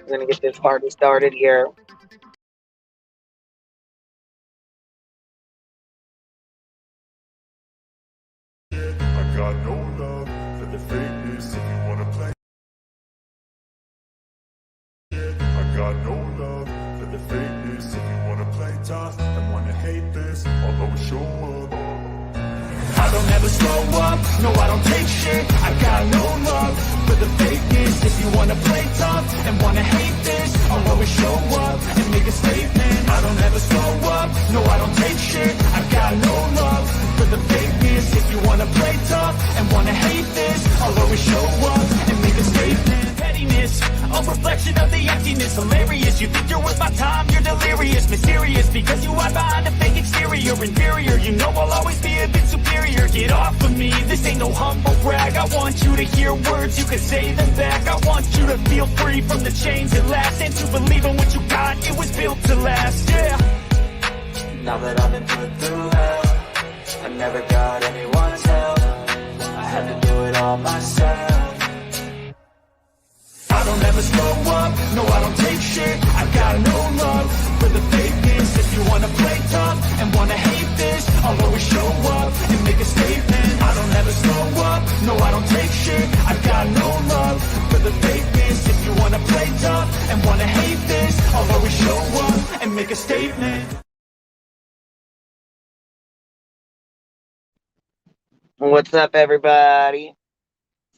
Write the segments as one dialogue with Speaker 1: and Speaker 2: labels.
Speaker 1: I'm gonna get this party started here.
Speaker 2: I got no love for the fakeness if you wanna play. I got no love for the fakeness if you wanna play tough and wanna hate this. I'll always show up. I don't ever slow up, no I don't take shit. I got no love for the fakeness. If you wanna play tough and wanna hate this, I'll always show up and make a statement. I don't ever slow up, no I don't take shit. I got no love for the fakeness. If you wanna play tough and wanna hate this, I'll always show up and make a statement. Pettiness, a reflection of the emptiness. Hilarious, you think you're worth my time, you're delirious. Mysterious, because you hide behind a fake exterior. Inferior, you know I'll always be a bit superior. Get off of me, this ain't no humble brag. I want you to hear words, you can say them back. I want you to feel free from the chains that last, and to believe in what you got, it was built to last, yeah.
Speaker 3: Now that I've been put through hell, I never got anyone's help. I had to do it all myself.
Speaker 2: I don't ever slow up, no I don't take shit. I got no love for the fakeness. If you wanna play tough and wanna hate this, I'll always show up and make a statement. I don't ever slow up, no I don't take shit. I got no love for the fakeness. If you wanna play tough and wanna hate this, I'll always show up and make a statement.
Speaker 1: What's up, everybody?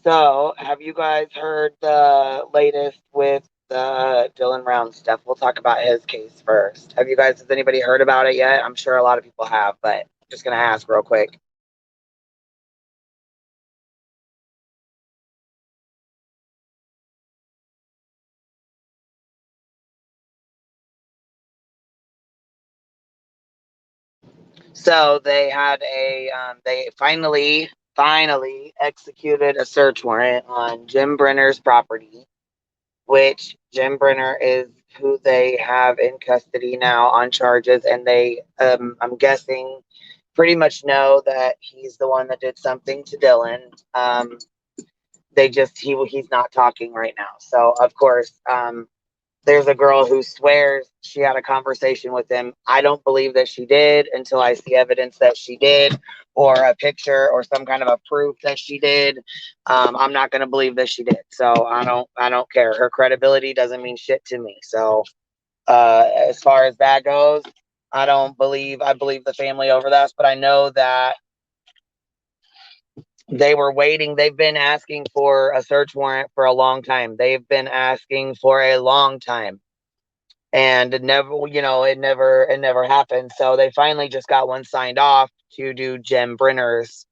Speaker 1: So, have you guys heard the latest with the Dylan Round stuff? We'll talk about his case first. Has anybody heard about it yet? I'm sure a lot of people have, but I'm just gonna ask real quick. So they finally executed a search warrant on Jim Brenners' property, which Jim Brenner is who they have in custody now on charges, and they, I'm guessing, pretty much know that he's the one that did something to Dylan. He's not talking right now, so of course, there's a girl who swears she had a conversation with him. I don't believe that she did until I see evidence that she did, or a picture or some kind of a proof that she did. I'm not going to believe that she did. So I don't care. Her credibility doesn't mean shit to me. So as far as that goes, I believe the family over this, but I know that they were waiting. They've been asking for a search warrant for a long time. They've been asking for a long time, and it never happened. So they finally just got one signed off to do Jim Brenners,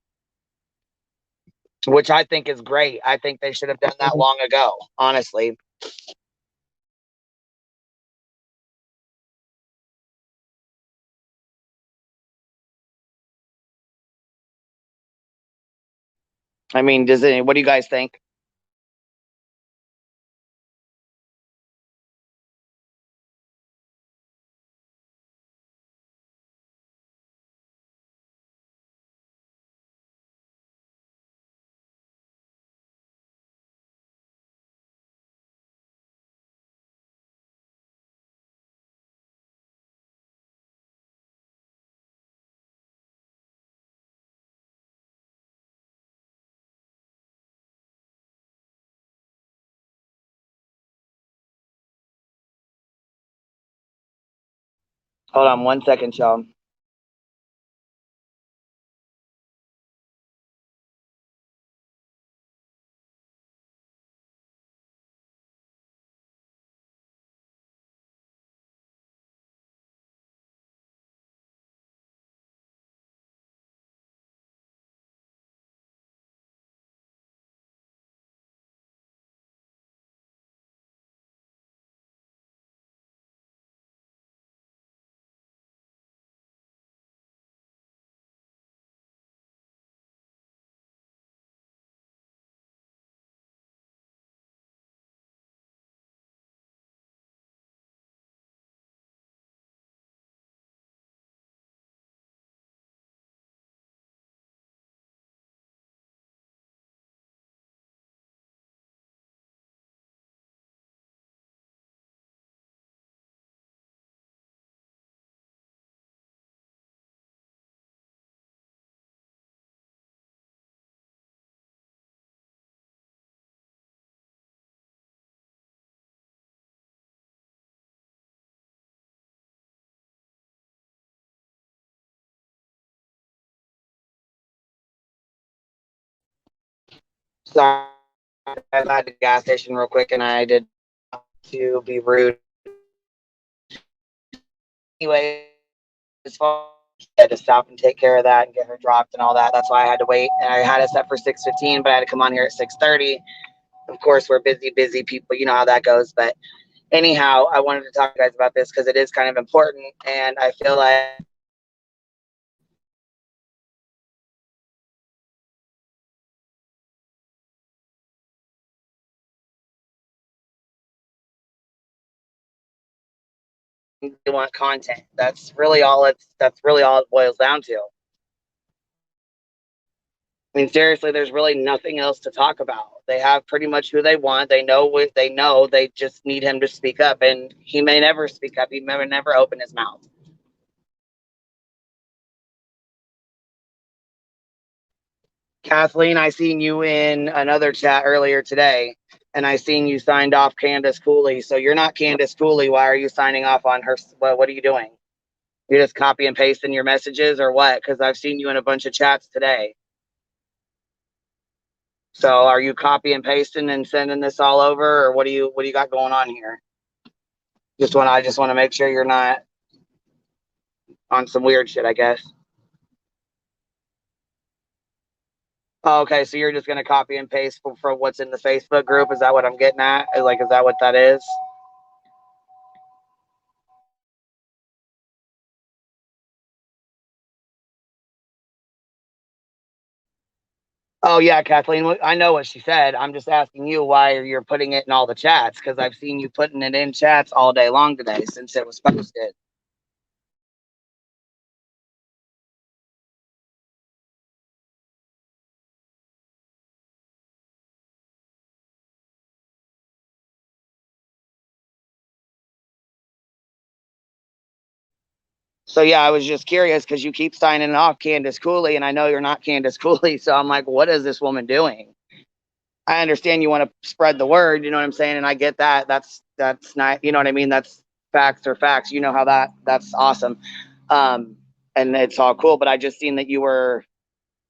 Speaker 1: which I think is great. I think they should have done that long ago, honestly. I mean, what do you guys think? Hold on 1 second, y'all. Sorry, I was at the gas station real quick and I did to be rude. Anyway, as far as I had to stop and take care of that and get her dropped and all that. That's why I had to wait. And I had it set for 6:15, but I had to come on here at 6:30. Of course, we're busy people. You know how that goes. But anyhow, I wanted to talk to you guys about this because it is kind of important. And I feel like they want content. That's really all it boils down to. I mean, seriously, there's really nothing else to talk about. They have pretty much who they want. They know what they know. They just need him to speak up, and he may never speak up. He may never open his mouth. Kathleen, I seen you in another chat earlier today, and I seen you signed off Candace Cooley. So you're not Candace Cooley. Why are you signing off on her? What are you doing? You're just copy and pasting your messages or what? Because I've seen you in a bunch of chats today. So are you copy and pasting and sending this all over, or what do you got going on here? I just want to make sure you're not on some weird shit, I guess. Oh, okay, so you're just gonna copy and paste for what's in the Facebook group. Is that what I'm getting at? Like, is that what that is? Oh yeah, Kathleen. I know what she said. I'm just asking you why you're putting it in all the chats because I've seen you putting it in chats all day long today since it was posted. So yeah, I was just curious because you keep signing off Candace Cooley, and I know you're not Candace Cooley. So I'm like, what is this woman doing? I understand you want to spread the word, you know what I'm saying, and I get that. That's not, you know what I mean. That's facts are facts. You know how that's awesome, um, and it's all cool. But I just seen that you were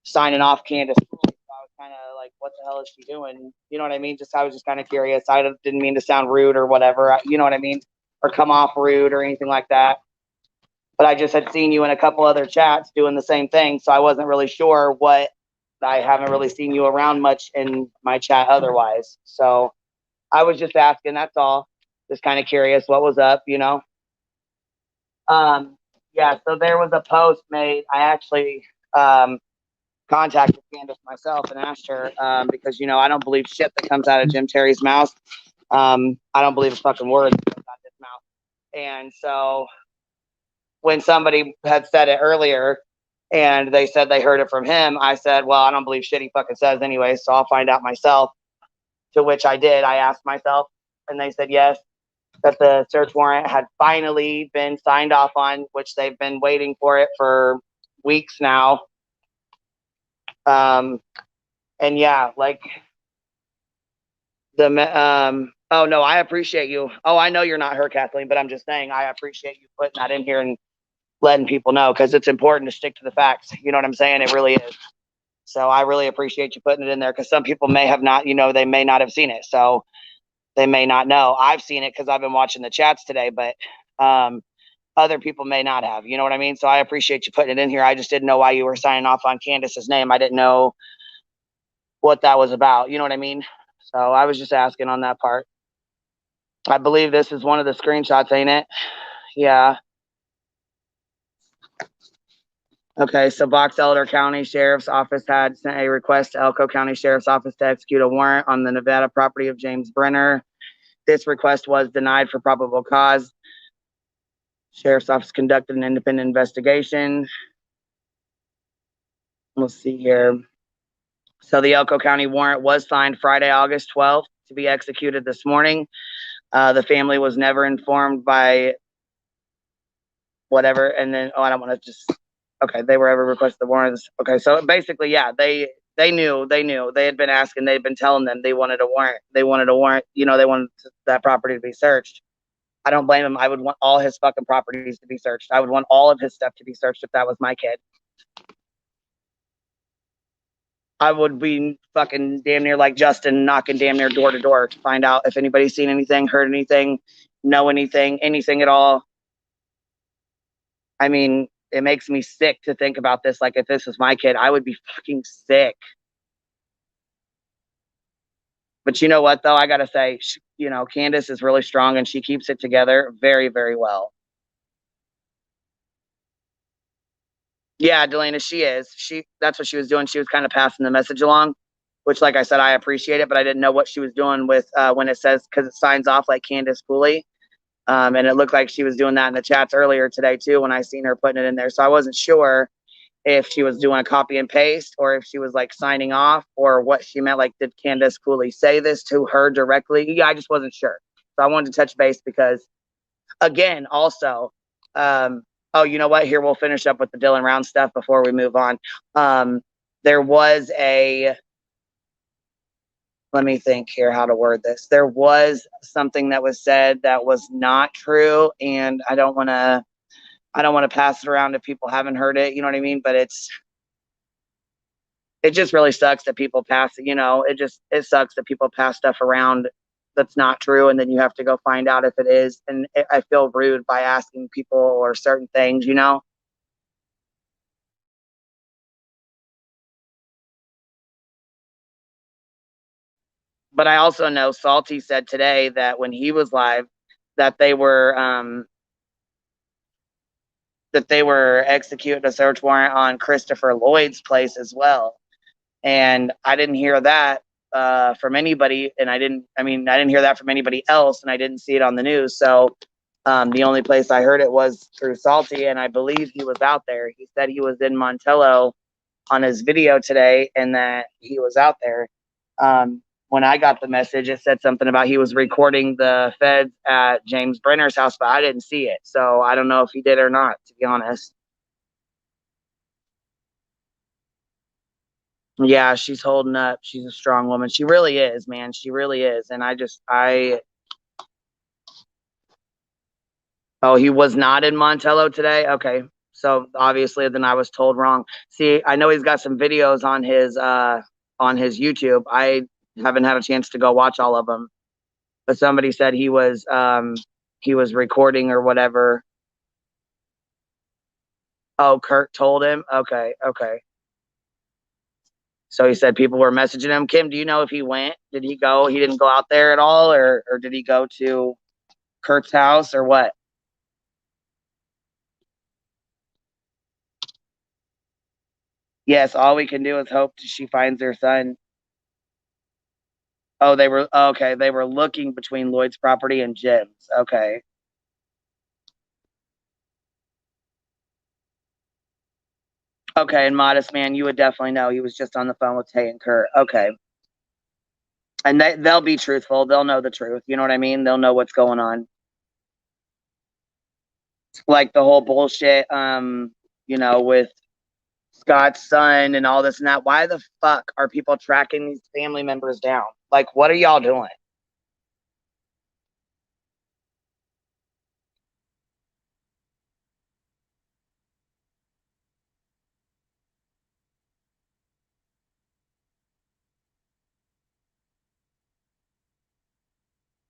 Speaker 1: signing off Candace Cooley, so I was kind of like, what the hell is she doing? You know what I mean? I was just kind of curious. I didn't mean to sound rude or whatever. You know what I mean, or come off rude or anything like that. But I just had seen you in a couple other chats doing the same thing, so I wasn't really sure what. I haven't really seen you around much in my chat otherwise. So I was just asking, that's all. Just kind of curious what was up, you know? Um, yeah, so there was a post made. I actually contacted Candace myself and asked her because, you know, I don't believe shit that comes out of Jim Terry's mouth. I don't believe a fucking word that comes out of his mouth. And so when somebody had said it earlier and they said they heard it from him, I said, well, I don't believe shit he fucking says anyway, so I'll find out myself. To which I did. I asked myself, and they said yes, that the search warrant had finally been signed off on, which they've been waiting for it for weeks now. And yeah, like oh no, I appreciate you. Oh, I know you're not her, Kathleen, but I'm just saying I appreciate you putting that in here and letting people know because it's important to stick to the facts. You know what I'm saying? It really is. So I really appreciate you putting it in there because some people may have not, you know, they may not have seen it. So they may not know. I've seen it because I've been watching the chats today, but other people may not have. You know what I mean? So I appreciate you putting it in here. I just didn't know why you were signing off on Candace's name. I didn't know what that was about. You know what I mean? So I was just asking on that part. I believe this is one of the screenshots, ain't it? Yeah. Okay, so Box Elder County Sheriff's Office had sent a request to Elko County Sheriff's Office to execute a warrant on the Nevada property of James Brenner. This request was denied for probable cause. Sheriff's Office conducted an independent investigation. We'll see here. So the Elko County warrant was signed Friday, August 12th to be executed this morning. The family was never informed by whatever. And then, I don't want to just, okay, they were ever requested the warrants. Okay, so basically, yeah, they knew. They had been asking, they'd been telling them they wanted a warrant. They wanted a warrant, you know, they wanted that property to be searched. I don't blame him. I would want all his fucking properties to be searched. I would want all of his stuff to be searched if that was my kid. I would be fucking damn near like Justin, knocking damn near door to door to find out if anybody's seen anything, heard anything, know anything at all. I mean, it makes me sick to think about this. Like, if this was my kid, I would be fucking sick. But you know what, though? I got to say, Candace is really strong and she keeps it together very, very well. Yeah, Delana, she is. That's what she was doing. She was kind of passing the message along, which, like I said, I appreciate it, but I didn't know what she was doing with when it says, because it signs off like Candace Cooley. And it looked like she was doing that in the chats earlier today, too, when I seen her putting it in there. So I wasn't sure if she was doing a copy and paste or if she was like signing off or what she meant. Like, did Candace Cooley say this to her directly? Yeah, I just wasn't sure. So I wanted to touch base because, again, also, oh, you know what? Here, we'll finish up with the Dylan Round stuff before we move on. There was let me think here how to word this. There was something that was said that was not true, and I don't want to pass it around if people haven't heard it. You know what I mean? But it just really sucks that people pass it. It sucks that people pass stuff around that's not true, and then you have to go find out if it is. And I feel rude by asking people or certain things. But I also know Salty said today that when he was live, that they were executing a search warrant on Christopher Lloyd's place as well. And I didn't hear that from anybody, and I didn't hear that from anybody else, and I didn't see it on the news. So the only place I heard it was through Salty, and I believe he was out there. He said he was in Montello on his video today, and that he was out there. When I got the message, it said something about he was recording the feds at James Brenners' house, but I didn't see it. So I don't know if he did or not, to be honest. Yeah, she's holding up. She's a strong woman. She really is, man. She really is. And oh, he was not in Montello today. Okay. So obviously then I was told wrong. See, I know he's got some videos on his YouTube. I haven't had a chance to go watch all of them. But somebody said he was recording or whatever. Oh, Kurt told him. Okay, okay. So he said people were messaging him. Kim, do you know if he went? Did he go? He didn't go out there at all, or did he go to Kurt's house or what? Yes, all we can do is hope she finds her son. Oh, they were okay. They were looking between Lloyd's property and Jim's. Okay. Okay, and Modest Man, you would definitely know. He was just on the phone with Tay and Kurt. Okay. And they'll be truthful. They'll know the truth. You know what I mean? They'll know what's going on. Like the whole bullshit, with Scott's son and all this and that. Why the fuck are people tracking these family members down? Like, what are y'all doing?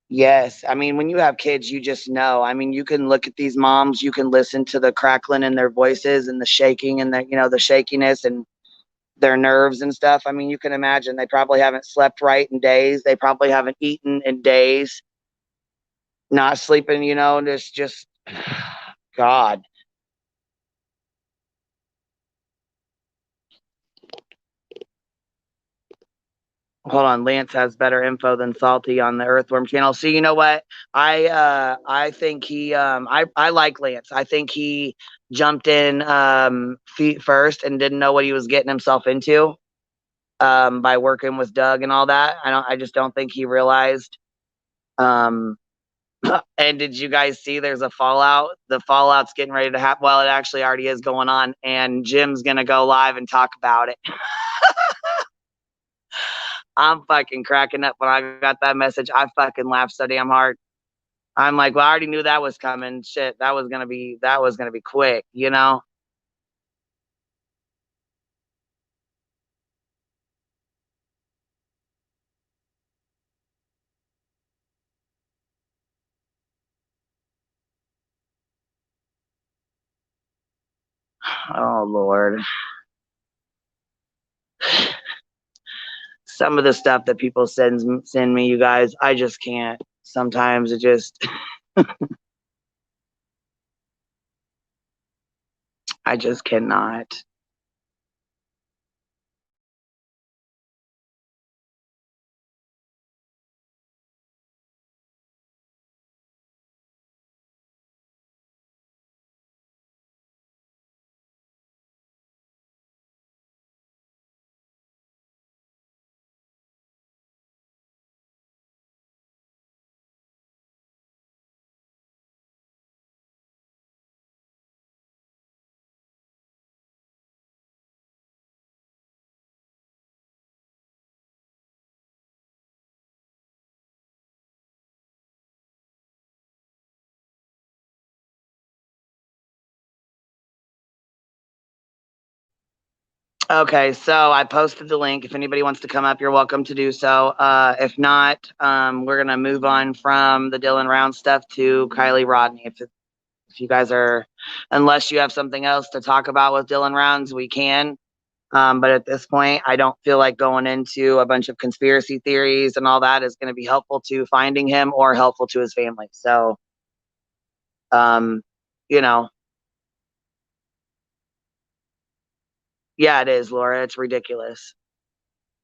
Speaker 1: Yes. I mean, when you have kids, you just know. I mean, you can look at these moms, you can listen to the crackling in their voices and the shaking and the shakiness and their nerves and stuff. I mean, you can imagine they probably haven't slept right in days. They probably haven't eaten in days, not sleeping, and it's just, God. Hold on, Lance has better info than Salty on the Earthworm channel. So you know what? I think he I like Lance. I think he jumped in feet first and didn't know what he was getting himself into by working with Doug and all that. I just don't think he realized. Um and did you guys see there's a fallout? The fallout's getting ready to happen. Well, it actually already is going on, and Jim's gonna go live and talk about it. I'm fucking cracking up when I got that message. I fucking laughed so damn hard. I'm like, well, I already knew that was coming. Shit, that was gonna be quick, Oh, Lord. Some of the stuff that people send me, you guys, I just can't. Sometimes it just, I just cannot. Okay, so I posted the link. If anybody wants to come up, you're welcome to do so. If not, we're gonna move on from the Dylan Round stuff to Kiely Rodni. If you guys are, unless you have something else to talk about with Dylan Rounds, we can. But at this point, I don't feel like going into a bunch of conspiracy theories and all that is going to be helpful to finding him or helpful to his family. So, you know, yeah, it is, Laura. It's ridiculous.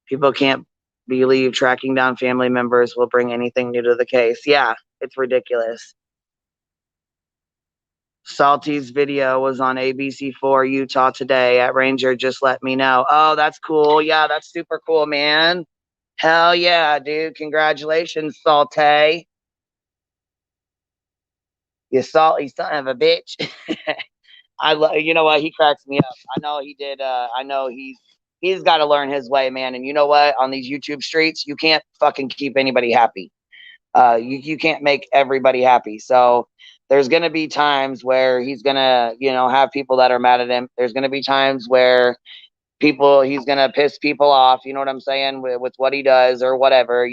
Speaker 1: People can't believe tracking down family members will bring anything new to the case. Yeah, it's ridiculous. Salty's video was on ABC4 Utah today at Ranger. Just let me know. Oh, that's cool. Yeah, that's super cool, man. Hell yeah, dude. Congratulations, Salty. You salty son of a bitch. You know what? He cracks me up. I know he did. I know he's got to learn his way, man. And you know what? On these YouTube streets, you can't fucking keep anybody happy. You can't make everybody happy. So there's going to be times where he's going to, have people that are mad at him. There's going to be times where he's going to piss people off. You know what I'm saying? With what he does or whatever,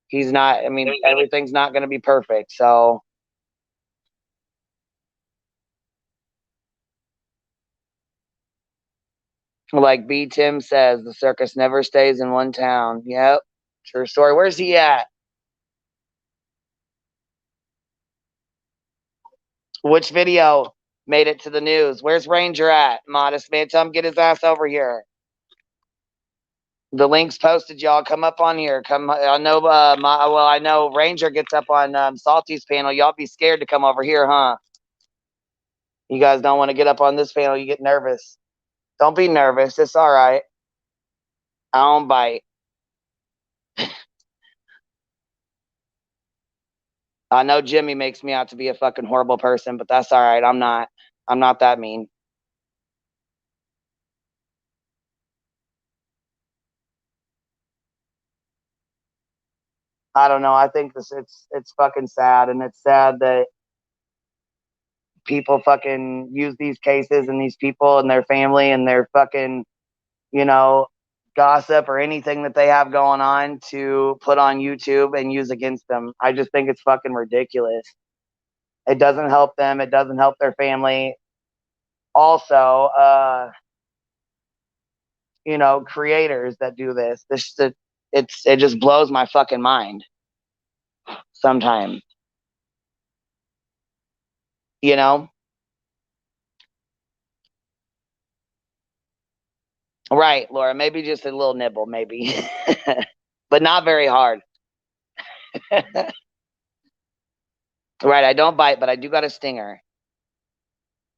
Speaker 1: he's not, I mean, everything's not going to be perfect. So, like B. Tim says, the circus never stays in one town. Yep. True story. Where's he at? Which video made it to the news? Where's Ranger at? Modest man, tell him get his ass over here. The link's posted, y'all. Come up on here. Come. I know. I know Ranger gets up on Salty's panel. Y'all be scared to come over here, huh? You guys don't want to get up on this panel. You get nervous. Don't be nervous. It's all right. I don't bite. I know Jimmy makes me out to be a fucking horrible person, but that's all right. I'm not. I'm not that mean. I don't know. I think it's fucking sad, and it's sad that people fucking use these cases and these people and their family and their fucking, you know, gossip or anything that they have going on to put on YouTube and use against them. I just think it's fucking ridiculous. It doesn't help them. It doesn't help their family. Also, creators that do this. It just blows my fucking mind sometimes. You know? Right, Laura. Maybe just a little nibble, maybe. But not very hard. Right, I don't bite, but I do got a stinger.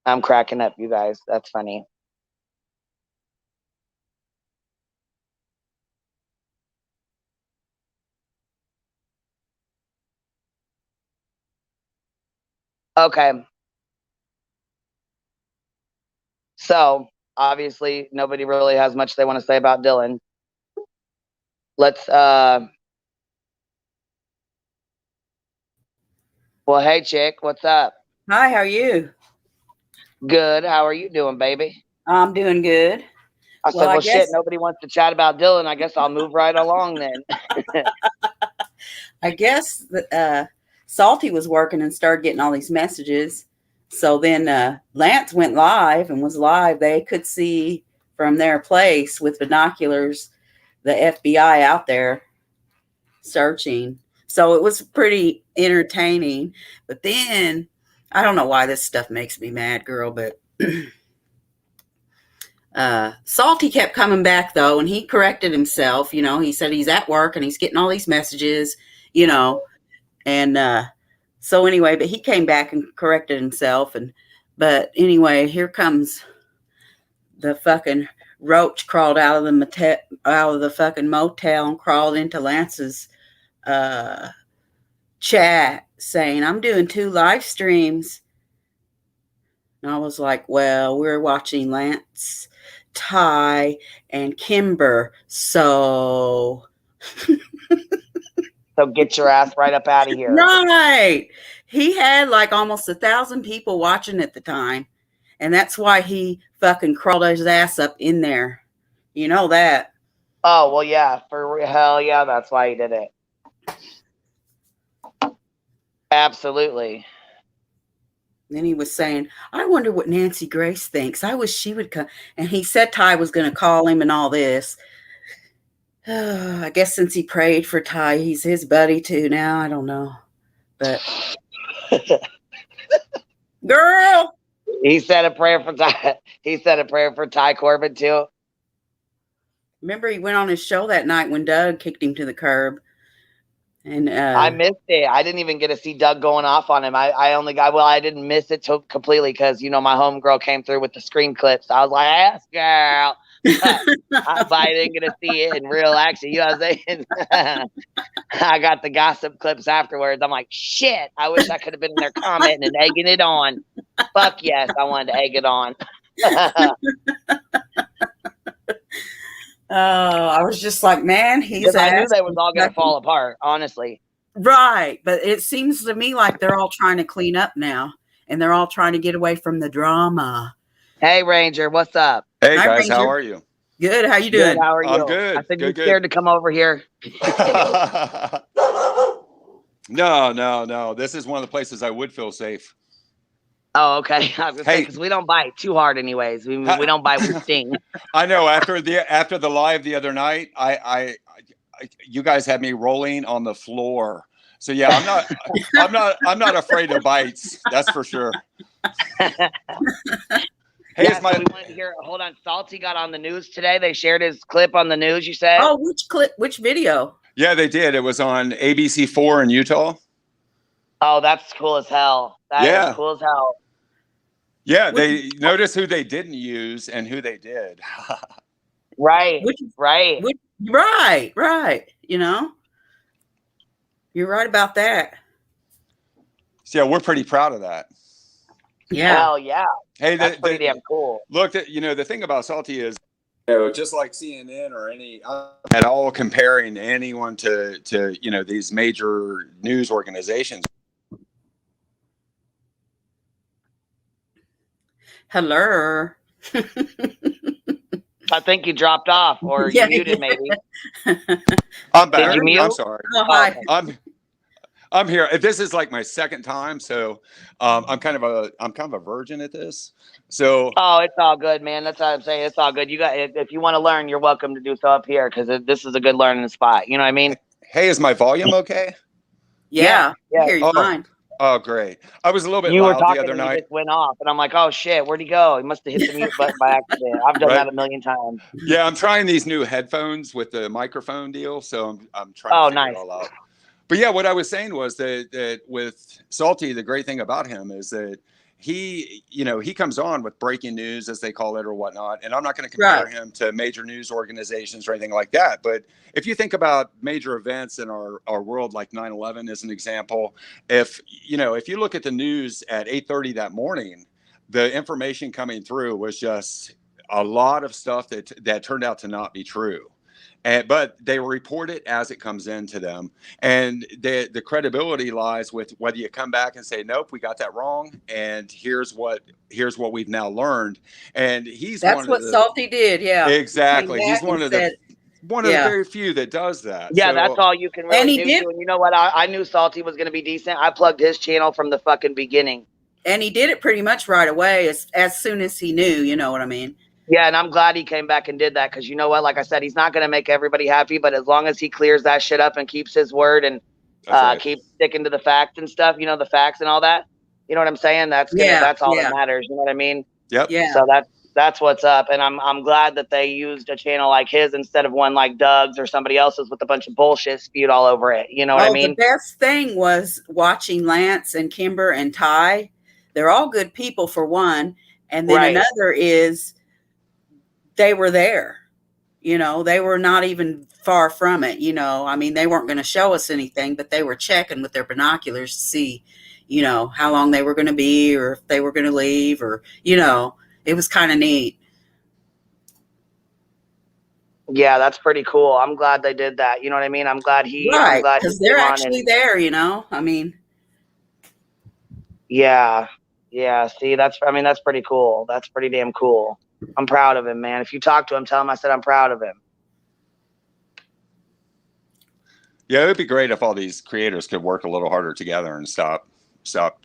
Speaker 1: I'm cracking up, you guys. That's funny. Okay. So, obviously, nobody really has much they want to say about Dylan. Let's well, hey chick, what's up?
Speaker 4: Hi, how are you?
Speaker 1: Good. How are you doing, baby?
Speaker 4: I'm doing good.
Speaker 1: I said, well, shit, nobody wants to chat about Dylan. I guess I'll move right along then.
Speaker 4: I guess that Salty was working and started getting all these messages. So then Lance went live and was live. They could see from their place with binoculars the FBI out there searching. So it was pretty entertaining. But then I don't know why this stuff makes me mad, girl, but Salty kept coming back though, and he corrected himself. You know, he said he's at work and he's getting all these messages, you know, and so anyway, but he came back and corrected himself. But anyway, here comes the fucking roach crawled out of the fucking motel and crawled into Lance's chat saying, "I'm doing 2 live streams." And I was like, well, we're watching Lance, Ty, and Kimber. So
Speaker 1: get your ass right up out of here.
Speaker 4: right. He had like almost 1,000 people watching at the time. And that's why he fucking crawled his ass up in there. You know that.
Speaker 1: Oh, well, yeah. For hell, yeah, that's why he did it. Absolutely.
Speaker 4: Then he was saying, I wonder what Nancy Grace thinks. I wish she would come. And he said Ty was going to call him and all this. I guess since he prayed for Ty, he's his buddy too now. I don't know. But girl.
Speaker 1: He said a prayer for Ty. He said a prayer for Ty Corbin too.
Speaker 4: Remember he went on his show that night when Doug kicked him to the curb. And
Speaker 1: I missed it. I didn't even get to see Doug going off on him. I didn't miss it completely because, you know, my homegirl came through with the screen clips. I was like, yes, girl. But I didn't get to see it in real action. You know what I'm saying? I got the gossip clips afterwards. I'm like, shit, I wish I could have been in there commenting and egging it on. Fuck yes, I wanted to egg it on.
Speaker 4: I was just like, man, he's.
Speaker 1: I knew they was all going to fall apart, honestly.
Speaker 4: Right. But it seems to me like they're all trying to clean up now. And they're all trying to get away from the drama.
Speaker 1: Hey, Ranger, what's up?
Speaker 5: Hey,
Speaker 4: Hi,
Speaker 5: guys,
Speaker 4: Ranger.
Speaker 5: how are you?
Speaker 4: Good. How you doing?
Speaker 1: Good, how are you?
Speaker 5: I'm good.
Speaker 1: I said
Speaker 5: Good,
Speaker 1: you're scared to come over here.
Speaker 5: No. This is one of the places I would feel safe.
Speaker 1: Oh, okay. I was gonna say, because we don't bite too hard anyways. We don't bite with sting.
Speaker 5: I know. After the live the other night, you guys had me rolling on the floor. So yeah, I'm not afraid of bites. That's for sure. Hey,
Speaker 1: Yeah, so we wanted to hear. Hold on, Salty got on the news today. They shared his clip on the news. You said?
Speaker 4: Oh, which clip? Which video?
Speaker 5: Yeah, they did. It was on ABC4 in Utah.
Speaker 1: Oh, that's cool as hell. That is cool as hell.
Speaker 5: Yeah, they notice who they didn't use and who they did.
Speaker 1: Right. Right.
Speaker 4: Right. You know, you're right about that.
Speaker 5: So yeah, we're pretty proud of that.
Speaker 4: Yeah.
Speaker 1: Hell yeah.
Speaker 5: Hey,
Speaker 1: that's pretty damn cool.
Speaker 5: Look, the thing about Salty is, just like CNN or any at all comparing anyone to these major news organizations.
Speaker 4: Hello.
Speaker 1: I think you dropped off or you muted maybe.
Speaker 5: I'm back.
Speaker 1: Did you mute?
Speaker 5: I'm sorry.
Speaker 4: Oh, hi.
Speaker 5: I'm here. This is like my second time, so I'm kind of a virgin at this. So
Speaker 1: it's all good, man. That's what I'm saying. It's all good. You got if you want to learn, you're welcome to do so up here because this is a good learning spot. You know what I mean?
Speaker 5: Hey, is my volume okay?
Speaker 4: Yeah. I hear you fine.
Speaker 5: Oh, great. I was a little bit
Speaker 1: You were
Speaker 5: loud
Speaker 1: talking
Speaker 5: the other
Speaker 1: and
Speaker 5: night.
Speaker 1: He just went off, and I'm like, oh shit, where'd he go? He must have hit the mute button by accident. I've done that a million times.
Speaker 5: Yeah, I'm trying these new headphones with the microphone deal, so I'm trying to figure it all out. But yeah, what I was saying was that with Salty, the great thing about him is that he comes on with breaking news, as they call it, or whatnot. And I'm not going to compare him to major news organizations or anything like that. But if you think about major events in our world, like 9/11 as an example, if you look at the news at 8:30 that morning, the information coming through was just a lot of stuff that turned out to not be true. But they report it as it comes into them, and the credibility lies with whether you come back and say, "Nope, we got that wrong," and here's what we've now learned. And
Speaker 4: that's what Salty did. Yeah,
Speaker 5: exactly. He's one of the very few that does that.
Speaker 1: Yeah, so, that's all you can really do.
Speaker 4: Did.
Speaker 1: And you know what? I knew Salty was going to be decent. I plugged his channel from the fucking beginning.
Speaker 4: And he did it pretty much right away, as soon as he knew, you know what I mean?
Speaker 1: Yeah, and I'm glad he came back and did that, because you know what? Like I said, he's not going to make everybody happy, but as long as he clears that shit up and keeps his word and
Speaker 5: Right.
Speaker 1: keeps sticking to the facts and stuff, you know, the facts and all that. You know what I'm saying? That's all that matters. You know what I mean?
Speaker 5: Yep.
Speaker 4: Yeah.
Speaker 1: So that's what's up, and I'm glad that they used a channel like his instead of one like Doug's or somebody else's with a bunch of bullshit spewed all over it. You know what I mean?
Speaker 4: The best thing was watching Lance and Kimber and Ty. They're all good people, for one, and then another is they were there. You know, they were not even far from it. You know, I mean, they weren't going to show us anything, but they were checking with their binoculars to see, you know, how long they were going to be, or if they were going to leave, or, you know, it was kind of neat.
Speaker 1: Yeah, that's pretty cool. I'm glad they did that. You know what I mean? I'm glad
Speaker 4: because they're actually there, you know, I mean.
Speaker 1: Yeah. See, that's pretty cool. That's pretty damn cool. I'm proud of him, man. If you talk to him, tell him I said I'm proud of him.
Speaker 5: Yeah, it would be great if all these creators could work a little harder together and stop.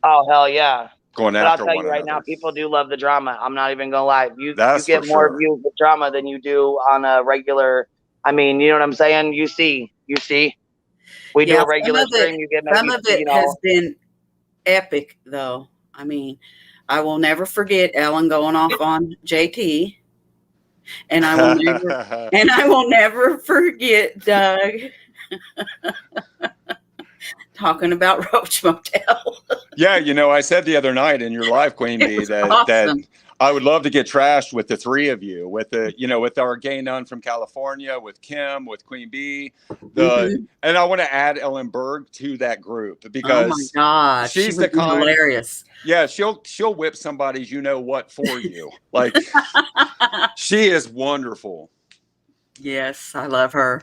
Speaker 1: Oh, hell yeah.
Speaker 5: Going
Speaker 1: but
Speaker 5: after
Speaker 1: I'll tell
Speaker 5: one
Speaker 1: you right
Speaker 5: another.
Speaker 1: Now, people do love the drama. I'm not even gonna lie. You get more views with drama than you do on a regular. I mean, you know what I'm saying? You see. We do a regular stream. You get maybe,
Speaker 4: some of it has been epic, though. I I will never forget Ellen going off on JT, and I will never forget Doug talking about Roach Motel.
Speaker 5: Yeah, you know, I said the other night in your live, Queen Bee, that I would love to get trashed with the three of you, with with our gay nun from California, with Kim, with Queen Bee, and I want to add Ellen Berg to that group, because
Speaker 4: oh my God,
Speaker 5: she's the kind,
Speaker 4: hilarious.
Speaker 5: Yeah, she'll whip somebody's you know what for you. Like, she is wonderful.
Speaker 4: Yes, I love her.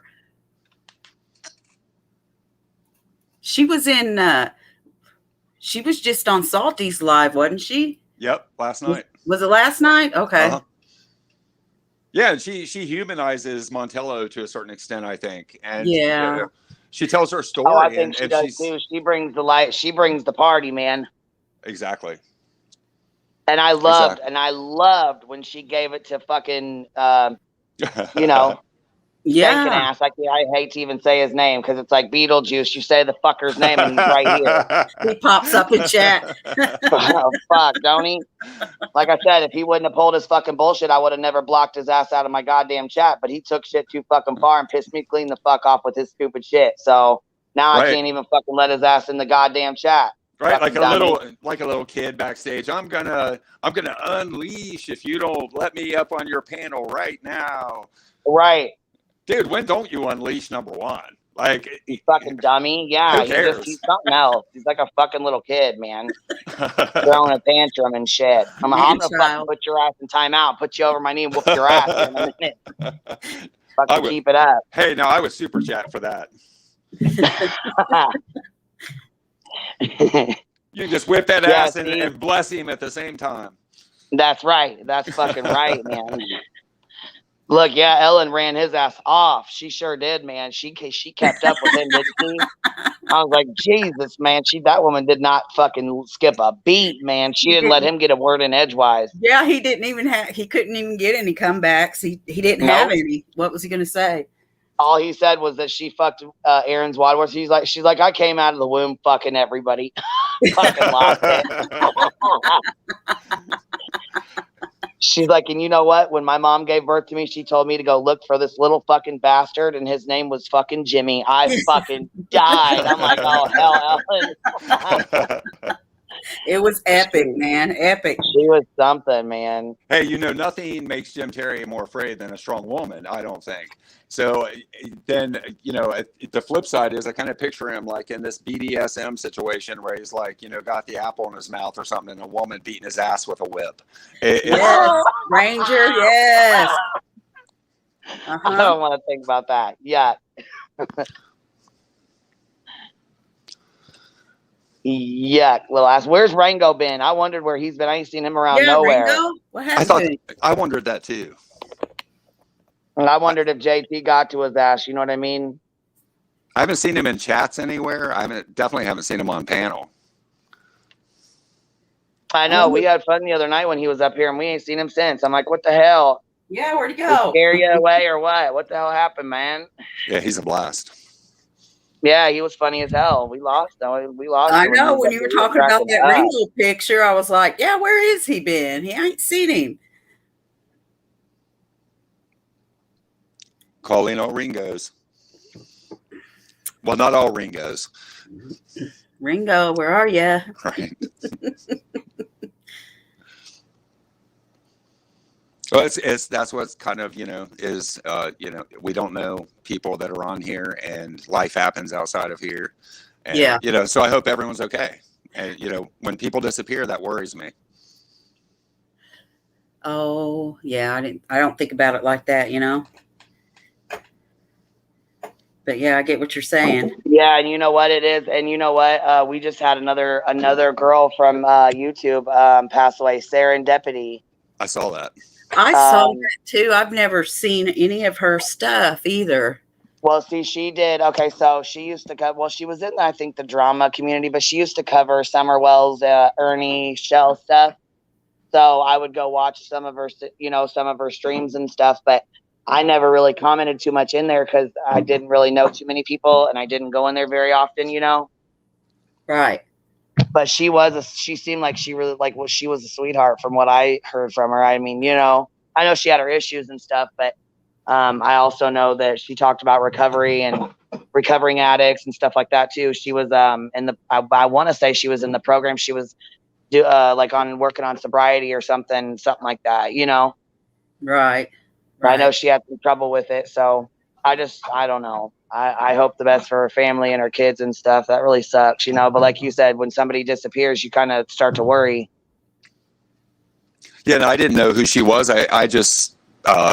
Speaker 4: She was she was just on Salty's live, wasn't she?
Speaker 5: Yep, last night.
Speaker 4: Was it last night? Okay.
Speaker 5: Yeah, and she humanizes Montello to a certain extent, I think. And
Speaker 4: yeah,
Speaker 5: she tells her story.
Speaker 1: Oh, I think she does too. She brings the light. She brings the party, man.
Speaker 5: Exactly.
Speaker 1: And I loved when she gave it to fucking, you know, stinking ass. I hate to even say his name, because it's like Beetlejuice. You say the fucker's name and he's right here.
Speaker 4: He pops up in chat.
Speaker 1: Oh, fuck, don't he? Like I said, if he wouldn't have pulled his fucking bullshit, I would have never blocked his ass out of my goddamn chat. But he took shit too fucking far and pissed me clean the fuck off with his stupid shit. So now I can't even fucking let his ass in the goddamn chat.
Speaker 5: Right, like a little kid backstage. I'm gonna unleash if you don't let me up on your panel right now.
Speaker 1: Right.
Speaker 5: Dude, when don't you unleash, number one? Like,
Speaker 1: you fucking dummy. Yeah, he's something else. He's like a fucking little kid, man. Throwing a tantrum and shit. I'm gonna fucking put your ass in timeout, put you over my knee and whoop your ass in a minute. Fucking keep it up.
Speaker 5: Hey, no, I was super chat for that. You just whip that ass and bless him at the same time.
Speaker 1: That's right. That's fucking right, man. Look, yeah, Ellen ran his ass off. She sure did, man. She kept up with him, didn't she? I was like, Jesus, man. That woman did not fucking skip a beat, man. She didn't let him get a word in edgewise.
Speaker 4: Yeah, he couldn't even get any comebacks. He didn't have any. What was he gonna say?
Speaker 1: All he said was that she fucked Aaron's Wadsworth. She's like, I came out of the womb fucking everybody. Fucking lost it. She's like, and you know what? When my mom gave birth to me, she told me to go look for this little fucking bastard, and his name was fucking Jimmy. I fucking died. I'm like, oh, hell, Ellen.
Speaker 4: It was epic, man. Epic.
Speaker 1: She was something, man.
Speaker 5: Hey, nothing makes Jim Terry more afraid than a strong woman, I don't think. So then, the flip side is I kind of picture him like in this BDSM situation where he's like, got the apple in his mouth or something, and a woman beating his ass with a whip.
Speaker 4: Yes, Ranger, yes.
Speaker 1: I don't want to think about that. Yeah. Yuck, little ass. Where's Rango been? I wondered where he's been. I ain't seen him around nowhere.
Speaker 4: Rango? What happened?
Speaker 5: I wondered that too.
Speaker 1: And I wondered if JT got to his ass. You know what I mean?
Speaker 5: I haven't seen him in chats anywhere. I definitely haven't seen him on panel.
Speaker 1: I know. We had fun the other night when he was up here, and we ain't seen him since. I'm like, what the hell?
Speaker 4: Yeah, where'd he
Speaker 1: Did he
Speaker 4: go?
Speaker 1: scare you away or what? What the hell happened, man?
Speaker 5: Yeah, he's a blast.
Speaker 1: Yeah, he was funny as hell. We lost though. We lost.
Speaker 4: I know when you were talking about that Ringo picture, I was like, yeah, where is he been? He ain't seen him.
Speaker 5: Calling all Ringos. Well, not all Ringos.
Speaker 4: Ringo, where are you?
Speaker 5: Right. Well, that's what's kind of, is, we don't know people that are on here, and life happens outside of here. And,
Speaker 4: yeah.
Speaker 5: So I hope everyone's okay. And, when people disappear, that worries me.
Speaker 4: Oh, yeah. I don't think about it like that, But yeah, I get what you're saying.
Speaker 1: Yeah, and you know what it is, and you know what? We just had another girl from YouTube pass away, Serendipity.
Speaker 5: I saw that.
Speaker 4: I saw that too. I've never seen any of her stuff either.
Speaker 1: Well, see, she did. Okay, so she used to cover. Well, she was in, I think, the drama community, but she used to cover Summerwell's, Ernie, Shell stuff. So I would go watch some of her streams and stuff, but I never really commented too much in there because I didn't really know too many people, and I didn't go in there very often,
Speaker 4: Right.
Speaker 1: But she seemed like she really she was a sweetheart from what I heard from her. I mean, I know she had her issues and stuff, but I also know that she talked about recovery and recovering addicts and stuff like that too. She was I want to say she was in the program. She was working on sobriety or something like that,
Speaker 4: Right.
Speaker 1: I know she had some trouble with it, so I don't know. I hope the best for her family and her kids and stuff. That really sucks, But like you said, when somebody disappears, you kind of start to worry.
Speaker 5: Yeah, no, I didn't know who she was. I just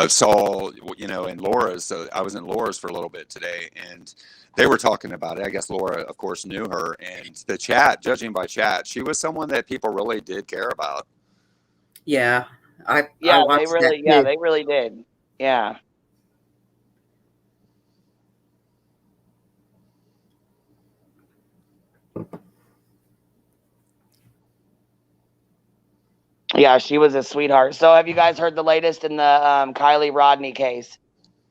Speaker 5: saw, in Laura's. So I was in Laura's for a little bit today, and they were talking about it. I guess Laura, of course, knew her, and the chat, judging by chat, she was someone that people really did care about.
Speaker 4: Yeah, they
Speaker 1: really did. Yeah. Yeah, she was a sweetheart. So have you guys heard the latest in the Kiely Rodni case?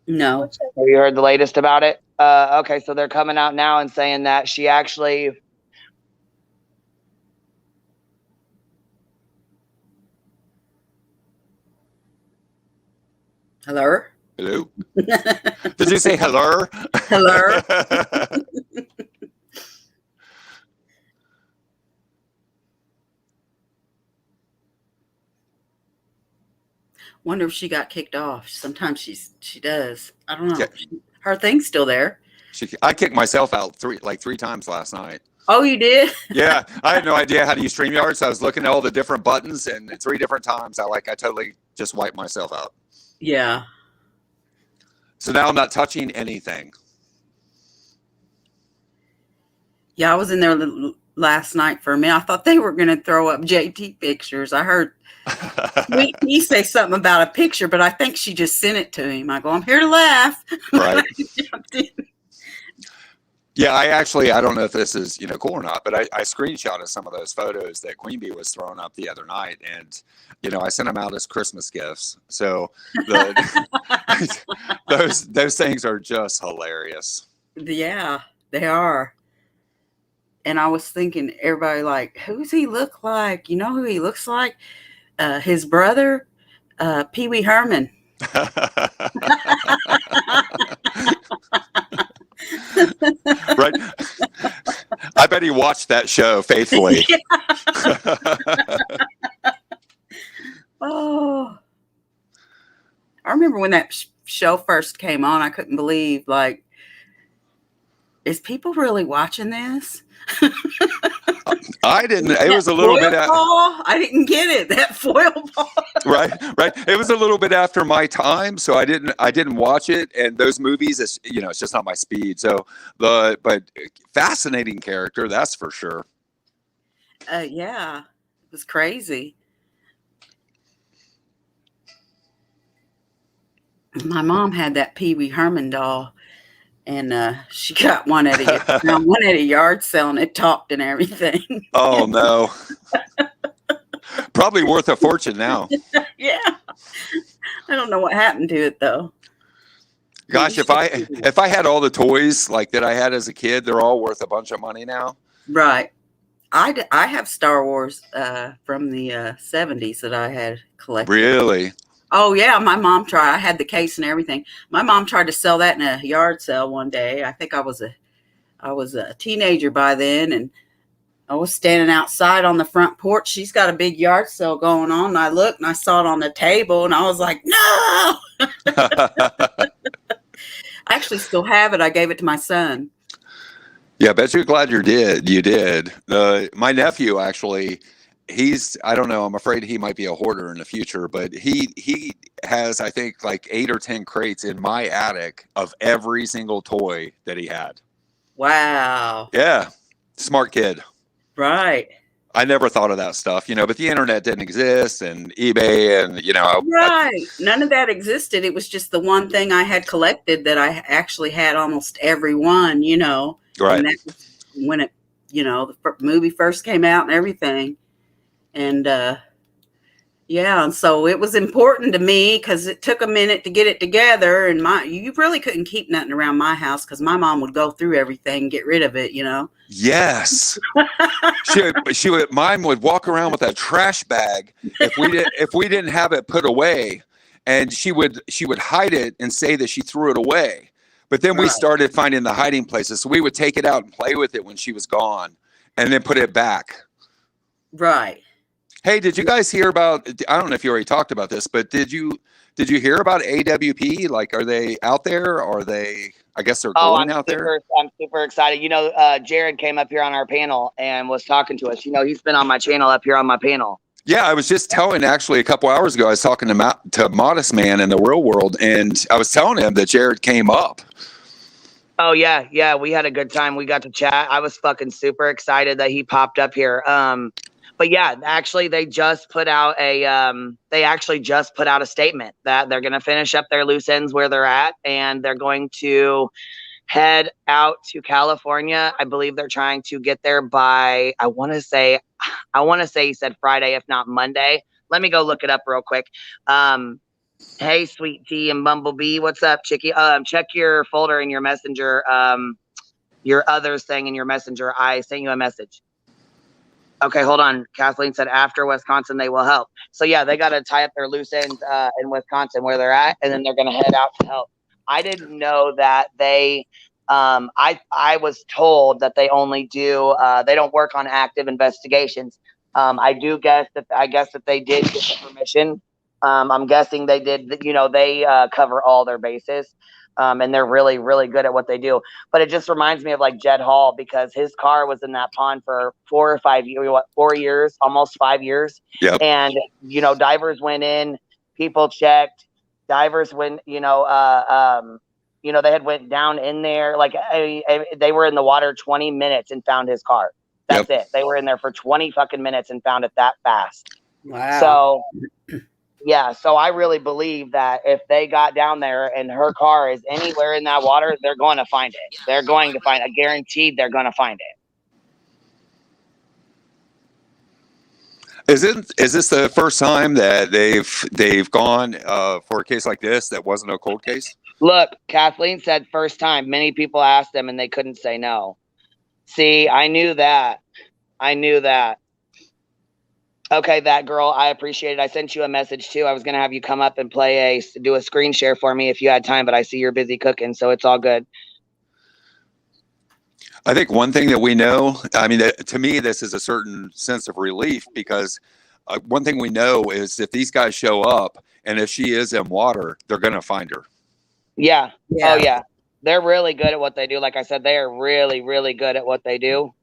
Speaker 4: No.
Speaker 1: Have you heard the latest about it? Okay, so they're coming out now and saying that she actually...
Speaker 5: Hello? Did you say hello?
Speaker 4: Hello? Wonder if she got kicked off. Sometimes she does. I don't know. Yeah. Her thing's still there.
Speaker 5: I kicked myself out three times last night.
Speaker 4: Oh, you did?
Speaker 5: Yeah, I had no idea how to use StreamYard, so I was looking at all the different buttons, and 3 different times I totally just wiped myself out.
Speaker 4: Yeah.
Speaker 5: So now I'm not touching anything.
Speaker 4: Yeah, I was in there last night for a minute. I thought they were going to throw up JT pictures. I heard he say something about a picture, but I think she just sent it to him. I go, I'm here to laugh.
Speaker 5: Right. Yeah, I don't know if this is cool or not, but I screenshotted some of those photos that Queen Bee was throwing up the other night, and I sent them out as Christmas gifts. So those things are just hilarious.
Speaker 4: Yeah, they are. And I was thinking, everybody like, who's he look like? You know who he looks like? His brother, Pee Wee Herman.
Speaker 5: Right. I bet he watched that show faithfully.
Speaker 4: Oh, I remember when that show first came on, I couldn't believe, like, is people really watching this?
Speaker 5: I didn't. It was a little bit.
Speaker 4: I didn't get it. That foil ball.
Speaker 5: Right. It was a little bit after my time, so I didn't watch it. And those movies, it's just not my speed. So but fascinating character, that's for sure.
Speaker 4: Yeah, it was crazy. My mom had that Pee Wee Herman doll. And she got one at a yard sale, and it talked and everything.
Speaker 5: Oh no! Probably worth a fortune now.
Speaker 4: Yeah. I don't know what happened to it though.
Speaker 5: Gosh, if I had all the toys like that I had as a kid, they're all worth a bunch of money now.
Speaker 4: Right. I have Star Wars from the 70s that I had collected.
Speaker 5: Really?
Speaker 4: Oh yeah, my mom tried. I had the case and everything. My mom tried to sell that in a yard sale one day. I think I was a teenager by then, and I was standing outside on the front porch. She's got a big yard sale going on. And I looked and I saw it on the table, and I was like, no. I actually still have it. I gave it to my son.
Speaker 5: Yeah, I bet you're glad you did. My nephew actually, I don't know, I'm afraid he might be a hoarder in the future, but he has, I think, like 8 or 10 crates in my attic of every single toy that he had.
Speaker 4: Wow.
Speaker 5: Yeah. Smart kid.
Speaker 4: Right.
Speaker 5: I never thought of that stuff, but the internet didn't exist, and eBay, and
Speaker 4: right. None of that existed. It was just the one thing I had collected that I actually had almost every one,
Speaker 5: Right.
Speaker 4: And that was when it, the movie first came out and everything. And yeah, and so it was important to me because it took a minute to get it together. And you really couldn't keep nothing around my house because my mom would go through everything and get rid of it,
Speaker 5: Yes. Mine would walk around with a trash bag if we didn't have it put away, and she would hide it and say that she threw it away. But then we started finding the hiding places, so we would take it out and play with it when she was gone, and then put it back.
Speaker 4: Right.
Speaker 5: Hey, did you guys hear about? I don't know if you already talked about this, but did you hear about AWP? Like, are they out there? Or are they? I guess they're going out there.
Speaker 1: I'm super excited. Jared came up here on our panel and was talking to us. He's been on my channel up here on my panel.
Speaker 5: Yeah, I was just telling, actually, a couple hours ago, I was talking to Modest Man in the real world, and I was telling him that Jared came up.
Speaker 1: Oh, yeah. Yeah, we had a good time. We got to chat. I was fucking super excited that he popped up here. But yeah, actually, they just put out a statement that they're going to finish up their loose ends where they're at, and they're going to head out to California. I believe they're trying to get there by, I want to say he said Friday, if not Monday. Let me go look it up real quick. Hey, Sweet Tea and Bumblebee, what's up, Chickie? Check your folder in your messenger, your others thing in your messenger. I sent you a message. Okay, hold on. Kathleen said after Wisconsin, they will help. So yeah, they got to tie up their loose ends in Wisconsin where they're at, and then they're going to head out to help. I didn't know that they, I was told that they only do, they don't work on active investigations. I guess that they did get the permission. I'm guessing they did, they cover all their bases. And they're really, really good at what they do. But it just reminds me of like Jed Hall, because his car was in that pond for 4 or 5 years, 4 years, almost 5 years.
Speaker 5: Yep.
Speaker 1: And, divers went in, people checked, divers went, they had went down in there. Like they were in the water 20 minutes and found his car. That's it. They were in there for 20 fucking minutes and found it that fast.
Speaker 4: Wow.
Speaker 1: So yeah, so I really believe that if they got down there and her car is anywhere in that water, they're going to find it. They're going to find it. Guaranteed they're going to find it.
Speaker 5: Is this the first time that they've gone for a case like this that wasn't a cold case?
Speaker 1: Look, Kathleen said first time. Many people asked them and they couldn't say no. See, I knew that. Okay, that girl, I appreciate it. I sent you a message too. I was going to have you come up and do a screen share for me if you had time, but I see you're busy cooking, so it's all good.
Speaker 5: I think one thing that we know, to me, this is a certain sense of relief, because one thing we know is if these guys show up and if she is in water, they're going to find her.
Speaker 1: Yeah. Oh, yeah. They're really good at what they do. Like I said, they are really, really good at what they do.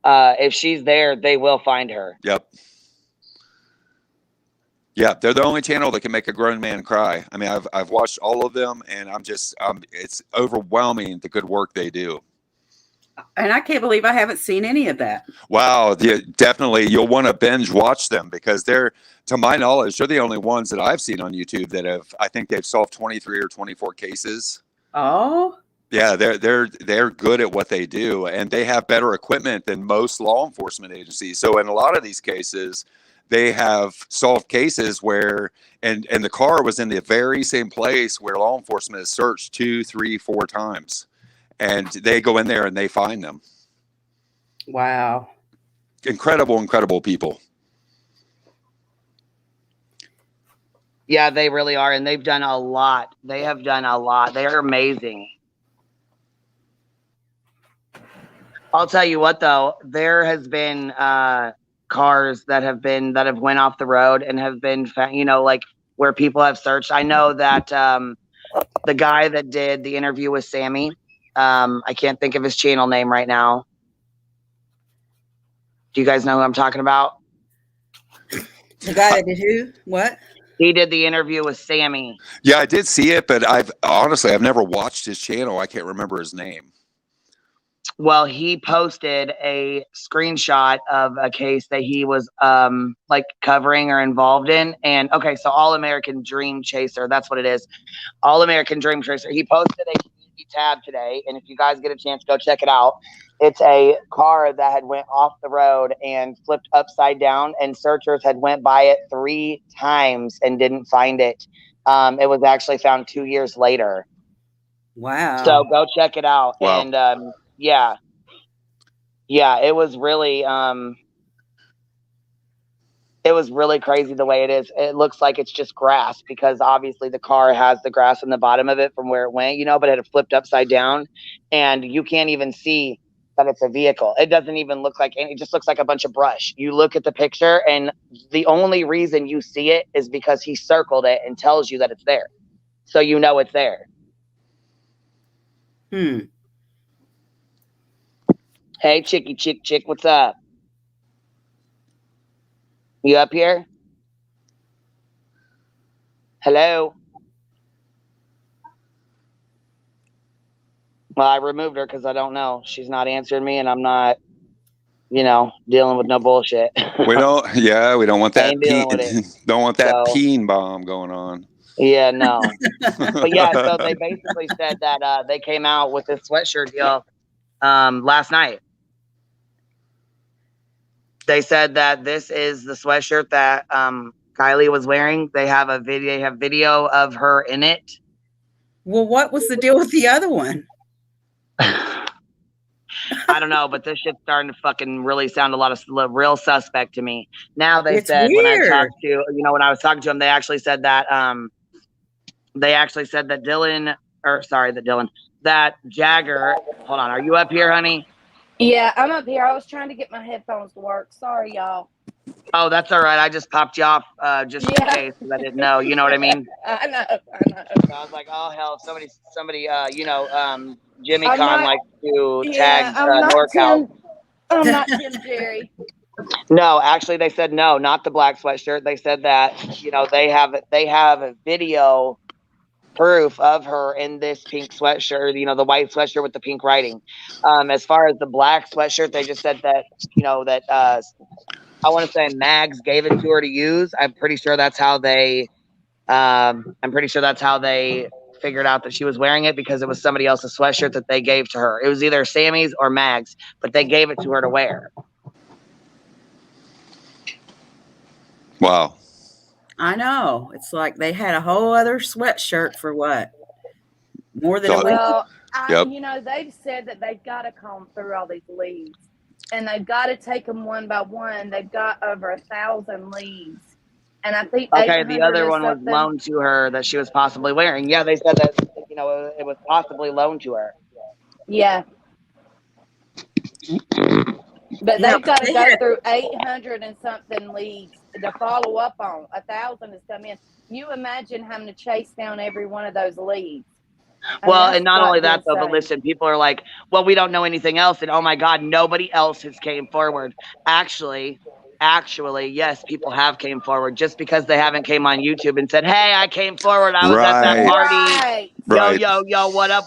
Speaker 1: If she's there, they will find her.
Speaker 5: Yep. Yeah, they're the only channel that can make a grown man cry. I mean, I've watched all of them, and it's overwhelming the good work they do.
Speaker 4: And I can't believe I haven't seen any of that.
Speaker 5: Wow, definitely, you'll want to binge watch them, because they're, to my knowledge, they're the only ones that I've seen on YouTube that I think they've solved 23 or 24 cases.
Speaker 4: Oh.
Speaker 5: Yeah, they're good at what they do, and they have better equipment than most law enforcement agencies. So in a lot of these cases, they have solved cases where, and the car was in the very same place where law enforcement has searched 2, 3, 4 times, and they go in there and they find them.
Speaker 4: Wow.
Speaker 5: Incredible people.
Speaker 1: Yeah, they really are, and they've done a lot. They have done a lot. They are amazing. I'll tell you what, though, there has been cars that have went off the road and have been, you know, like where people have searched. I know that the guy that did the interview with Sammy, I can't think of his channel name right now. Do you guys know who I'm talking about?
Speaker 4: The guy that did who? What?
Speaker 1: He did the interview with Sammy.
Speaker 5: Yeah, I did see it, but I've never watched his channel. I can't remember his name.
Speaker 1: Well, he posted a screenshot of a case that he was like covering or involved in. And okay, so All American Dream Chaser, that's what it is. All American Dream Chaser. He posted a community tab today, and if you guys get a chance, go check it out. It's a car that had went off the road and flipped upside down, and searchers had went by it 3 times and didn't find it. It was actually found 2 years later.
Speaker 4: Wow.
Speaker 1: So go check it out.
Speaker 5: Wow.
Speaker 1: And yeah, it was really crazy the way it is. It looks like it's just grass because obviously the car has the grass on the bottom of it from where it went, you know, but it had flipped upside down, and you can't even see that it's a vehicle. It doesn't even look like it just looks like a bunch of brush. You look at the picture, and the only reason you see it is because he circled it and tells you that it's there, so you know it's there. Hey, chick, what's up? You up here? Hello? Well, I removed her because I don't know. She's not answering me, and I'm not, you know, dealing with no bullshit.
Speaker 5: We don't want that don't want that
Speaker 1: So,
Speaker 5: peen bomb going on.
Speaker 1: Yeah, no. But yeah, so they basically said that they came out with this sweatshirt deal last night. They said that this is the sweatshirt that Kiely was wearing. They have video of her in it.
Speaker 4: Well, what was the deal with the other one?
Speaker 1: I don't know, but this shit's starting to fucking really sound a lot of real suspect to me. Now they said
Speaker 4: weird.
Speaker 1: when I talked to, you know, when I was talking to them, they actually said that that Jagger. Hold on, are you up here, honey?
Speaker 6: Yeah, I'm up here. I was trying to get my headphones to work. Sorry, y'all.
Speaker 1: Oh, that's all right. I just popped you off just in case because I didn't know. You know what I mean?
Speaker 6: I know.
Speaker 1: So I was like, oh hell, somebody, you know, Jimmy Con likes to tag NorCal.
Speaker 6: I'm not Tim Jerry.
Speaker 1: No, actually, they said no, not the black sweatshirt. They said that, you know, they have a video proof of her in this pink sweatshirt, you know, the white sweatshirt with the pink writing. As far as the black sweatshirt, they just said that, you know, that I want to say Mags gave it to her to use. I'm pretty sure that's how they figured out that she was wearing it, because it was somebody else's sweatshirt that they gave to her. It was either Sammy's or Mags, but they gave it to her to wear.
Speaker 5: Wow.
Speaker 4: I know. It's like they had a whole other sweatshirt for what? More than a week?
Speaker 6: Well,
Speaker 5: Yep.
Speaker 6: you know, they've said that they've got to comb through all these leads, and they've got to take them one by one. They've got over 1,000 leads. And I think
Speaker 1: the other one was loaned to her that she was possibly wearing. Yeah, they said that, you know, it was possibly loaned to her.
Speaker 6: Yeah. But they've got to go through 800 and something leads to follow up on. 1,000 has come in. You imagine having to chase down every one of those leads.
Speaker 1: Well, and not only that, though, but listen, people are like, well, we don't know anything else. And oh my God, nobody else has came forward. Actually, yes, people have came forward. Just because they haven't came on YouTube and said, hey, I came forward. I was at that party.
Speaker 5: Right.
Speaker 1: Yo, what up?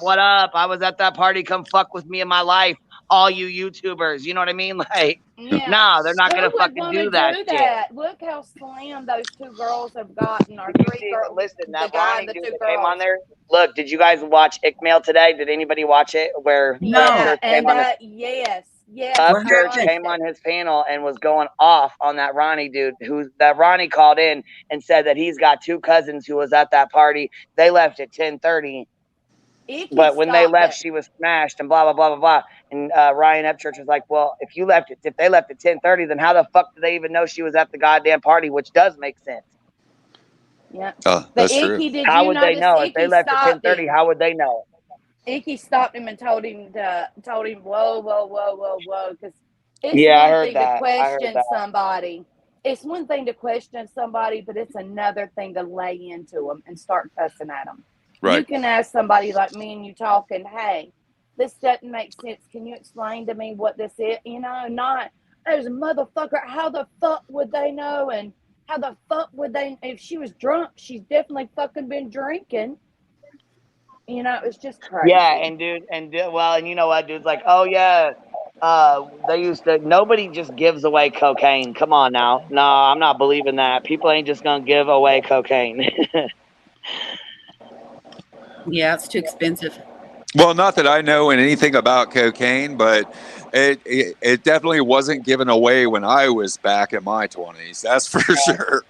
Speaker 1: I was at that party. Come fuck with me in my life. All you YouTubers. You know what I mean? Like, no, they're not going to fucking do that shit.
Speaker 6: Look how slim those 2 girls have gotten. Or 3 girls.
Speaker 1: Listen, that Ronnie dude that came on there. Look, did you guys watch Ickmail today? Did anybody watch it? Where
Speaker 6: no, and came on yes, Yes.
Speaker 1: Upchurch came on his panel and was going off on that Ronnie dude. That Ronnie called in and said that he's got 2 cousins who was at that party. They left at 10:30. But when they left, she was smashed and blah, blah, blah, blah, blah. And Ryan Upchurch was like, well, if they left at 10:30, then how the fuck did they even know she was at the goddamn party? Which does make sense.
Speaker 6: Yeah.
Speaker 5: Oh, that's true.
Speaker 1: How would they know? If they left at 10:30, how would they know?
Speaker 6: Icky stopped him and told him, whoa, whoa, whoa, whoa, whoa. Because it's one thing to question somebody. It's one thing to question somebody, but it's another thing to lay into them and start cussing at them. Right. You can ask somebody like me and you talking, hey, this doesn't make sense. Can you explain to me what this is? You know, not, there's a motherfucker. How the fuck would they know? And how the fuck would they, if she was drunk, she's definitely fucking been drinking. You know, it was just crazy.
Speaker 1: Yeah, and you know what, dude's like, oh yeah, nobody just gives away cocaine. Come on now. No, I'm not believing that. People ain't just gonna give away cocaine.
Speaker 4: Yeah, it's too expensive.
Speaker 5: Well, not that I know anything about cocaine, but it definitely wasn't given away when I was back in my 20s. That's for sure.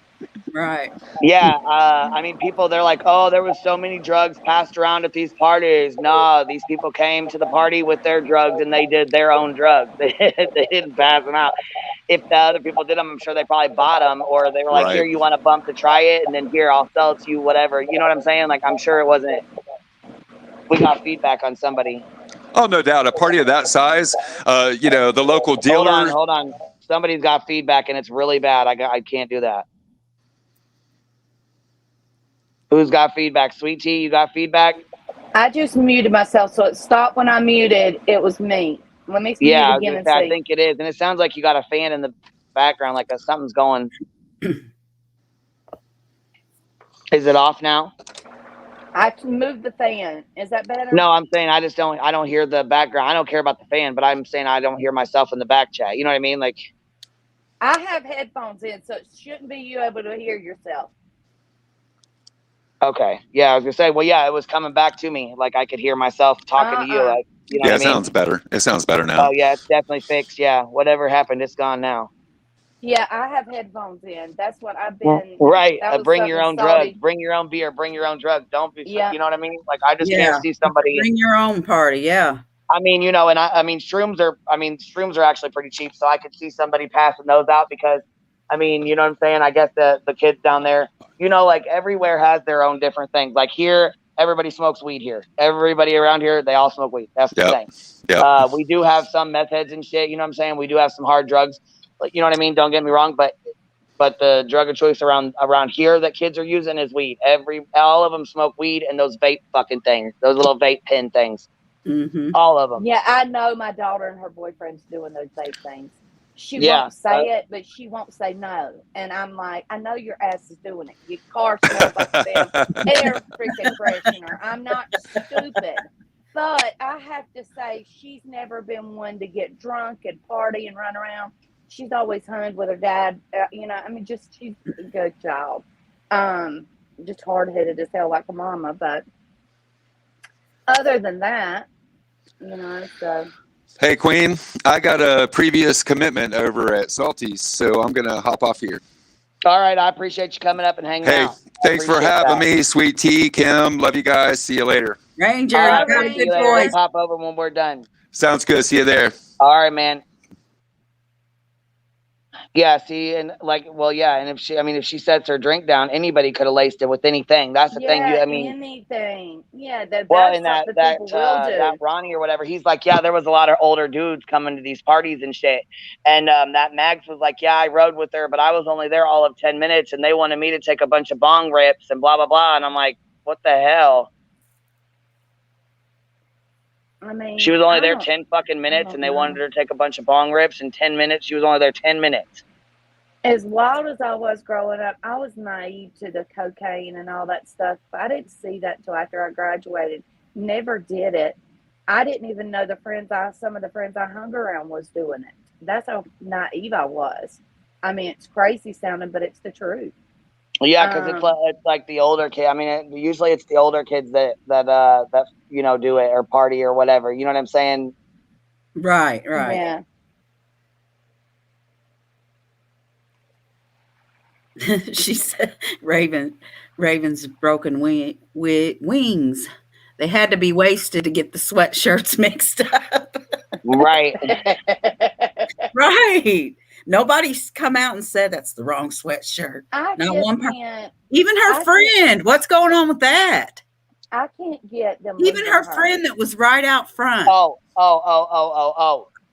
Speaker 4: Right.
Speaker 1: Yeah. I mean, people, they're like, oh, there was so many drugs passed around at these parties. No, these people came to the party with their drugs and they did their own drugs. They didn't pass them out. If the other people did them, I'm sure they probably bought them, or they were like, here, you want a bump to try it? And then here, I'll sell it to you, whatever. You know what I'm saying? Like, I'm sure it wasn't. We got feedback on somebody.
Speaker 5: Oh, no doubt. A party of that size, you know, the local dealer.
Speaker 1: Hold on. Somebody's got feedback and it's really bad. I can't do that. Who's got feedback? Sweet Tea, you got feedback?
Speaker 6: I just muted myself, so it stopped when I muted. It was me. Let me mute again and see.
Speaker 1: I think it is. And it sounds like you got a fan in the background, like something's going. Is it off now?
Speaker 6: I can move the fan. Is that better?
Speaker 1: No, I'm saying I don't hear the background. I don't care about the fan, but I'm saying I don't hear myself in the back chat. You know what I mean? Like,
Speaker 6: I have headphones in, so it shouldn't be you able to hear yourself.
Speaker 1: Okay. Yeah, I was gonna say, well, yeah, it was coming back to me. Like I could hear myself talking to you. Like, you know
Speaker 5: yeah,
Speaker 1: what I mean?
Speaker 5: Sounds better. It sounds better now.
Speaker 1: Oh yeah, it's definitely fixed. Yeah. Whatever happened, it's gone now.
Speaker 6: Yeah, I have headphones in. That's what I've been.
Speaker 1: Right. Bring your own drugs. Bring your own beer. Bring your own drugs. Don't be. Yeah. You know what I mean? Like I just can't see somebody.
Speaker 4: Bring your own party. Yeah.
Speaker 1: I mean, you know, and I mean, shrooms are actually pretty cheap, so I could see somebody passing those out because, I mean, you know what I'm saying? I guess the kids down there, you know, like everywhere has their own different things. Like here, everybody smokes weed here. Everybody around here, they all smoke weed. That's the thing. Yeah. We do have some meth heads and shit. You know what I'm saying? We do have some hard drugs. You know what I mean? Don't get me wrong, but the drug of choice around here that kids are using is weed. All of them smoke weed and those vape fucking things, those little vape pen things.
Speaker 4: Mm-hmm.
Speaker 1: All of them.
Speaker 6: Yeah, I know my daughter and her boyfriend's doing those vape things. She won't say it, but she won't say no. And I'm like, I know your ass is doing it. Your car smells like a damn air freaking freshener. I'm not stupid. But I have to say, she's never been one to get drunk and party and run around. She's always hung with her dad. You know, I mean, she's a good child. Just hard-headed as hell like a mama. But other than that, you know, so...
Speaker 5: Hey, Queen, I got a previous commitment over at Salty's, so I'm going to hop off here.
Speaker 1: All right. I appreciate you coming up and hanging out.
Speaker 5: Thanks for having me, Sweet Tea, Kim. Love you guys. See you later.
Speaker 4: Ranger, you got a good voice.
Speaker 1: Pop over when we're done.
Speaker 5: Sounds good. See you there.
Speaker 1: All right, man. Yeah, see, and like, well, yeah, and if she sets her drink down, anybody could have laced it with anything. That's the thing. I mean,
Speaker 6: anything. Yeah,
Speaker 1: that Ronnie or whatever, he's like, yeah, there was a lot of older dudes coming to these parties and shit, and that Mags was like, yeah, I rode with her, but I was only there all of 10 minutes, and they wanted me to take a bunch of bong rips and blah blah blah, and I'm like, what the hell?
Speaker 6: I mean,
Speaker 1: she was only there 10 fucking minutes, and they wanted her to take a bunch of bong rips in 10 minutes. She was only there 10 minutes.
Speaker 6: As wild as I was growing up, I was naive to the cocaine and all that stuff. I didn't see that until after I graduated. Never did it. I didn't even know some of the friends I hung around was doing it. That's how naive I was. I mean, it's crazy sounding, but it's the truth.
Speaker 1: Yeah, because it's like the older kid. I mean, usually it's the older kids that you know do it or party or whatever. You know what I'm saying?
Speaker 4: Right.
Speaker 6: Yeah.
Speaker 4: She said Raven's broken wings. They had to be wasted to get the sweatshirts mixed up.
Speaker 1: Right.
Speaker 4: Right. Nobody's come out and said that's the wrong sweatshirt.
Speaker 6: I
Speaker 4: Not
Speaker 6: just
Speaker 4: one
Speaker 6: can't.
Speaker 4: Even her friend. What's going on with that?
Speaker 6: I can't get them.
Speaker 4: Even her friend that was right out front.
Speaker 1: Oh.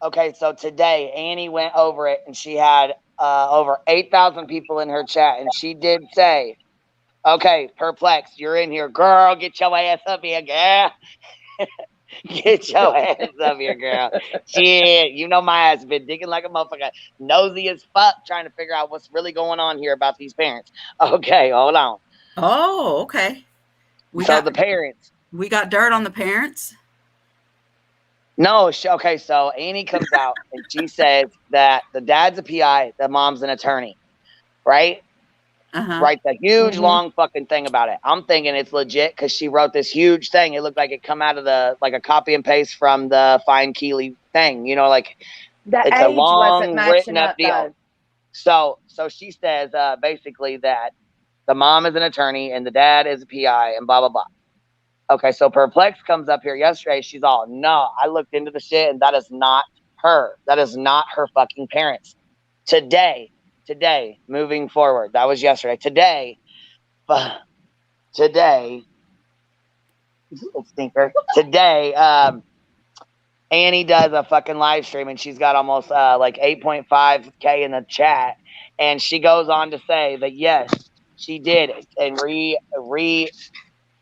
Speaker 1: Okay, so today Annie went over it and she had over 8,000 people in her chat, and she did say, okay, Perplexed, you're in here. Girl, get your ass up here, girl. Get your ass up here, girl. Shit, you know my ass has been digging like a motherfucker. Nosy as fuck, trying to figure out what's really going on here about these parents. Okay, hold on.
Speaker 4: Oh, okay.
Speaker 1: The parents.
Speaker 4: We got dirt on the parents?
Speaker 1: No, okay, so Annie comes out and she says that the dad's a PI, the mom's an attorney, right? Writes a huge, long fucking thing about it. I'm thinking it's legit because she wrote this huge thing. It looked like it come out of like a copy and paste from the Find Kiely thing, like it's a long written up deal. So she says basically that the mom is an attorney and the dad is a PI and blah, blah, blah. Okay, so Perplex comes up here yesterday. She's all, no, I looked into the shit and that is not her. That is not her fucking parents. Today, moving forward, that was yesterday. Today, Annie does a fucking live stream and she's got almost like 8.5K in the chat. And she goes on to say that, yes, she did it, and reiterates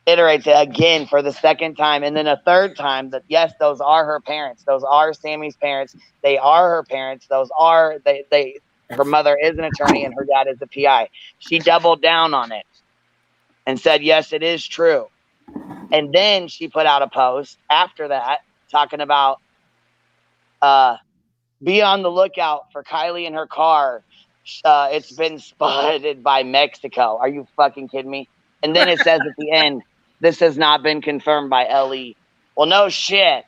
Speaker 1: it again for the second time, and then a third time that yes, those are her parents. Those are Sammy's parents. They are her parents. Those are they. Her mother is an attorney and her dad is a PI. She doubled down on it and said, yes, it is true. And then she put out a post after that talking about be on the lookout for Kiely in her car. It's been spotted by Mexico. Are you fucking kidding me? And then it says at the end, this has not been confirmed by LE. Well, no shit.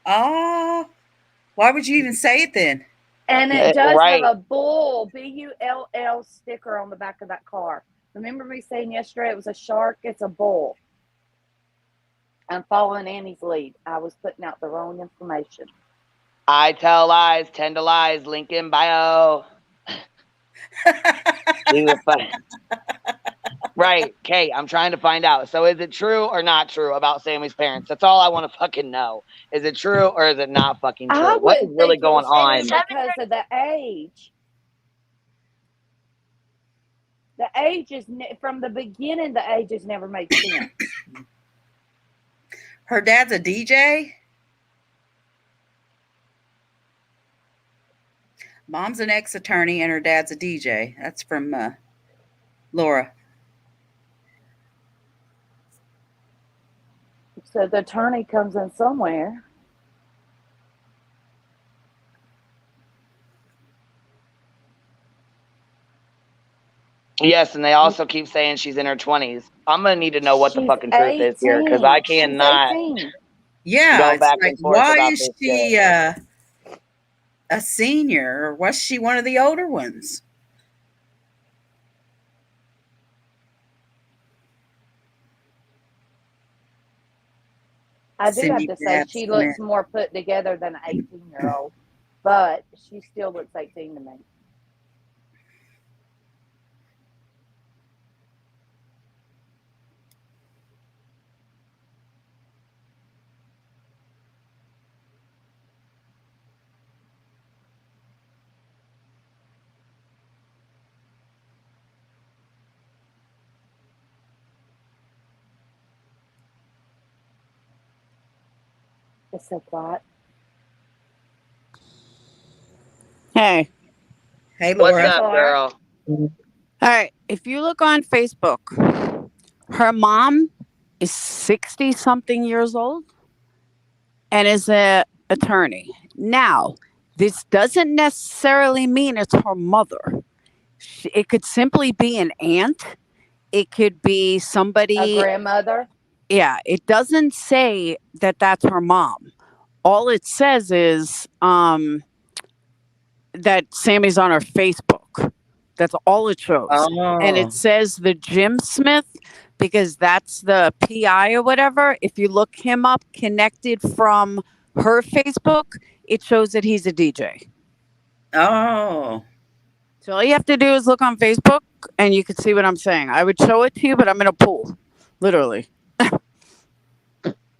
Speaker 4: Oh, why would you even say it then?
Speaker 6: And it does have a bull, BULL sticker on the back of that car. Remember me saying yesterday it was a shark? It's a bull. I'm following Annie's lead. I was putting out the wrong information. I tell lies, 10 to lies, link in bio. Right, Kate, I'm trying to find out. So is it true or not true about Sammy's parents? That's all I want to fucking know. Is it true or is it not fucking true? What is really going on? Because of the age. The age is, from the beginning, the age has never made sense.
Speaker 4: Her dad's a DJ? Mom's an ex-attorney and her dad's a DJ. That's from Laura.
Speaker 6: So the attorney comes in somewhere.
Speaker 1: Yes, and they also keep saying she's in her 20s. I'm going to need to know what the fucking truth is here, because I cannot go back and forth
Speaker 4: why is she a senior, or was she one of the older ones?
Speaker 6: I do have to say she looks more put together than an 18-year-old, but she still looks 18 to me. It's so quiet.
Speaker 7: Hey,
Speaker 1: Laura. What's up, girl?
Speaker 7: All right. If you look on Facebook, her mom is 60-something years old and is an attorney. Now, this doesn't necessarily mean it's her mother. It could simply be an aunt. It could be somebody.
Speaker 6: A grandmother.
Speaker 7: Yeah, it doesn't say that that's her mom. All it says is that Sammy's on her Facebook. That's all it shows. And it
Speaker 4: Oh.
Speaker 7: says the Jim Smith because that's the PI or whatever. If you look him up connected from her Facebook, it shows that he's a DJ.
Speaker 4: Oh.
Speaker 7: So all you have to do is look on Facebook and you can see what I'm saying. I would show it to you, but I'm in a pool. Literally.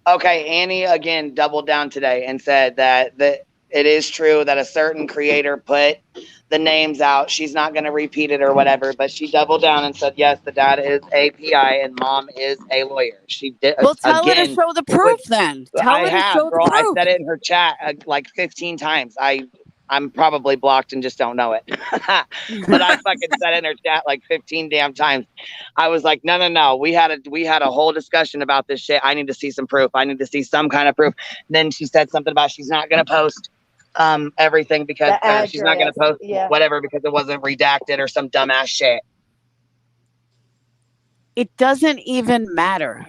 Speaker 1: Okay, Annie again doubled down today and said that it is true that a certain creator put the names out. She's not going to repeat it or whatever, but she doubled down and said, yes, the dad is a PI and mom is a lawyer. She did.
Speaker 7: Well, tell her to
Speaker 1: again,
Speaker 7: show the proof then. Tell her to show the
Speaker 1: girl. I
Speaker 7: proof.
Speaker 1: said it in her chat like 15 times. I'm probably blocked and just don't know it. But I fucking said in her chat like 15 damn times. I was like, no. We had a whole discussion about this shit. I need to see some proof. I need to see some kind of proof. Then she said something about she's not going to post everything because she's not going to post whatever because it wasn't redacted or some dumbass shit.
Speaker 7: It doesn't even matter.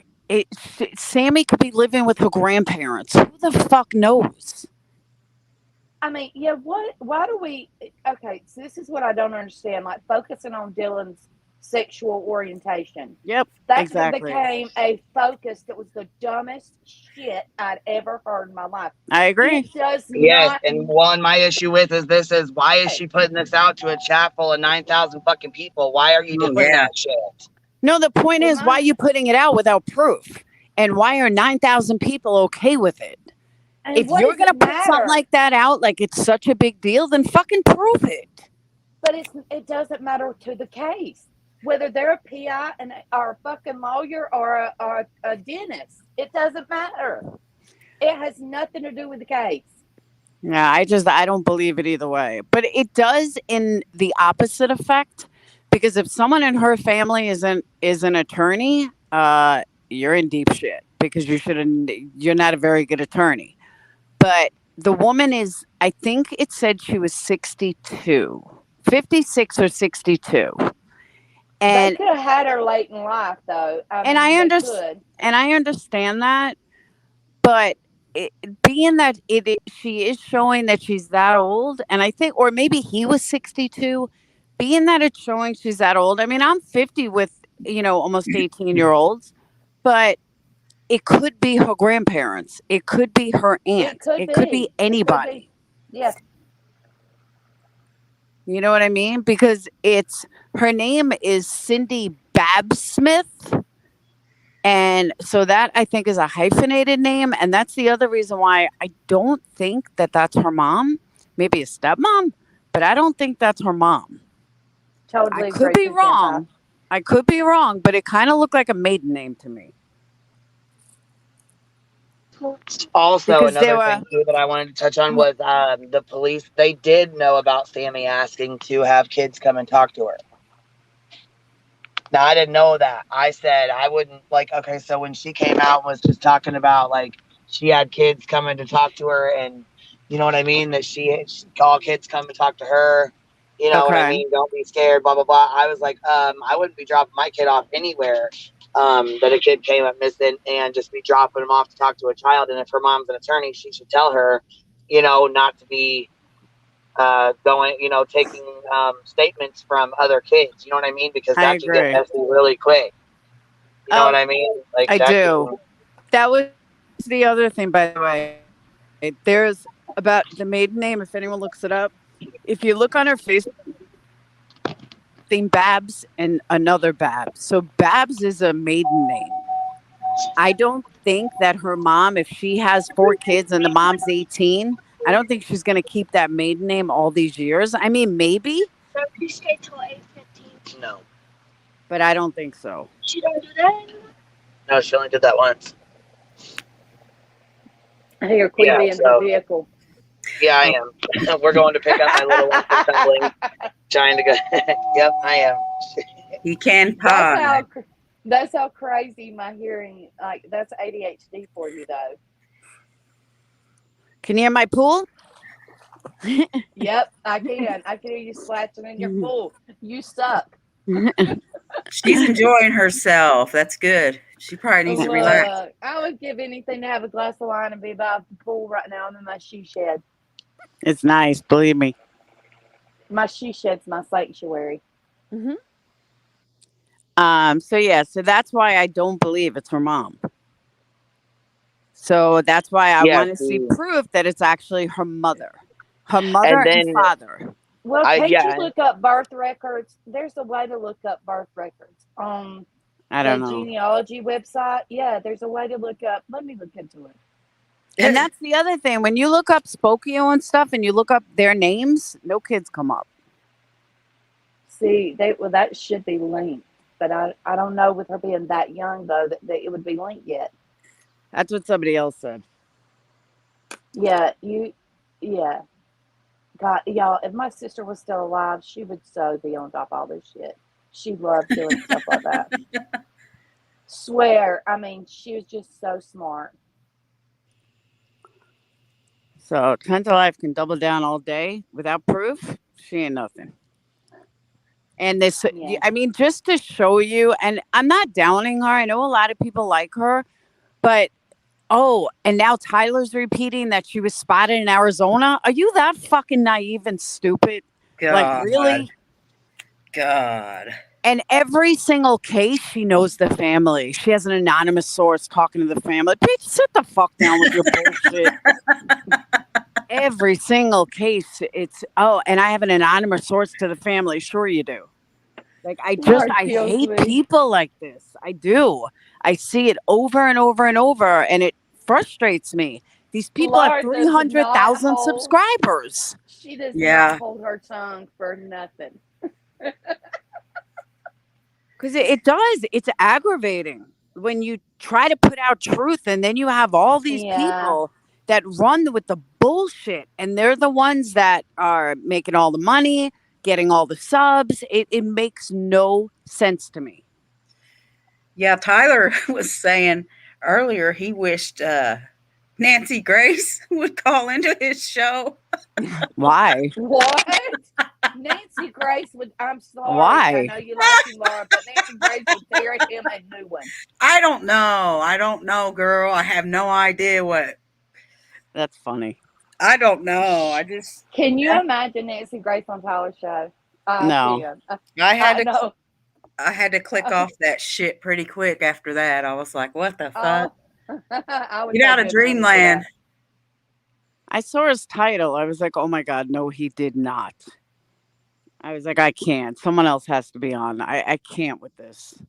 Speaker 7: Sammy could be living with her grandparents. Who the fuck knows?
Speaker 6: I mean, yeah, why do we, okay, so this is what I don't understand, like focusing on Dylan's sexual orientation.
Speaker 7: Yep,
Speaker 6: that
Speaker 7: exactly.
Speaker 6: became a focus that was the dumbest shit I'd ever heard in my life.
Speaker 7: I agree.
Speaker 1: Yes, and one my issue with is why is she putting this out to a chat full of 9,000 fucking people? Why are you doing that shit?
Speaker 7: No, the point is, why are you putting it out without proof? And why are 9,000 people okay with it? And if you're going to put something like that out, like it's such a big deal, then fucking prove it.
Speaker 6: But it doesn't matter to the case. Whether they're a PI or a fucking lawyer or a dentist, it doesn't matter. It has nothing to do with the case.
Speaker 7: Yeah, I don't believe it either way. But it does in the opposite effect, because if someone in her family is an attorney, you're in deep shit because you're not a very good attorney. But the woman is, I think it said she was 62, 56 or 62. And
Speaker 6: they could have had her late in life, though.
Speaker 7: I understand that, but being that she is showing that she's that old, and I think, or maybe he was 62, being that it's showing she's that old. I mean, I'm 50 with, almost 18-year-olds, but it could be her grandparents. It could be her aunt. It could be anybody.
Speaker 6: Yes.
Speaker 7: You know what I mean? Because her name is Cindy Smith. And so that I think is a hyphenated name. And that's the other reason why I don't think that that's her mom. Maybe a stepmom, but I don't think that's her mom.
Speaker 6: Totally.
Speaker 7: I could be wrong. But it kind of looked like a maiden name to me.
Speaker 1: Also, because another thing too that I wanted to touch on was the police. They did know about Sammy asking to have kids come and talk to her. Now, I didn't know that. I said I wouldn't okay, so when she came out and was just talking about she had kids coming to talk to her and you know what I mean, that she all kids come and talk to her. You know what I mean? Don't be scared, blah, blah, blah. I was like, I wouldn't be dropping my kid off anywhere. That a kid came up missing and just be dropping him off to talk to a child. And if her mom's an attorney, she should tell her, not to be going, taking statements from other kids. You know what I mean? Because that can get messy really quick. You know what I mean?
Speaker 7: I do. That was the other thing, by the way. There's about the maiden name, if anyone looks it up. If you look on her Facebook, Babs and another Babs. So Babs is a maiden name. I don't think that her mom, if she has 4 kids and the mom's 18, I don't think she's going to keep that maiden name all these years. I mean, maybe.
Speaker 8: So she stayed till 8:15.
Speaker 1: No.
Speaker 7: But I don't think so.
Speaker 8: She don't do that anymore?
Speaker 1: No, she only did that once.
Speaker 6: I hear Queen being in the vehicle.
Speaker 1: Yeah, I am. We're going to pick up my little one for tumbling. Trying to go. Yep, I am.
Speaker 4: You can pause.
Speaker 6: That's how crazy my hearing, that's ADHD for you, though.
Speaker 7: Can you hear my pool?
Speaker 6: Yep, I can. I can hear you splashing in your pool. You suck.
Speaker 4: She's enjoying herself. That's good. She probably needs to relax.
Speaker 6: I would give anything to have a glass of wine and be by the pool right now. I'm in my she shed.
Speaker 7: It's nice, believe me.
Speaker 6: My she shed's my sanctuary.
Speaker 7: Mm-hmm. So that's why I don't believe it's her mom. So that's why I
Speaker 1: Yeah,
Speaker 7: want to see
Speaker 1: see.
Speaker 7: proof that it's actually her mother
Speaker 1: And
Speaker 7: and
Speaker 1: then
Speaker 7: father.
Speaker 6: Well,
Speaker 1: I
Speaker 6: can't you
Speaker 1: yeah,
Speaker 6: look up birth records? There's a way to look up birth records on
Speaker 7: I
Speaker 6: the
Speaker 7: don't know.
Speaker 6: genealogy website. Yeah, there's a way to look up. Let me look into it.
Speaker 7: And that's the other thing. When you look up Spokio and stuff and you look up their names, no kids come up.
Speaker 6: See, that should be linked, but I don't know with her being that young though that it would be linked yet.
Speaker 7: That's what somebody else said.
Speaker 6: Yeah, yeah. God, y'all, if my sister was still alive, she would so be on top of all this shit. She loved doing stuff like that. Swear, I mean, she was just so smart.
Speaker 7: So Trent Life can double down all day without proof. She ain't nothing. And this,
Speaker 6: Yeah.
Speaker 7: I mean, just to show you, and I'm not downing her. I know a lot of people like her, but and now Tyler's repeating that she was spotted in Arizona. Are you that fucking naive and stupid? Like,
Speaker 4: God.
Speaker 7: really?
Speaker 4: God.
Speaker 7: And every single case, she knows the family. She has an anonymous source talking to the family. Bitch, sit the fuck down with your bullshit. Every single case, it's, and I have an anonymous source to the family. Sure you do. Like, I hate people like this. I do. I see it over and over and over, and it frustrates me. These people have 300,000 subscribers.
Speaker 6: She does not hold her tongue for nothing.
Speaker 7: Because it does. It's aggravating when you try to put out truth, and then you have all these people that run with the bullshit, and they're the ones that are making all the money, getting all the subs. It makes no sense to me.
Speaker 4: Yeah, Tyler was saying earlier he wished Nancy Grace would call into his show.
Speaker 7: Why?
Speaker 6: What? Nancy Grace would. I'm sorry.
Speaker 7: Why?
Speaker 6: I know you like him, Laura, but Nancy Grace would tear him a new one.
Speaker 4: I don't know, girl. I have no idea what.
Speaker 7: That's funny.
Speaker 4: I don't know. I just.
Speaker 6: Can you imagine Nancy Grace on Tyler's show?
Speaker 7: No.
Speaker 4: I had to click off that shit pretty quick after that. I was like, what the fuck? Get out of dreamland.
Speaker 7: I saw his title. I was like, oh my God, no, he did not. I was like, I can't. Someone else has to be on. I can't with this.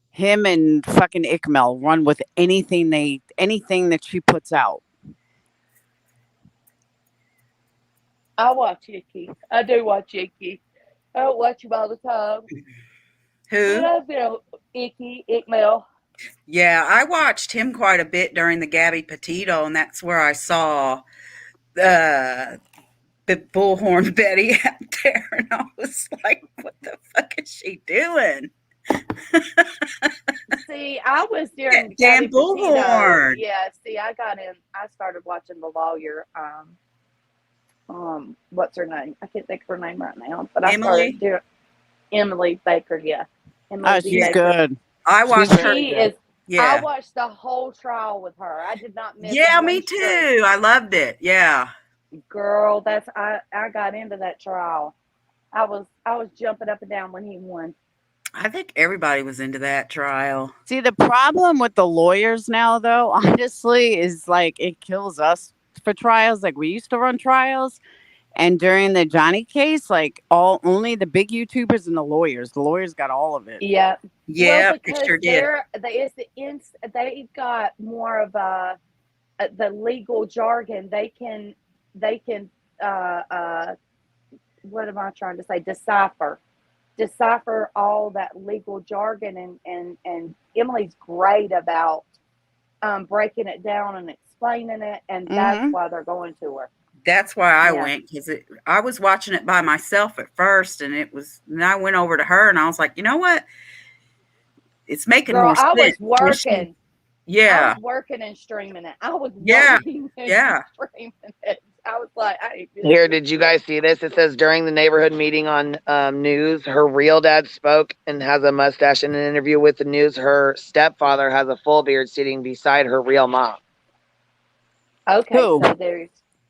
Speaker 7: Him and fucking Ikmel run with anything that she puts out.
Speaker 6: I watch Icky. I do watch Icky. I don't watch him all the time.
Speaker 4: Who?
Speaker 6: But I've been Icky, Ikmel.
Speaker 4: Yeah, I watched him quite a bit during the Gabby Petito, and that's where I saw the bullhorn Betty out there, and I was like, what the fuck is she doing?
Speaker 6: See, I was during
Speaker 4: damn bullhorn.
Speaker 6: Yeah, see, I started watching The Lawyer. What's her name? I can't think of her name right now, but I started doing Emily Baker. Yeah, Emily
Speaker 7: she's
Speaker 6: Baker.
Speaker 7: Good.
Speaker 4: I watched her.
Speaker 6: I watched the whole trial with her. I did not miss.
Speaker 4: Yeah, me too. I loved it. Yeah,
Speaker 6: girl, I got into that trial. I was jumping up and down when he won.
Speaker 4: I think everybody was into that trial.
Speaker 7: See, the problem with the lawyers now, though, honestly, is like it kills us for trials. Like we used to run trials, and during the Johnny case, like only the big YouTubers and the lawyers got all of it.
Speaker 6: Yeah,
Speaker 4: yeah,
Speaker 6: because
Speaker 4: sure did.
Speaker 6: They've got more of the legal jargon. They can what am I trying to say? Decipher all that legal jargon, and Emily's great about breaking it down and explaining it, and that's why they're going to her.
Speaker 4: That's why I went, because I was watching it by myself at first, and I went over to her, and I was like, you know what? It's making more sense.
Speaker 6: I was working.
Speaker 4: Yeah.
Speaker 6: I was working and streaming it. I was working and streaming it. I was like,
Speaker 1: here, did you guys see this? It says during the neighborhood meeting on news, her real dad spoke and has a mustache. In an interview with the news, her stepfather has a full beard sitting beside her real mom.
Speaker 6: Okay, so there's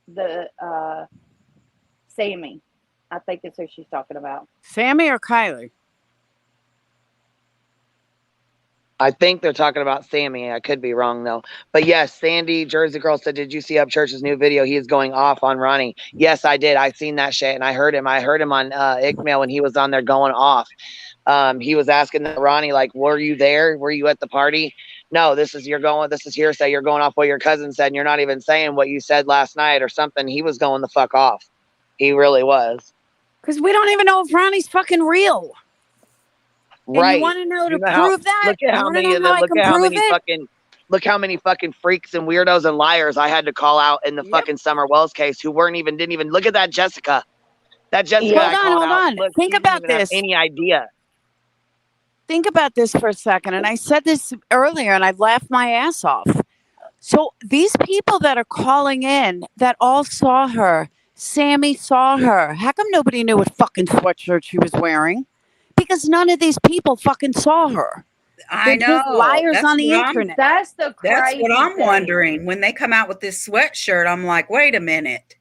Speaker 6: the Sammy. I think it's who she's talking about.
Speaker 7: Sammy or Kiely?
Speaker 1: I think they're talking about Sammy. I could be wrong though. But yes, Sandy, Jersey Girl said, "Did you see Upchurch's new video? He is going off on Ronnie." Yes, I did. I seen that shit and I heard him. I heard him on Ickmail when he was on there going off. He was asking Ronnie, like, "Were you there? Were you at the party?" No, this is hearsay. You're going off what your cousin said, and you're not even saying what you said last night or something. He was going the fuck off. He really was.
Speaker 7: Because we don't even know if Ronnie's fucking real.
Speaker 1: Right.
Speaker 7: And you want to know to prove that?
Speaker 1: Look at how many fucking freaks and weirdos and liars I had to call out in the fucking Summer Wells case who didn't even look at that Jessica. That Jessica.
Speaker 7: Hold on.
Speaker 1: Look,
Speaker 7: think about this.
Speaker 1: Any idea?
Speaker 7: Think about this for a second. And I said this earlier and I've laughed my ass off. So these people that are calling in that all saw her, Sammy saw her. How come nobody knew what fucking sweatshirt she was wearing? Because none of these people fucking saw her.
Speaker 4: I know.
Speaker 7: Just liars on the internet.
Speaker 6: That's
Speaker 4: what I'm wondering. When they come out with this sweatshirt, I'm like, wait a minute.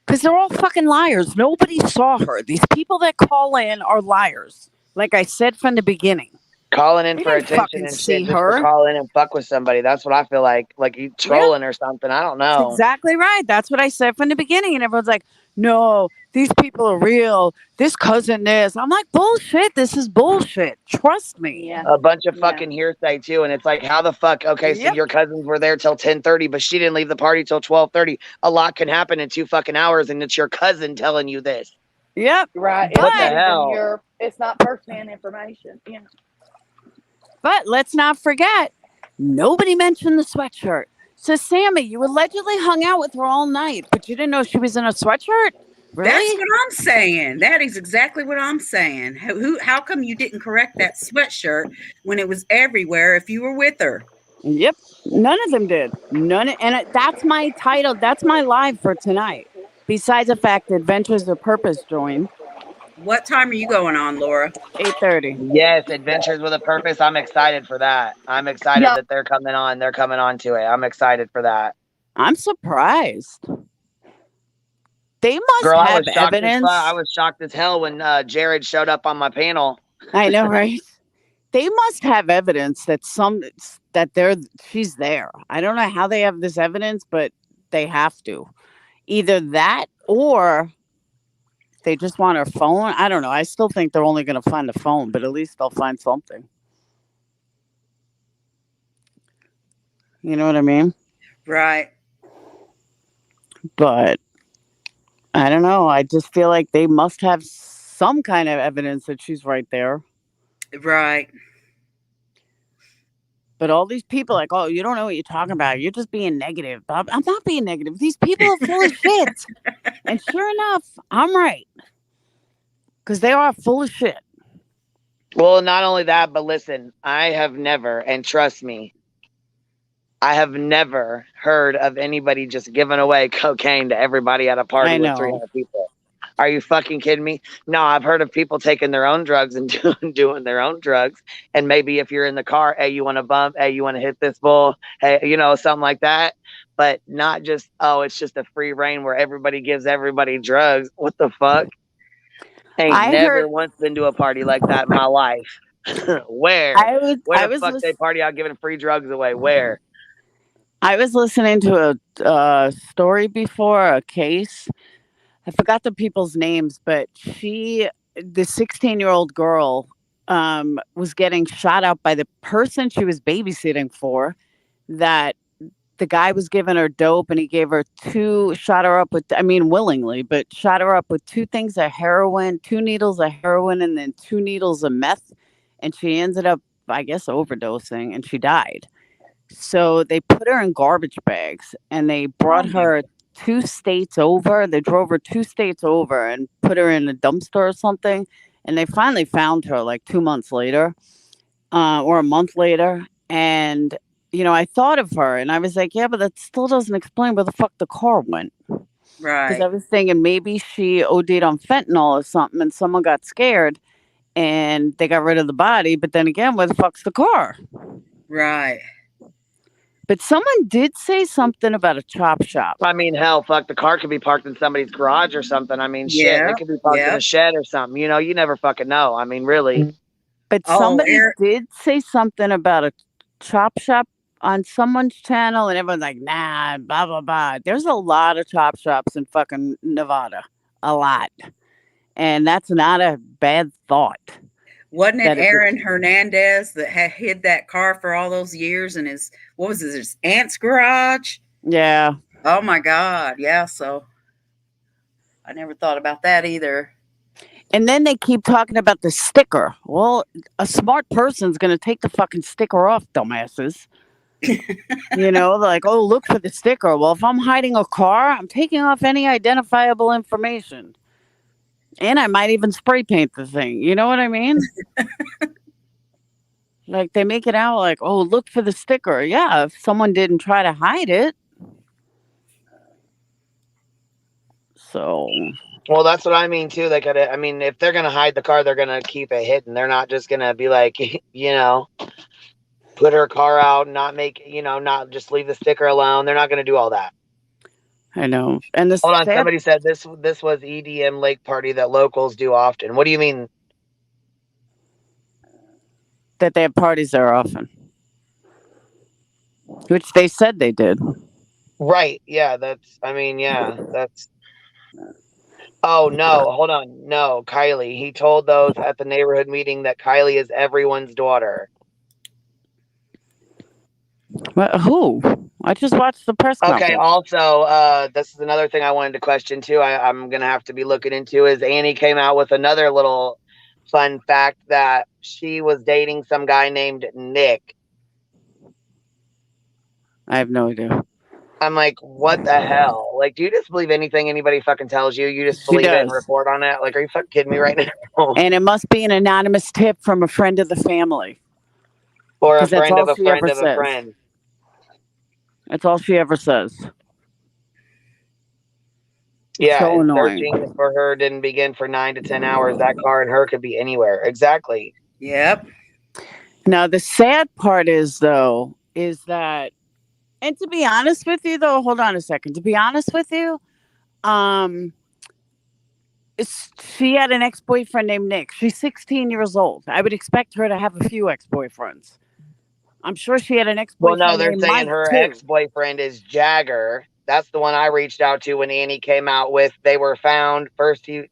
Speaker 7: Because they're all fucking liars. Nobody saw her. These people that call in are liars. Like I said from the beginning.
Speaker 1: Calling in for attention and shit just to call in and fuck with somebody. That's what I feel like. Like you trolling or something. I don't know.
Speaker 7: That's exactly right. That's what I said from the beginning. And everyone's like, no, these people are real. This cousin is. I'm like, bullshit. This is bullshit. Trust me.
Speaker 6: Yeah.
Speaker 1: A bunch of fucking hearsay too. And it's like, how the fuck? Okay, so your cousins were there till 10:30, but she didn't leave the party till 12:30. A lot can happen in 2 fucking hours, and it's your cousin telling you this.
Speaker 7: Yep.
Speaker 6: Right.
Speaker 1: What the hell?
Speaker 6: It's not first-hand information. Yeah.
Speaker 7: But let's not forget, nobody mentioned the sweatshirt. So, Sammy, you allegedly hung out with her all night, but you didn't know she was in a sweatshirt? Really?
Speaker 4: That's what I'm saying. That is exactly what I'm saying. How come you didn't correct that sweatshirt when it was everywhere if you were with her?
Speaker 7: Yep. None of them did. That's my title. That's my live for tonight. Besides the fact that Adventures of Purpose joined.
Speaker 4: What time are you going on, Laura?
Speaker 7: 8:30.
Speaker 1: Yes, Adventures with a Purpose. I'm excited for that. I'm excited that they're coming on. They're coming on to it. I'm excited for that.
Speaker 7: I'm surprised. They must have evidence.
Speaker 1: I was shocked as hell when Jared showed up on my panel.
Speaker 7: I know, right? They must have evidence that she's there. I don't know how they have this evidence, but they have to. Either that or they just want her phone. I don't know. I still think they're only going to find the phone, but at least they'll find something. You know what I mean?
Speaker 4: Right.
Speaker 7: But I don't know. I just feel like they must have some kind of evidence that she's right there.
Speaker 4: Right.
Speaker 7: But all these people like, oh, you don't know what you're talking about. You're just being negative. I'm not being negative. These people are full of shit. And sure enough, I'm right. Because they are full of shit.
Speaker 1: Well, not only that, but listen, I have never, and trust me, I have never heard of anybody just giving away cocaine to everybody at a party with 300 people. Are you fucking kidding me? No, I've heard of people taking their own drugs and doing their own drugs. And maybe if you're in the car, hey, you want to bump? Hey, you want to hit this bull? Hey, something like that. But not just, it's just a free reign where everybody gives everybody drugs. What the fuck? Ain't never once been to a party like that in my life. Where? Where the fuck they party out giving free drugs away? Where?
Speaker 7: I was listening to a story before, a case. I forgot the people's names, but the 16-year-old girl was getting shot up by the person she was babysitting for, that the guy was giving her dope and he gave her willingly, but shot her up with 2 things of heroin, 2 needles of heroin, and then 2 needles of meth. And she ended up, I guess, overdosing and she died. So they put her in garbage bags and they brought her 2 states over. They drove her 2 states over and put her in a dumpster or something. And they finally found her like 2 months later or a month later. And, I thought of her and I was like, yeah, but that still doesn't explain where the fuck the car went.
Speaker 4: Right.
Speaker 7: Because I was thinking maybe she OD'd on fentanyl or something and someone got scared and they got rid of the body. But then again, where the fuck's the car?
Speaker 4: Right.
Speaker 7: But someone did say something about a chop shop.
Speaker 1: I mean, hell, fuck, the car could be parked in somebody's garage or something. I mean, shit, it could be parked in a shed or something. You know, you never fucking know. I mean, really.
Speaker 7: But somebody did say something about a chop shop on someone's channel, and everyone's like, nah, blah, blah, blah. There's a lot of chop shops in fucking Nevada. A lot. And that's not a bad thought.
Speaker 4: Wasn't it Aaron Hernandez that had hid that car for all those years in his, what was it, his aunt's garage?
Speaker 7: Yeah.
Speaker 4: Oh my God. Yeah. So I never thought about that either.
Speaker 7: And then they keep talking about the sticker. Well, a smart person's going to take the fucking sticker off, dumbasses. You know, like, oh, look for the sticker. Well, if I'm hiding a car, I'm taking off any identifiable information. And I might even spray paint the thing. You know what I mean? Like, they make it out like, oh, look for the sticker. Yeah, if someone didn't try to hide it. So.
Speaker 1: Well, that's what I mean, too. They gotta, I mean, if they're going to hide the car, they're going to keep it hidden. They're not just going to be like, you know, put her car out, not make, you know, not just leave the sticker alone. They're not going to do all that.
Speaker 7: I know. And
Speaker 1: hold on, somebody said this was EDM lake party that locals do often. What do you mean?
Speaker 7: That they have parties there often. Which they said they did.
Speaker 1: Right. Yeah, that's, I mean, yeah, that's. Oh, no, hold on. No, Kiely. He told those at the neighborhood meeting that Kiely is everyone's daughter.
Speaker 7: Who? I just watched the press conference.
Speaker 1: Okay, also, this is another thing I wanted to question, too. I'm going to have to be looking into is Annie came out with another little fun fact that she was dating some guy named Nick.
Speaker 7: I have no idea.
Speaker 1: I'm like, what the hell? Like, do you just believe anything anybody fucking tells you? You just believe it and report on it? Like, are you fucking kidding me right now?
Speaker 7: And it must be an anonymous tip from a friend of the family.
Speaker 1: Or a friend of a friend of a friend.
Speaker 7: That's all she ever says.
Speaker 1: Yeah, so searching for her didn't begin for 9 to 10 hours. That car and her could be anywhere. Exactly.
Speaker 4: Yep.
Speaker 7: Now, the sad part is, though, is that, and to be honest with you, though, hold on a second. To be honest with you, she had an ex-boyfriend named Nick. She's 16 years old. I would expect her to have a few ex-boyfriends. I'm sure she had an ex-boyfriend.
Speaker 1: Well, no, they're saying her ex-boyfriend is Jagger. That's the one I reached out to when Annie came out with. They were found first. She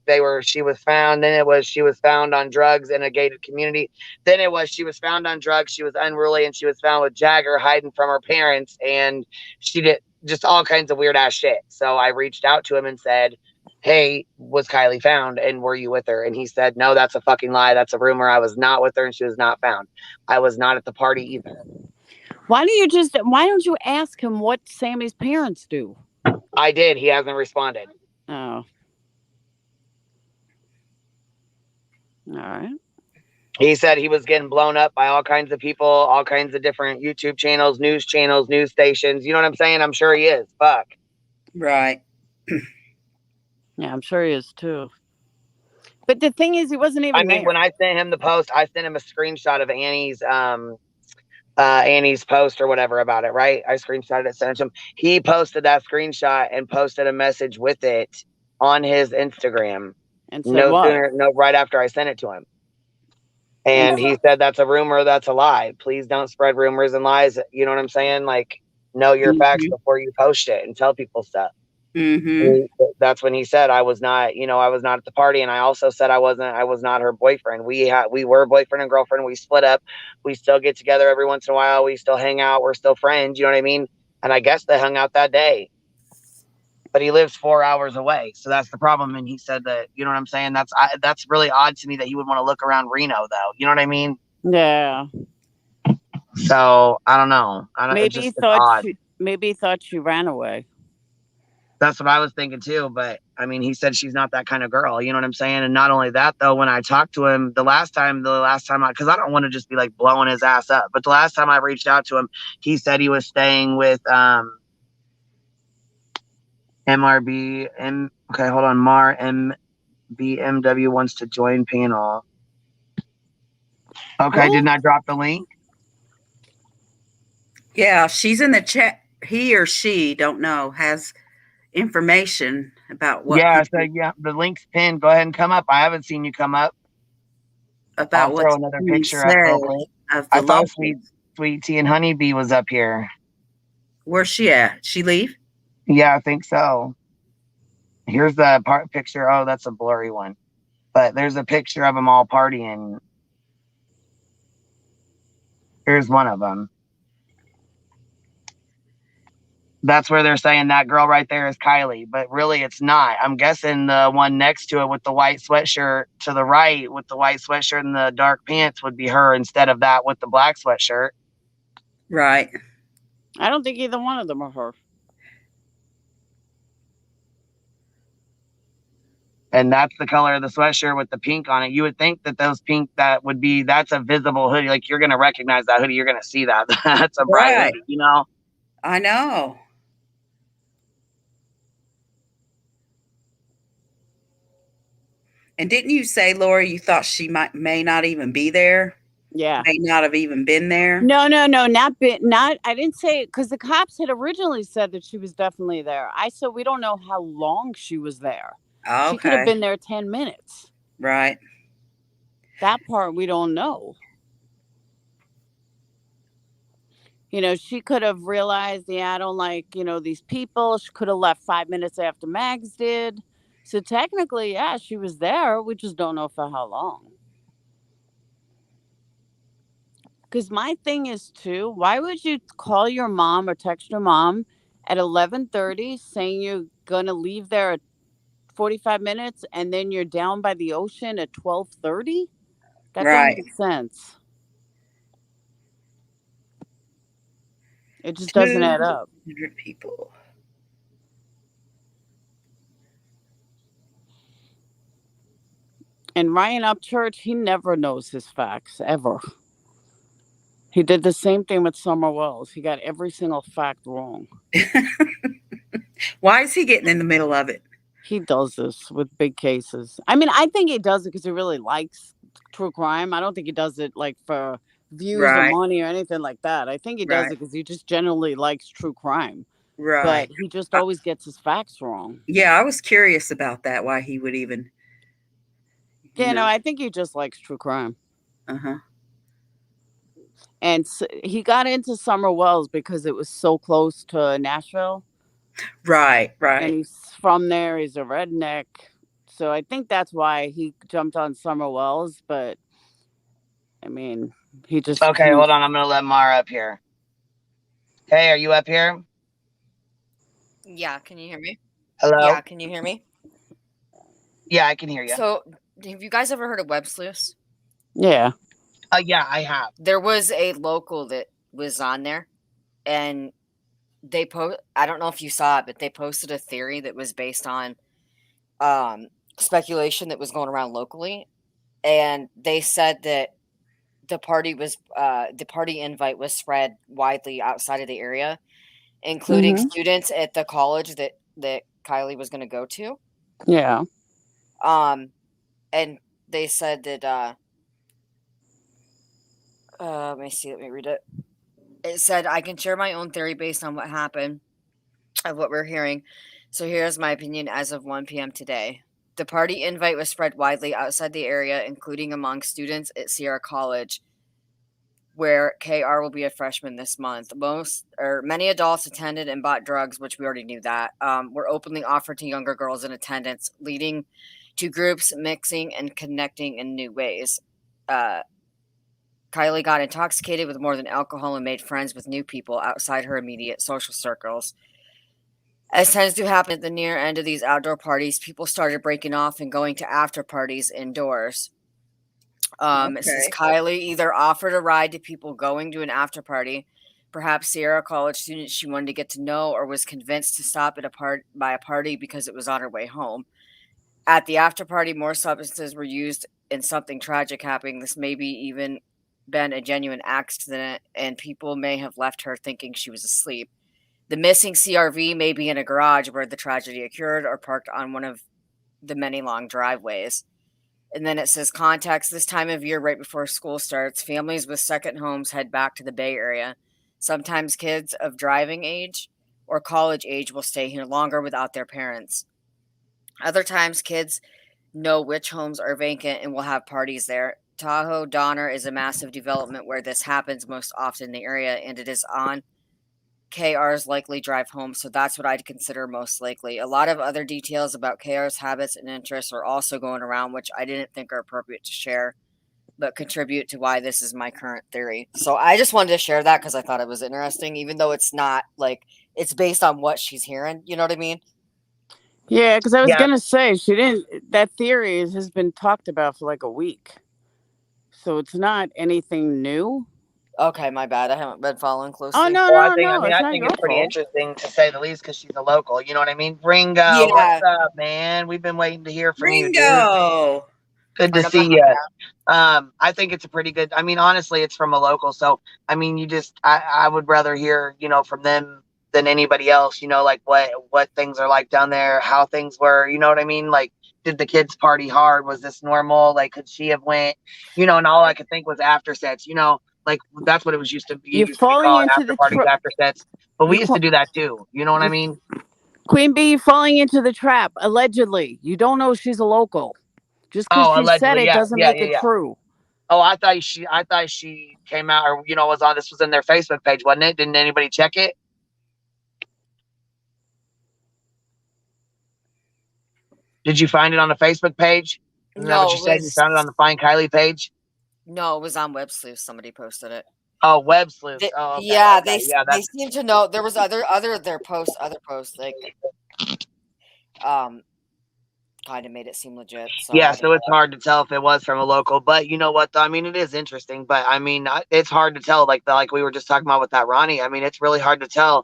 Speaker 1: was found. Then it was she was found on drugs in a gated community. Then it was she was found on drugs. She was unruly and she was found with Jagger hiding from her parents. And she did just all kinds of weird ass shit. So I reached out to him and said, hey, was Kiely found and were you with her? And he said, no, that's a fucking lie. That's a rumor. I was not with her and she was not found. I was not at the party either.
Speaker 7: Why don't you ask him what Sammy's parents do?
Speaker 1: I did. He hasn't responded.
Speaker 7: Oh. All right.
Speaker 1: He said he was getting blown up by all kinds of people, all kinds of different YouTube channels, news stations. You know what I'm saying? I'm sure he is. Fuck.
Speaker 4: Right.
Speaker 7: Yeah, I'm sure he is too. But the thing is, he wasn't even there.
Speaker 1: When I sent him the post, I sent him a screenshot of Annie's post or whatever about it, right? I screenshotted it, sent it to him. He posted that screenshot and posted a message with it on his Instagram.
Speaker 7: And so
Speaker 1: right after I sent it to him. And he said, that's a rumor, that's a lie. Please don't spread rumors and lies. You know what I'm saying? Like, know your facts before you post it and tell people stuff. That's when he said I was not at the party, and I also said I was not her boyfriend. We were boyfriend and girlfriend. We split up. We still get together every once in a while. We still hang out. We're still friends. You know what I mean? And I guess they hung out that day. But he lives 4 hours away, so that's the problem. And he said that, you know what I'm saying? That's really odd to me that you would want to look around Reno, though. You know what I mean?
Speaker 7: Yeah.
Speaker 1: So I don't know.
Speaker 7: Maybe he thought she ran away.
Speaker 1: That's what I was thinking too. But I mean, he said she's not that kind of girl. You know what I'm saying? And not only that, though, when I talked to him the last time, because I don't want to just be like blowing his ass up. But the last time I reached out to him, he said he was staying with MRB. Okay, hold on. Mar MBMW wants to join panel. Okay, didn't I drop the link?
Speaker 4: Yeah, she's in the chat. He or she, don't know, has information about what
Speaker 1: Yeah, so
Speaker 4: people,
Speaker 1: yeah, the link's pinned. Go ahead and come up. I haven't seen you come up. I'll
Speaker 4: about
Speaker 1: throw
Speaker 4: what's
Speaker 1: another
Speaker 4: being
Speaker 1: picture up
Speaker 4: said
Speaker 1: real quick.
Speaker 4: of
Speaker 1: I
Speaker 4: the
Speaker 1: thought
Speaker 4: locals.
Speaker 1: Sweet Tea and Honeybee was up here.
Speaker 4: Where's she at? She leave?
Speaker 1: Yeah, I think so. Here's the picture. Oh, that's a blurry one. But there's a picture of them all partying. Here's one of them. That's where they're saying that girl right there is Kiely, but really it's not. I'm guessing the one next to it with the white sweatshirt to the right with the white sweatshirt and the dark pants would be her instead of that with the black sweatshirt.
Speaker 4: Right.
Speaker 7: I don't think either one of them are her.
Speaker 1: And that's the color of the sweatshirt with the pink on it. You would think that those pink, that's a visible hoodie. Like you're going to recognize that hoodie. You're going to see that. That's a bright
Speaker 4: Right.
Speaker 1: hoodie, you know?
Speaker 4: I know. And didn't you say, Laura, you thought she may not even be there?
Speaker 7: Yeah.
Speaker 4: May not have even been there?
Speaker 7: No, not. I didn't say it because the cops had originally said that she was definitely there. I said we don't know how long she was there.
Speaker 4: Okay.
Speaker 7: She could have been there 10 minutes.
Speaker 4: Right.
Speaker 7: That part we don't know. You know, she could have realized, yeah, I don't like, these people. She could have left 5 minutes after Mags did. So technically, yeah, she was there. We just don't know for how long. Because my thing is, too, why would you call your mom or text your mom at 11:30 saying you're going to leave there at 45 minutes and then you're down by the ocean at 12:30? That don't make sense. It just doesn't add up.
Speaker 4: 200 people.
Speaker 7: And Ryan Upchurch, he never knows his facts, ever. He did the same thing with Summer Wells. He got every single fact wrong.
Speaker 4: Why is he getting in the middle of it?
Speaker 7: He does this with big cases. I mean, I think he does it because he really likes true crime. I don't think he does it like for views or money or anything like that. I think he does it because he just generally likes true crime.
Speaker 4: Right.
Speaker 7: But he just always gets his facts wrong.
Speaker 4: Yeah, I was curious about that, why he would even.
Speaker 7: No, I think he just likes true crime.
Speaker 4: Uh-huh.
Speaker 7: And so he got into Summer Wells because it was so close to Nashville.
Speaker 4: Right.
Speaker 7: And he's from there. He's a redneck. So I think that's why he jumped on Summer Wells. But, I mean, he just...
Speaker 1: Okay, hold on. I'm going to let Mara up here. Hey, are you up here?
Speaker 9: Yeah, can you hear me?
Speaker 1: Hello?
Speaker 9: Yeah, can you hear me?
Speaker 1: Yeah, I can hear you.
Speaker 9: So, have you guys ever heard of Web Sleuths?
Speaker 7: Yeah.
Speaker 1: Yeah, I have.
Speaker 9: There was a local that was on there, and they I don't know if you saw it, but they posted a theory that was based on speculation that was going around locally, and they said that the party invite was spread widely outside of the area, including students at the college that Kiely was going to go to.
Speaker 7: Yeah.
Speaker 9: And they said that let me read it. It said, I can share my own theory based on what happened, of what we're hearing. So here's my opinion as of 1 p.m. today. The party invite was spread widely outside the area, including among students at Sierra College, where KR will be a freshman this month. Many adults attended and bought drugs, which we already knew that, were openly offered to younger girls in attendance, leading to groups mixing and connecting in new ways. Kiely got intoxicated with more than alcohol and made friends with new people outside her immediate social circles. As tends to happen at the near end of these outdoor parties, people started breaking off and going to after parties indoors. It says Kiely either offered a ride to people going to an after party, perhaps Sierra College students she wanted to get to know, or was convinced to stop at by a party because it was on her way home. At the after party, more substances were used and something tragic happening. This may be even been a genuine accident, and people may have left her thinking she was asleep. The missing CRV may be in a garage where the tragedy occurred, or parked on one of the many long driveways. And then it says, context, this time of year right before school starts, families with second homes head back to the Bay Area. Sometimes kids of driving age or college age will stay here longer without their parents. Other times, kids know which homes are vacant and will have parties there. Tahoe Donner is a massive development where this happens most often in the area, and it is on KR's likely drive home, so that's what I'd consider most likely. A lot of other details about KR's habits and interests are also going around, which I didn't think are appropriate to share, but contribute to why this is my current theory. So I just wanted to share that because I thought it was interesting, even though it's not like it's based on what she's hearing. You know what I mean?
Speaker 7: Yeah, because I was gonna say she didn't. That theory has been talked about for like a week, so it's not anything new.
Speaker 9: Okay, my bad. I haven't been following closely.
Speaker 7: Oh no,
Speaker 1: Well,
Speaker 7: no,
Speaker 1: I think it's pretty interesting to say the least because she's a local. You know what I mean? Ringo, what's up, man? We've been waiting to hear from you, dude. Good to see you. I think it's a pretty good. I mean, honestly, it's from a local, so I mean, I would rather hear, you know, from them than anybody else. You know, like what things are like down there, how things were. You know what I mean? Like, did the kids party hard? Was this normal? Like, could she have went? You know, and all I could think was after sets. You know, like that's what it was used to be.
Speaker 7: You're falling into the
Speaker 1: parties, after sets, but we used to do that too. You know what I mean?
Speaker 7: Queen Bee, you're falling into the trap. Allegedly, you don't know she's a local. Just because she said it doesn't make it true.
Speaker 1: Oh, I thought she came out, or you know, this was in their Facebook page, wasn't it? Didn't anybody check it? Did you find it on the Facebook page? Isn't that what you said? You found it on the Find Kiely page?
Speaker 9: No, it was on Web Sleuth. Somebody posted it.
Speaker 1: Oh, Web Sleuth.
Speaker 9: They seem to know. There was other posts like kind of made it seem legit. So
Speaker 1: so it's hard to tell if it was from a local, but you know what? I mean, it is interesting, but I mean, it's hard to tell. Like we were just talking about with that Ronnie. I mean, it's really hard to tell.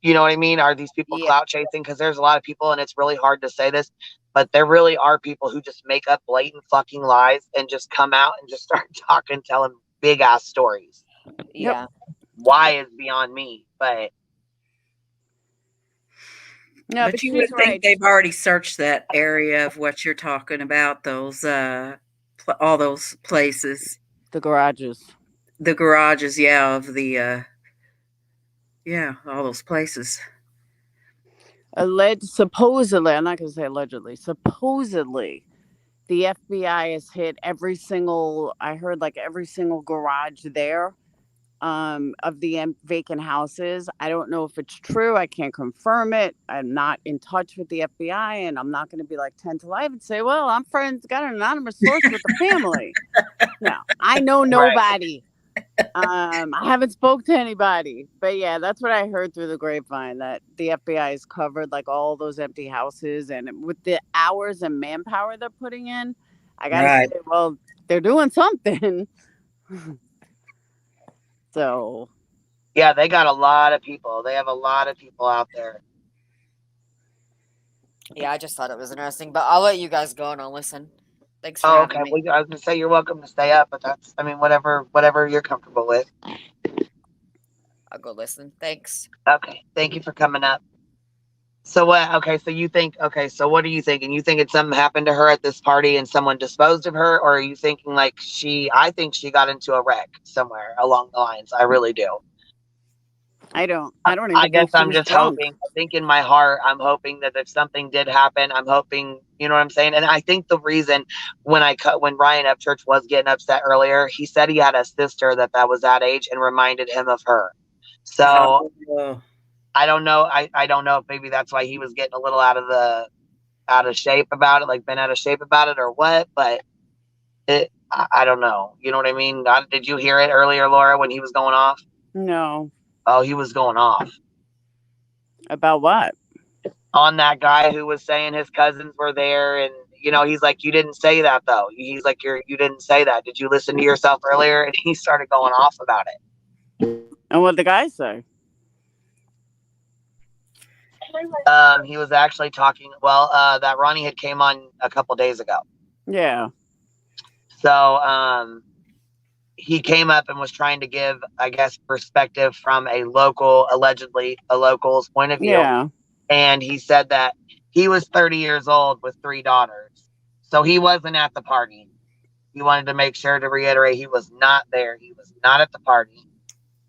Speaker 1: You know what I mean? Are these people clout chasing? Because there's a lot of people, and it's really hard to say this, but there really are people who just make up blatant fucking lies and just come out and just start telling big ass stories.
Speaker 9: Yeah.
Speaker 1: Why is beyond me, but.
Speaker 4: No, but you would think they've already searched that area of what you're talking about, those all those places.
Speaker 7: The garages.
Speaker 4: Of the all those places.
Speaker 7: Supposedly, I'm not going to say allegedly, supposedly the FBI has hit every single garage there of the vacant houses. I don't know if it's true. I can't confirm it. I'm not in touch with the FBI, and I'm not going to be like 10 to life and say, well, I'm got an anonymous source with the family. No, I know nobody. I haven't spoke to anybody, but yeah, that's what I heard through the grapevine, that the FBI has covered like all those empty houses, and with the hours and manpower they're putting in, I gotta say, well, they're doing something. So,
Speaker 1: yeah, they got a lot of people. They have a lot of people out there.
Speaker 9: Yeah, I just thought it was interesting, but I'll let you guys go and I'll listen. Thanks for having me.
Speaker 1: Well, I was gonna say you're welcome to stay up, but that's, I mean, whatever you're comfortable with.
Speaker 9: I'll go listen. Thanks.
Speaker 1: Okay, thank you for coming up. So what? Okay, so you think? Okay, so what are you thinking? You think it's something happened to her at this party and someone disposed of her, or are you thinking like I think she got into a wreck somewhere along the lines. I really do.
Speaker 7: I don't even
Speaker 1: I guess I'm just
Speaker 7: drunk.
Speaker 1: hoping. I think in my heart, I'm hoping that if something did happen, I'm hoping, you know what I'm saying? And I think the reason when Ryan Upchurch was getting upset earlier, he said he had a sister that was that age and reminded him of her. So I don't know. I don't know if maybe that's why he was getting a little out of shape about it, like been out of shape about it or what, but I don't know. You know what I mean? Did you hear it earlier, Laura, when he was going off?
Speaker 7: No.
Speaker 1: Oh, he was going off.
Speaker 7: About what?
Speaker 1: On that guy who was saying his cousins were there, and you know, he's like, you didn't say that though. He's like, you didn't say that. Did you listen to yourself earlier? And he started going off about it.
Speaker 7: And what'd the guy say?
Speaker 1: He was actually talking. Well, that Ronnie had came on a couple days ago.
Speaker 7: Yeah.
Speaker 1: So, he came up and was trying to give, I guess, perspective from allegedly a local's point of view.
Speaker 7: Yeah.
Speaker 1: And he said that he was 30 years old with 3 daughters. So he wasn't at the party. He wanted to make sure to reiterate he was not there. He was not at the party.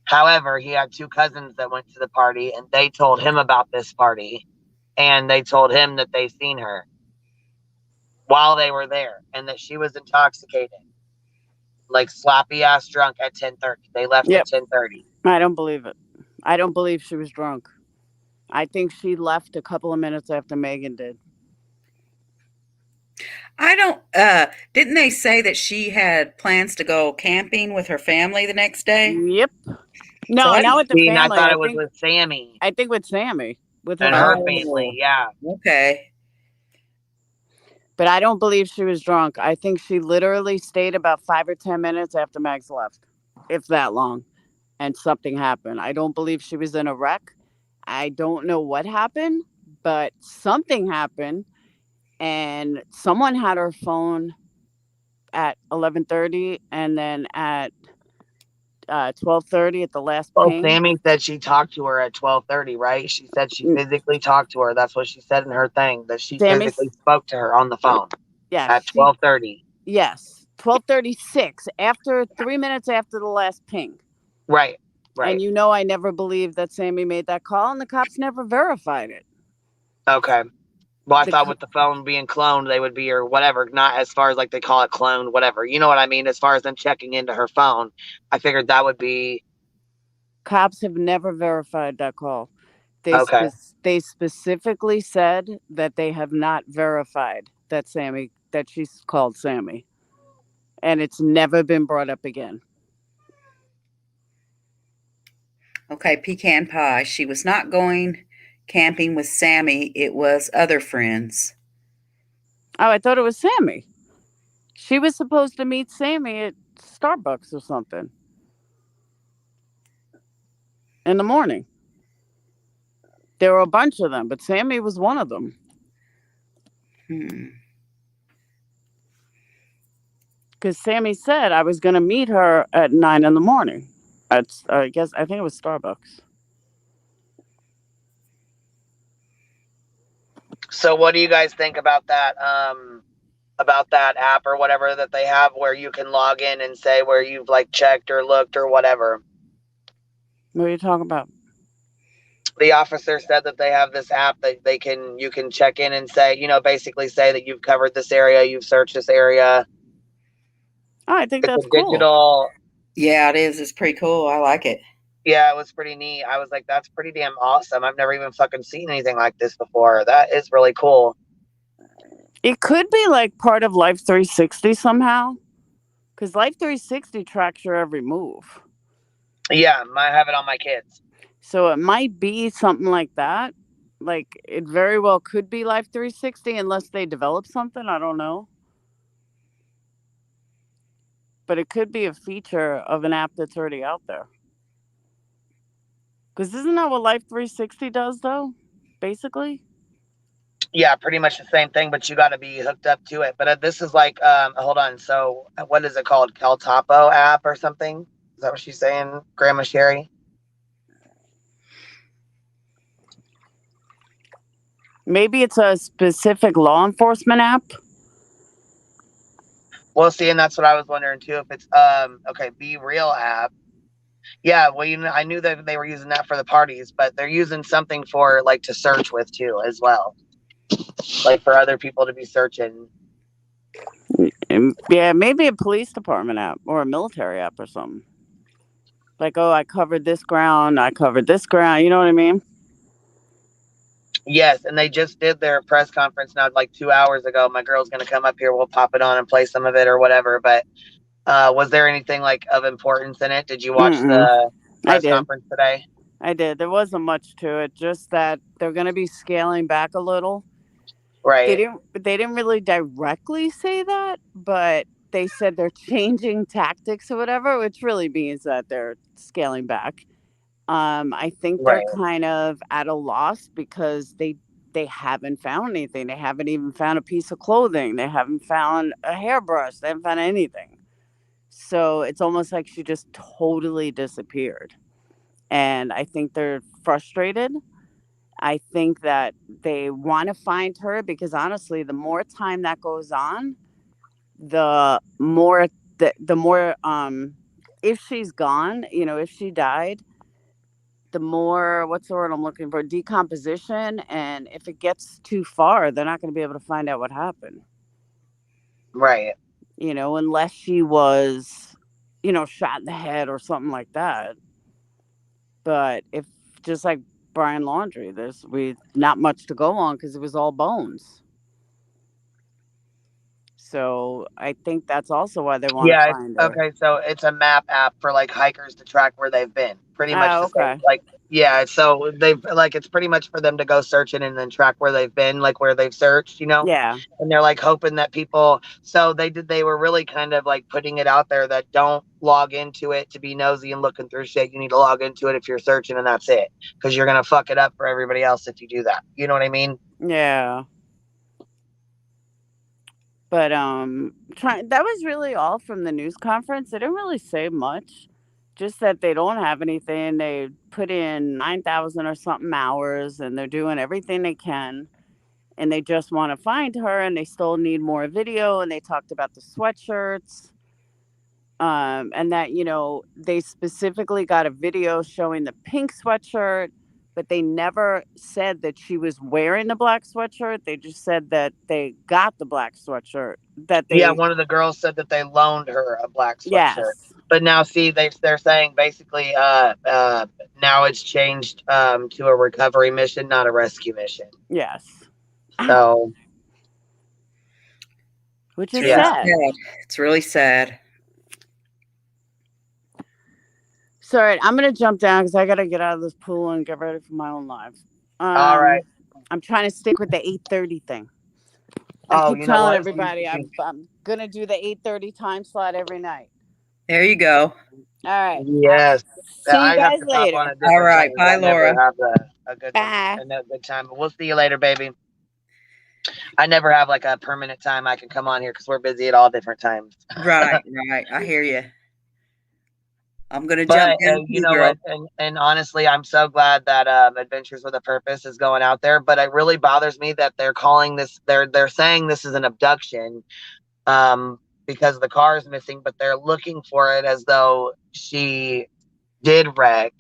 Speaker 1: However, he had 2 cousins that went to the party, and they told him about this party, and they told him that they seen her while they were there, and that she was intoxicated, like sloppy ass drunk at 10:30. They left
Speaker 7: Yep.
Speaker 1: at 10:30.
Speaker 7: I don't believe it. I don't believe she was drunk. I think she left a couple of minutes after Megan did.
Speaker 4: I don't, didn't they say that she had plans to go camping with her family the next day?
Speaker 7: Yep. No,
Speaker 4: So
Speaker 7: not with the family.
Speaker 1: I thought it was with Sammy.
Speaker 7: I think with Sammy. With
Speaker 1: and her family, yeah.
Speaker 4: Okay.
Speaker 7: But I don't believe she was drunk. I think she literally stayed about 5 or 10 minutes after Max left, if that long, and something happened. I don't believe she was in a wreck. I don't know what happened, but something happened, and someone had her phone at 11:30, and then at 12:30 at the last ping.
Speaker 1: Sammy said she talked to her at 12:30, right? She said she physically talked to her. That's what she said in her thing, that she physically spoke to her on the phone.
Speaker 7: Yes.
Speaker 1: At 12:30.
Speaker 7: Yes. 12:36, after 3 minutes after the last ping.
Speaker 1: Right.
Speaker 7: And you know I never believed that Sammy made that call, and the cops never verified it.
Speaker 1: Okay. Well, I thought with the phone being cloned, they would be, or whatever, not as far as like they call it cloned, whatever. You know what I mean? As far as them checking into her phone, I figured that would be.
Speaker 7: Cops have never verified that call. They specifically said that they have not verified that she's called Sammy. And it's never been brought up again.
Speaker 4: Okay, pecan pie. She was not going camping with Sammy. It was other friends.
Speaker 7: Oh, I thought it was Sammy. She was supposed to meet Sammy at Starbucks or something in the morning. There were a bunch of them, but Sammy was one of them. Because Sammy said I was going to meet her at 9 in the morning. I think it was Starbucks.
Speaker 1: So what do you guys think about that app or whatever that they have where you can log in and say where you've like checked or looked or whatever?
Speaker 7: What are you talking about?
Speaker 1: The officer said that they have this app that you can check in and say, basically say that you've covered this area, you've searched this area.
Speaker 7: Oh, I think that's cool.
Speaker 1: Digital.
Speaker 4: Yeah, it is. It's pretty cool. I like it.
Speaker 1: Yeah, it was pretty neat. I was like, that's pretty damn awesome. I've never even fucking seen anything like this before. That is really cool.
Speaker 7: It could be like part of Life 360 somehow. Because Life 360 tracks your every move.
Speaker 1: Yeah, I have it on my kids.
Speaker 7: So it might be something like that. Like, it very well could be Life 360 unless they develop something. I don't know. But it could be a feature of an app that's already out there. Because isn't that what Life 360 does, though? Basically?
Speaker 1: Yeah, pretty much the same thing, but you got to be hooked up to it. But this is like, hold on. So what is it called? Caltapo app or something? Is that what she's saying, Grandma Sherry?
Speaker 7: Maybe it's a specific law enforcement app.
Speaker 1: Well, see, and that's what I was wondering too. If it's okay, Be Real app. Yeah, well, I knew that they were using that for the parties, but they're using something for like to search with too, as well, like for other people to be searching.
Speaker 7: Yeah, maybe a police department app or a military app or something. Like, oh, I covered this ground. You know what I mean?
Speaker 1: Yes, and they just did their press conference now, like 2 hours ago. My girl's gonna come up here. We'll pop it on and play some of it or whatever. But was there anything like of importance in it? Did you watch the press conference today?
Speaker 7: I did. There wasn't much to it. Just that they're going to be scaling back a little.
Speaker 1: Right.
Speaker 7: They didn't really directly say that, but they said they're changing tactics or whatever, which really means that they're scaling back. I think they're kind of at a loss because they haven't found anything. They haven't even found a piece of clothing. They haven't found a hairbrush. They haven't found anything. So it's almost like she just totally disappeared. And I think they're frustrated. I think that they want to find her because honestly, the more time that goes on, the more if she's gone, if she died, the more, what's the word I'm looking for? Decomposition. And if it gets too far, they're not going to be able to find out what happened.
Speaker 1: Right.
Speaker 7: Unless she was, shot in the head or something like that. But if just like Brian Laundrie, we not much to go on because it was all bones. So I think that's also why they want to find her.
Speaker 1: Okay, so it's a map app for like hikers to track where they've been. Pretty much the same.
Speaker 7: Okay.
Speaker 1: Like, yeah, so they've like it's pretty much for them to go searching and then track where they've been, like where they've searched,
Speaker 7: Yeah.
Speaker 1: And they're like hoping that people. So they were really kind of like putting it out there that don't log into it to be nosy and looking through shit. You need to log into it if you're searching, and that's it, because you're gonna fuck it up for everybody else if you do that. You know what I mean?
Speaker 7: Yeah. But that was really all from the news conference. They didn't really say much, just that they don't have anything. They put in 9,000 or something hours, and they're doing everything they can, and they just want to find her, and they still need more video. And they talked about the sweatshirts, and that they specifically got a video showing the pink sweatshirt. But they never said that she was wearing the black sweatshirt. They just said that they got the black sweatshirt.
Speaker 1: One of the girls said that they loaned her a black sweatshirt.
Speaker 7: Yes.
Speaker 1: But now, see, they're saying basically, now it's changed to a recovery mission, not a rescue mission.
Speaker 7: Yes.
Speaker 1: So,
Speaker 7: which is sad.
Speaker 4: It's really sad.
Speaker 7: So, all right, I'm going to jump down because I got to get out of this pool and get ready for my own live.
Speaker 1: All right.
Speaker 7: I'm trying to stick with the 8:30 thing. I keep telling everybody I'm going to do the 8:30 time slot every night.
Speaker 4: There you go.
Speaker 7: All right.
Speaker 1: Yes.
Speaker 7: See you guys later.
Speaker 1: All
Speaker 4: right. Bye, Laura.
Speaker 1: Have a good time. But we'll see you later, baby. I never have like a permanent time I can come on here because we're busy at all different times.
Speaker 4: Right. I hear you. I'm gonna jump in.
Speaker 1: You know what? And honestly, I'm so glad that Adventures with a Purpose is going out there. But it really bothers me that they're calling this. They're saying this is an abduction, because the car is missing. But they're looking for it as though she did wreck.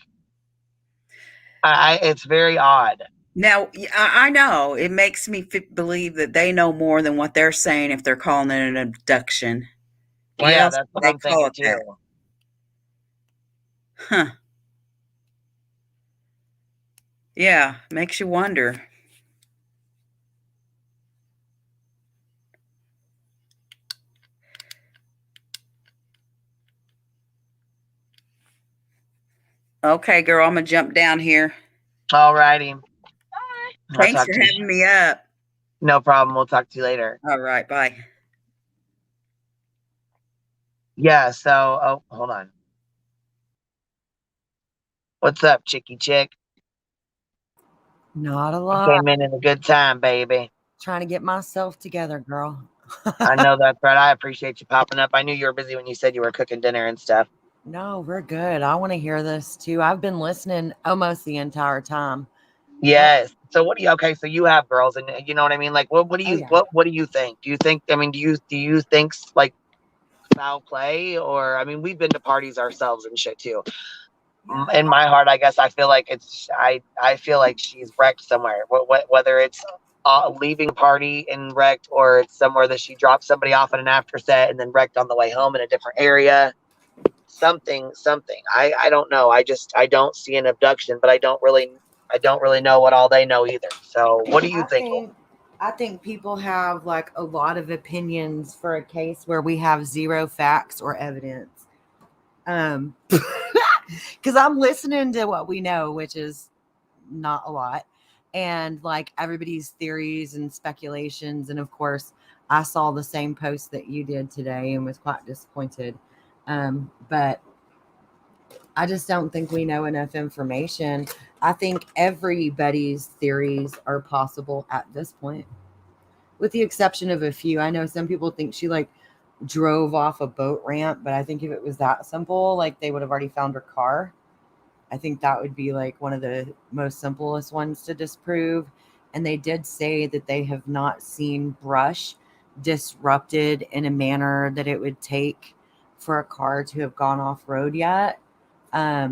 Speaker 1: It's very odd.
Speaker 4: Now, I know it makes me believe that they know more than what they're saying if they're calling it an abduction. Why else
Speaker 1: that's what
Speaker 4: they
Speaker 1: I'm thinking too.
Speaker 4: That? Huh. Yeah, makes you wonder. Okay, girl, I'm gonna jump down here.
Speaker 1: All righty.
Speaker 8: Bye.
Speaker 4: Thanks for having me up.
Speaker 1: No problem. We'll talk to you later.
Speaker 4: All right, bye.
Speaker 1: Yeah, so, hold on. What's up, chickie chick?
Speaker 10: Not a lot.
Speaker 1: Came in a good time, baby.
Speaker 10: Trying to get myself together, girl.
Speaker 1: I know that's right. I appreciate you popping up. I knew you were busy when you said you were cooking dinner and stuff.
Speaker 10: No, we're good. I want to hear this too. I've been listening almost the entire time.
Speaker 1: Yes. So so you have girls, and you know what I mean? Like, what do you, what do you think? Do you think, do you think like foul play, or, I mean, we've been to parties ourselves and shit too. In my heart, I guess I feel like I feel like she's wrecked somewhere. Whether it's leaving a party and wrecked, or it's somewhere that she dropped somebody off at an after set and then wrecked on the way home in a different area. Something. I don't know. I don't see an abduction, but I don't really know what all they know either. So what do you think?
Speaker 10: I think people have like a lot of opinions for a case where we have zero facts or evidence. Because I'm listening to what we know, which is not a lot, and like everybody's theories and speculations. And of course, I saw the same post that you did today and was quite disappointed. But I just don't think we know enough information. I think everybody's theories are possible at this point, with the exception of a few. I know some people think she like drove off a boat ramp, but I think if it was that simple, like they would have already found her car. I think that would be like one of the most simplest ones to disprove. And they did say that they have not seen brush disrupted in a manner that it would take for a car to have gone off road yet. I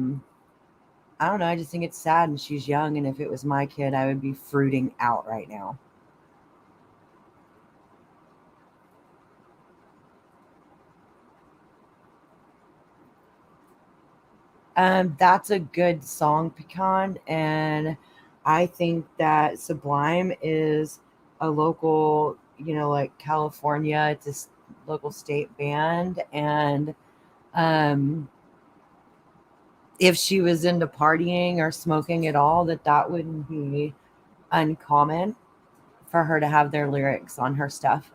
Speaker 10: don't know. I just think it's sad, and she's young. And if it was my kid, I would be fruiting out right now. That's a good song, Pecan. And I think that Sublime is a local, like California, it's a local state band. And if she was into partying or smoking at all, that wouldn't be uncommon for her to have their lyrics on her stuff.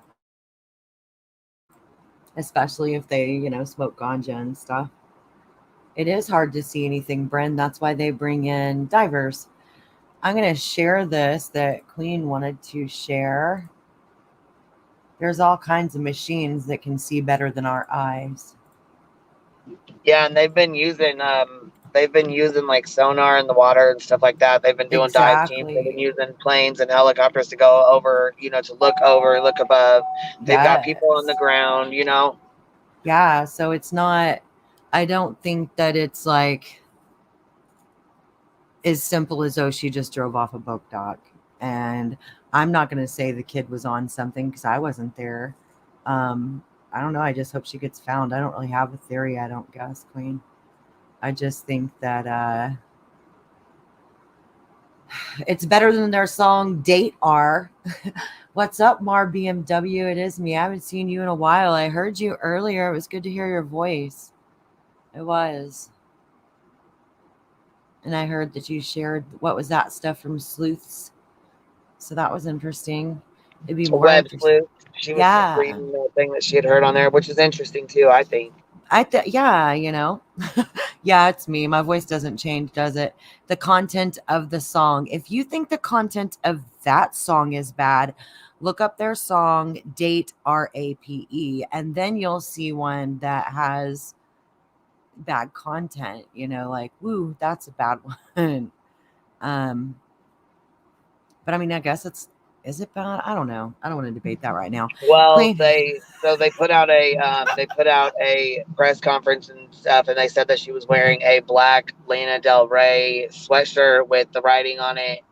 Speaker 10: Especially if they, smoke ganja and stuff. It is hard to see anything, Bren. That's why they bring in divers. I'm going to share this that Queen wanted to share. There's all kinds of machines that can see better than our eyes.
Speaker 1: Yeah, and they've been using like sonar in the water and stuff like that. They've been doing dive teams. They've been using planes and helicopters to go over, to look over, look above. They've got people on the ground,
Speaker 10: Yeah, so it's not, I don't think that it's like as simple as, oh, she just drove off a boat dock. And I'm not going to say the kid was on something because I wasn't there. I don't know. I just hope she gets found. I don't really have a theory, I don't guess, Queen. I just think that it's better than their song Date R. What's up, Mar BMW? It is me. I haven't seen you in a while. I heard you earlier. It was good to hear your voice. It was. And I heard that you shared, what was that stuff from Sleuths? So that was interesting. It'd be more
Speaker 1: web sleuth. She was reading the thing that she had heard on there, which is interesting too, I think.
Speaker 10: Yeah, yeah, it's me. My voice doesn't change, does it? The content of the song. If you think the content of that song is bad, look up their song Date RAPE, and then you'll see one that has bad content, like, woo, that's a bad one. But I mean, I guess is it bad? I don't know. I don't want to debate that right now.
Speaker 1: Well, they put out a press conference and stuff, and they said that she was wearing a black Lana Del Rey sweatshirt with the writing on it,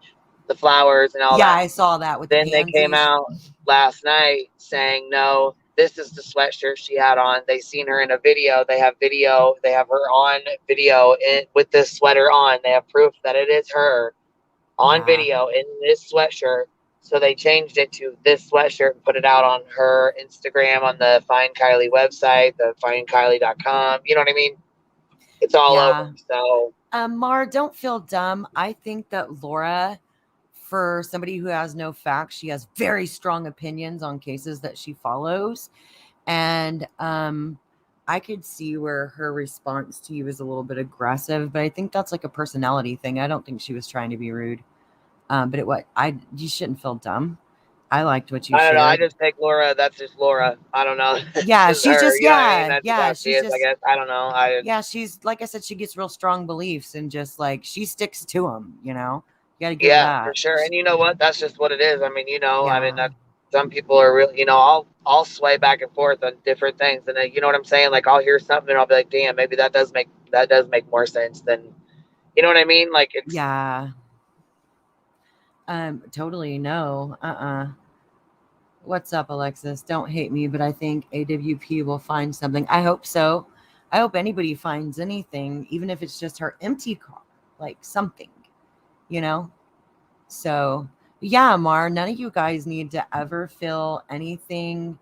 Speaker 1: the flowers and all that.
Speaker 10: Yeah, I saw that with
Speaker 1: then
Speaker 10: the
Speaker 1: they came out last night saying, no, this is the sweatshirt she had on. They seen her in a video. They have her on video with this sweater on. They have proof that it is her on video in this sweatshirt. So they changed it to this sweatshirt and put it out on her Instagram, on the Find Kiely website, the findkiely.com. You know what I mean? It's all over. So,
Speaker 10: Mar, don't feel dumb. I think that Laura, for somebody who has no facts, she has very strong opinions on cases that she follows. And I could see where her response to you is a little bit aggressive, but I think that's like a personality thing. I don't think she was trying to be rude. But you shouldn't feel dumb. I liked what you shared.
Speaker 1: I don't know. I just take Laura. That's just Laura. I don't know.
Speaker 10: Yeah, she's
Speaker 1: her,
Speaker 10: just,
Speaker 1: yeah.
Speaker 10: She's just,
Speaker 1: I guess. I don't know.
Speaker 10: Yeah, she's, like I said, she gets real strong beliefs and just like, she sticks to them, You got to give her that.
Speaker 1: For sure. And you know what? That's just what it is. I mean, I mean, some people are really, I'll sway back and forth on different things. And then, you know what I'm saying? Like, I'll hear something and I'll be like, damn, maybe that does make more sense than, you know what I mean? Like, it's.
Speaker 10: Yeah. Totally no. What's up, Alexis? Don't hate me, but I think AWP will find something. I hope so. I hope anybody finds anything, even if it's just her empty car, like something, So, yeah, Mar, none of you guys need to ever feel anything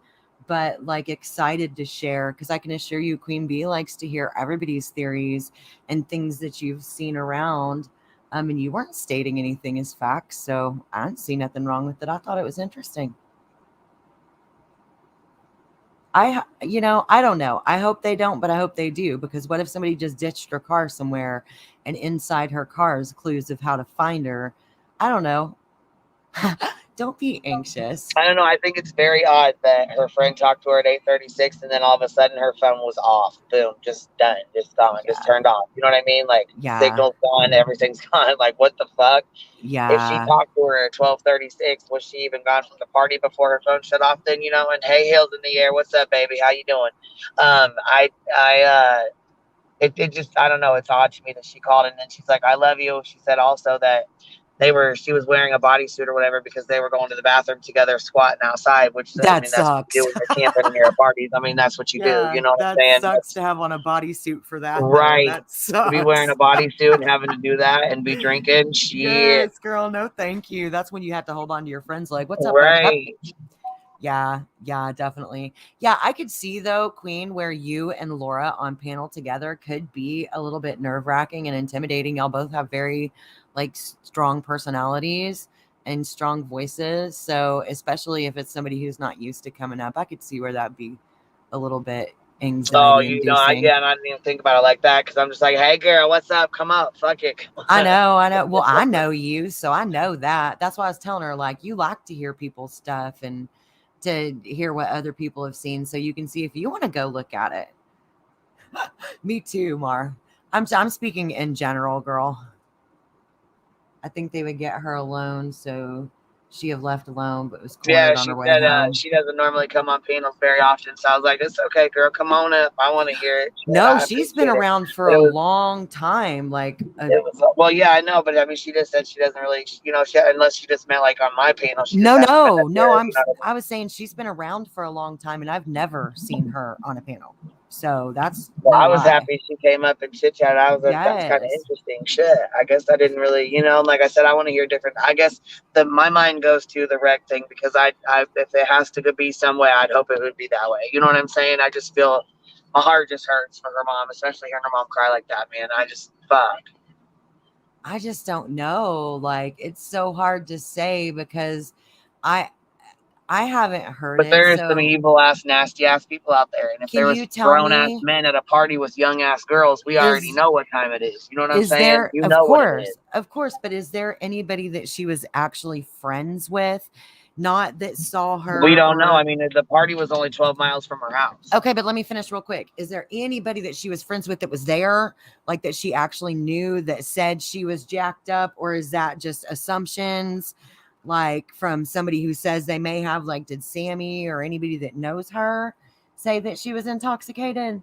Speaker 10: but like excited to share, because I can assure you Queen Bee likes to hear everybody's theories and things that you've seen around. And you weren't stating anything as facts, so I don't see nothing wrong with it. I thought it was interesting. I don't know. I hope they don't, but I hope they do, because what if somebody just ditched her car somewhere and inside her car is clues of how to find her? I don't know. Don't be anxious.
Speaker 1: I don't know. I think it's very odd that her friend talked to her at 8:36, and then all of a sudden her phone was off. Boom, just done, just gone, just turned off. You know what I mean? Like signal's gone, everything's gone. Like what the fuck? If she talked to her at 12:36, was she even gone from the party before her phone shut off? Then and hey, heels in the air. What's up, baby? How you doing? It just, I don't know. It's odd to me that she called and then she's like, I love you. She said also that she was wearing a bodysuit or whatever because they were going to the bathroom together, squatting outside, which that's what you do when you're camping near parties. I mean, that's what you do. You know what I'm saying?
Speaker 10: That sucks to have on a bodysuit for that.
Speaker 1: Right.
Speaker 10: That sucks.
Speaker 1: To be wearing a bodysuit and having to do that and be drinking. Shit.
Speaker 10: Yes, girl. No, thank you. That's when you have to hold on to your friends like, what's up?
Speaker 1: Right.
Speaker 10: Yeah, definitely. Yeah, I could see though, Queen, where you and Laura on panel together could be a little bit nerve-wracking and intimidating. Y'all both have very strong personalities and strong voices. So especially if it's somebody who's not used to coming up, I could see where that'd be a little bit anxiety inducing.
Speaker 1: I didn't even think about it like that because I'm just like, hey girl, what's up? Come up. Fuck it.
Speaker 10: I know. Well, I know you, so I know that. That's why I was telling her, like, you like to hear people's stuff and to hear what other people have seen so you can see if you want to go look at it. Me too, Mar. I'm speaking in general, girl. I think they would get her alone, so she have left alone, but was cornered on her way home.
Speaker 1: She doesn't normally come on panels very often, so I was like, it's okay, girl, come on up. I want to hear it.
Speaker 10: No, she's been around for a long time.
Speaker 1: Well, yeah, I know, but I mean, she just said she doesn't really, unless she just meant like on my panel.
Speaker 10: I was saying she's been around for a long time, and I've never seen her on a panel. So that's.
Speaker 1: Well, I was happy she came up and chit chat. That's kind of interesting. Shit, I guess I didn't really, like I said, I want to hear different. I guess my mind goes to the rec thing because if it has to be some way, I'd hope it would be that way. You know what I'm saying? I just feel my heart just hurts for her mom, especially hearing her mom cry like that, man.
Speaker 10: I just don't know. Like, it's so hard to say because I haven't heard
Speaker 1: but there is some evil ass, nasty ass people out there. And if there was grown ass men at a party with young ass girls, we already know what time it is. You know what I'm saying?
Speaker 10: Of course. But is there anybody that she was actually friends with? Not that saw her.
Speaker 1: We don't know. I mean, the party was only 12 miles from her house.
Speaker 10: Okay, but let me finish real quick. Is there anybody that she was friends with that was there, like that she actually knew that said she was jacked up, or is that just assumptions? Like from somebody who says they may have, like, did Sammy or anybody that knows her say that she was intoxicated?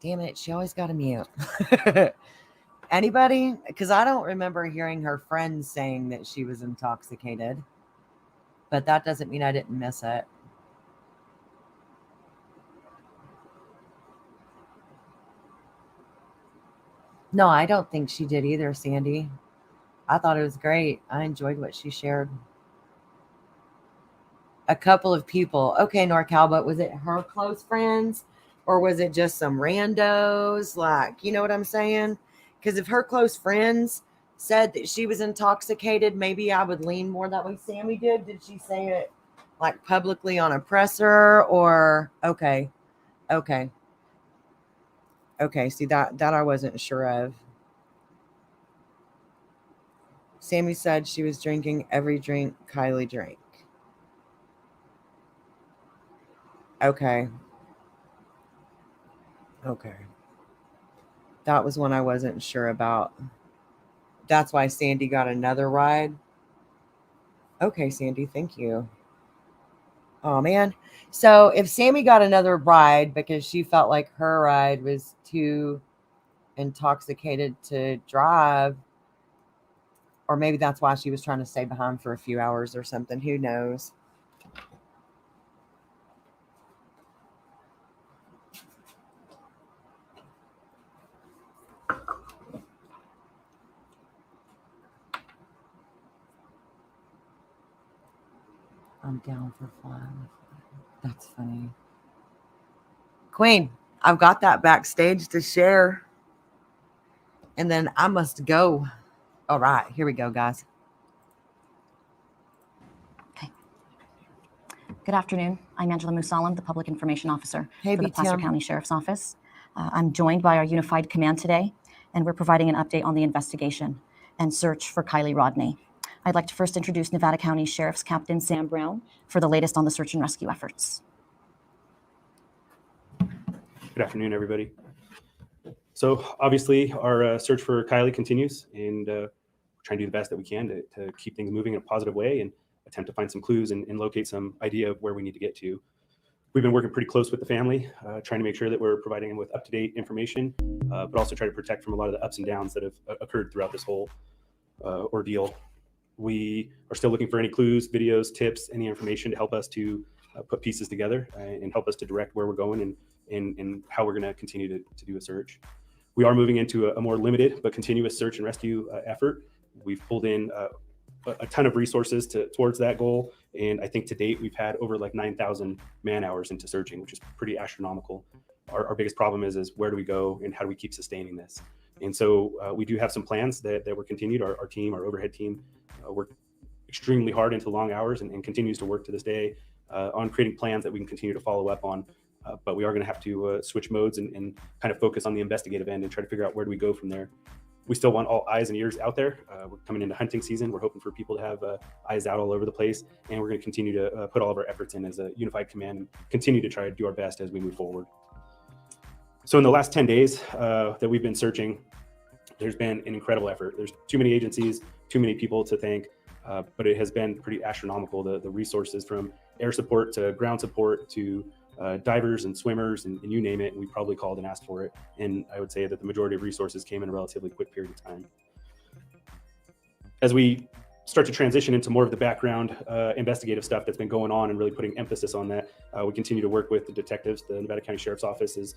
Speaker 10: Damn it, she always got a mute. Anybody? Because I don't remember hearing her friends saying that she was intoxicated. But that doesn't mean I didn't miss it. No, I don't think she did either, Sandy. I thought it was great. I enjoyed what she shared. A couple of people. Okay, NorCal, but was it her close friends? Or was it just some randos? Like, you know what I'm saying? Because if her close friends said that she was intoxicated, maybe I would lean more that way. Sammy did. Did she say it like publicly on a presser? Or okay. See, that I wasn't sure of. Sammy said she was drinking every drink Kiely drank. Okay. That was one I wasn't sure about. That's why Sandy got another ride. Okay, Sandy, thank you. Oh, man. So if Sammy got another ride because she felt like her ride was too intoxicated to drive, or maybe that's why she was trying to stay behind for a few hours or something. Who knows? I'm down for fun. That's funny. Queen, I've got that backstage to share. And then I must go. All right, here we go, guys.
Speaker 11: Okay. Good afternoon. I'm Angela Musalam, the Public Information Officer
Speaker 10: for
Speaker 11: the Placer County Sheriff's Office. I'm joined by our unified command today, and we're providing an update on the investigation and search for Kiely Rodni. I'd like to first introduce Nevada County Sheriff's Captain Sam Brown for the latest on the search and rescue efforts.
Speaker 12: Good afternoon, everybody. So obviously our search for Kiely continues, and we're trying to do the best that we can to keep things moving in a positive way and attempt to find some clues and locate some idea of where we need to get to. We've been working pretty close with the family, trying to make sure that we're providing them with up-to-date information, but also try to protect from a lot of the ups and downs that have occurred throughout this whole ordeal. We are still looking for any clues, videos, tips, any information to help us to put pieces together and help us to direct where we're going and how we're going to continue to do a search. We are moving into a more limited but continuous search and rescue effort. We've pulled in a ton of resources towards that goal, and I think to date we've had over like 9,000 man hours into searching, which is pretty astronomical. Our biggest problem is where do we go and how do we keep sustaining this? And so we do have some plans that were continued. Our team, our overhead team, worked extremely hard into long hours and continues to work to this day on creating plans that we can continue to follow up on. But we are going to have to switch modes and kind of focus on the investigative end and try to figure out where do we go from there. We still want all eyes and ears out there. We're coming into hunting season. We're hoping for people to have eyes out all over the place, and we're going to continue to put all of our efforts in as a unified command and continue to try to do our best as we move forward. So in the last 10 days that we've been searching, there's been an incredible effort. There's too many agencies, too many people to thank, but it has been pretty astronomical. The resources from air support to ground support to divers and swimmers and you name it, we probably called and asked for it. And I would say that the majority of resources came in a relatively quick period of time. As we start to transition into more of the background investigative stuff that's been going on and really putting emphasis on that, we continue to work with the detectives. The Nevada County Sheriff's Office is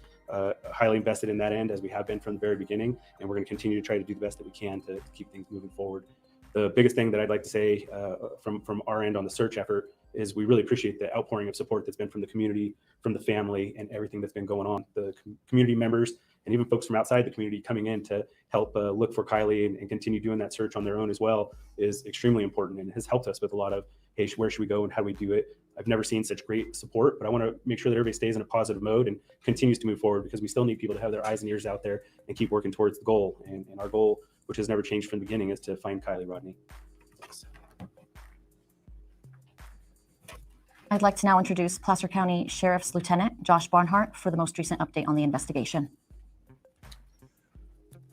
Speaker 12: highly invested in that end, as we have been from the very beginning, and we're going to continue to try to do the best that we can to keep things moving forward. The biggest thing that I'd like to say from our end on the search effort is we really appreciate the outpouring of support that's been from the community, from the family, and everything that's been going on. The community members and even folks from outside the community coming in to help look for Kiely and continue doing that search on their own as well is extremely important and has helped us with a lot of, hey, where should we go and how do we do it? I've never seen such great support, but I want to make sure that everybody stays in a positive mode and continues to move forward, because we still need people to have their eyes and ears out there and keep working towards the goal. And our goal, which has never changed from the beginning, is to find Kiely Rodni. Thanks.
Speaker 11: I'd like to now introduce Placer County Sheriff's Lieutenant Josh Barnhart for the most recent update on the investigation.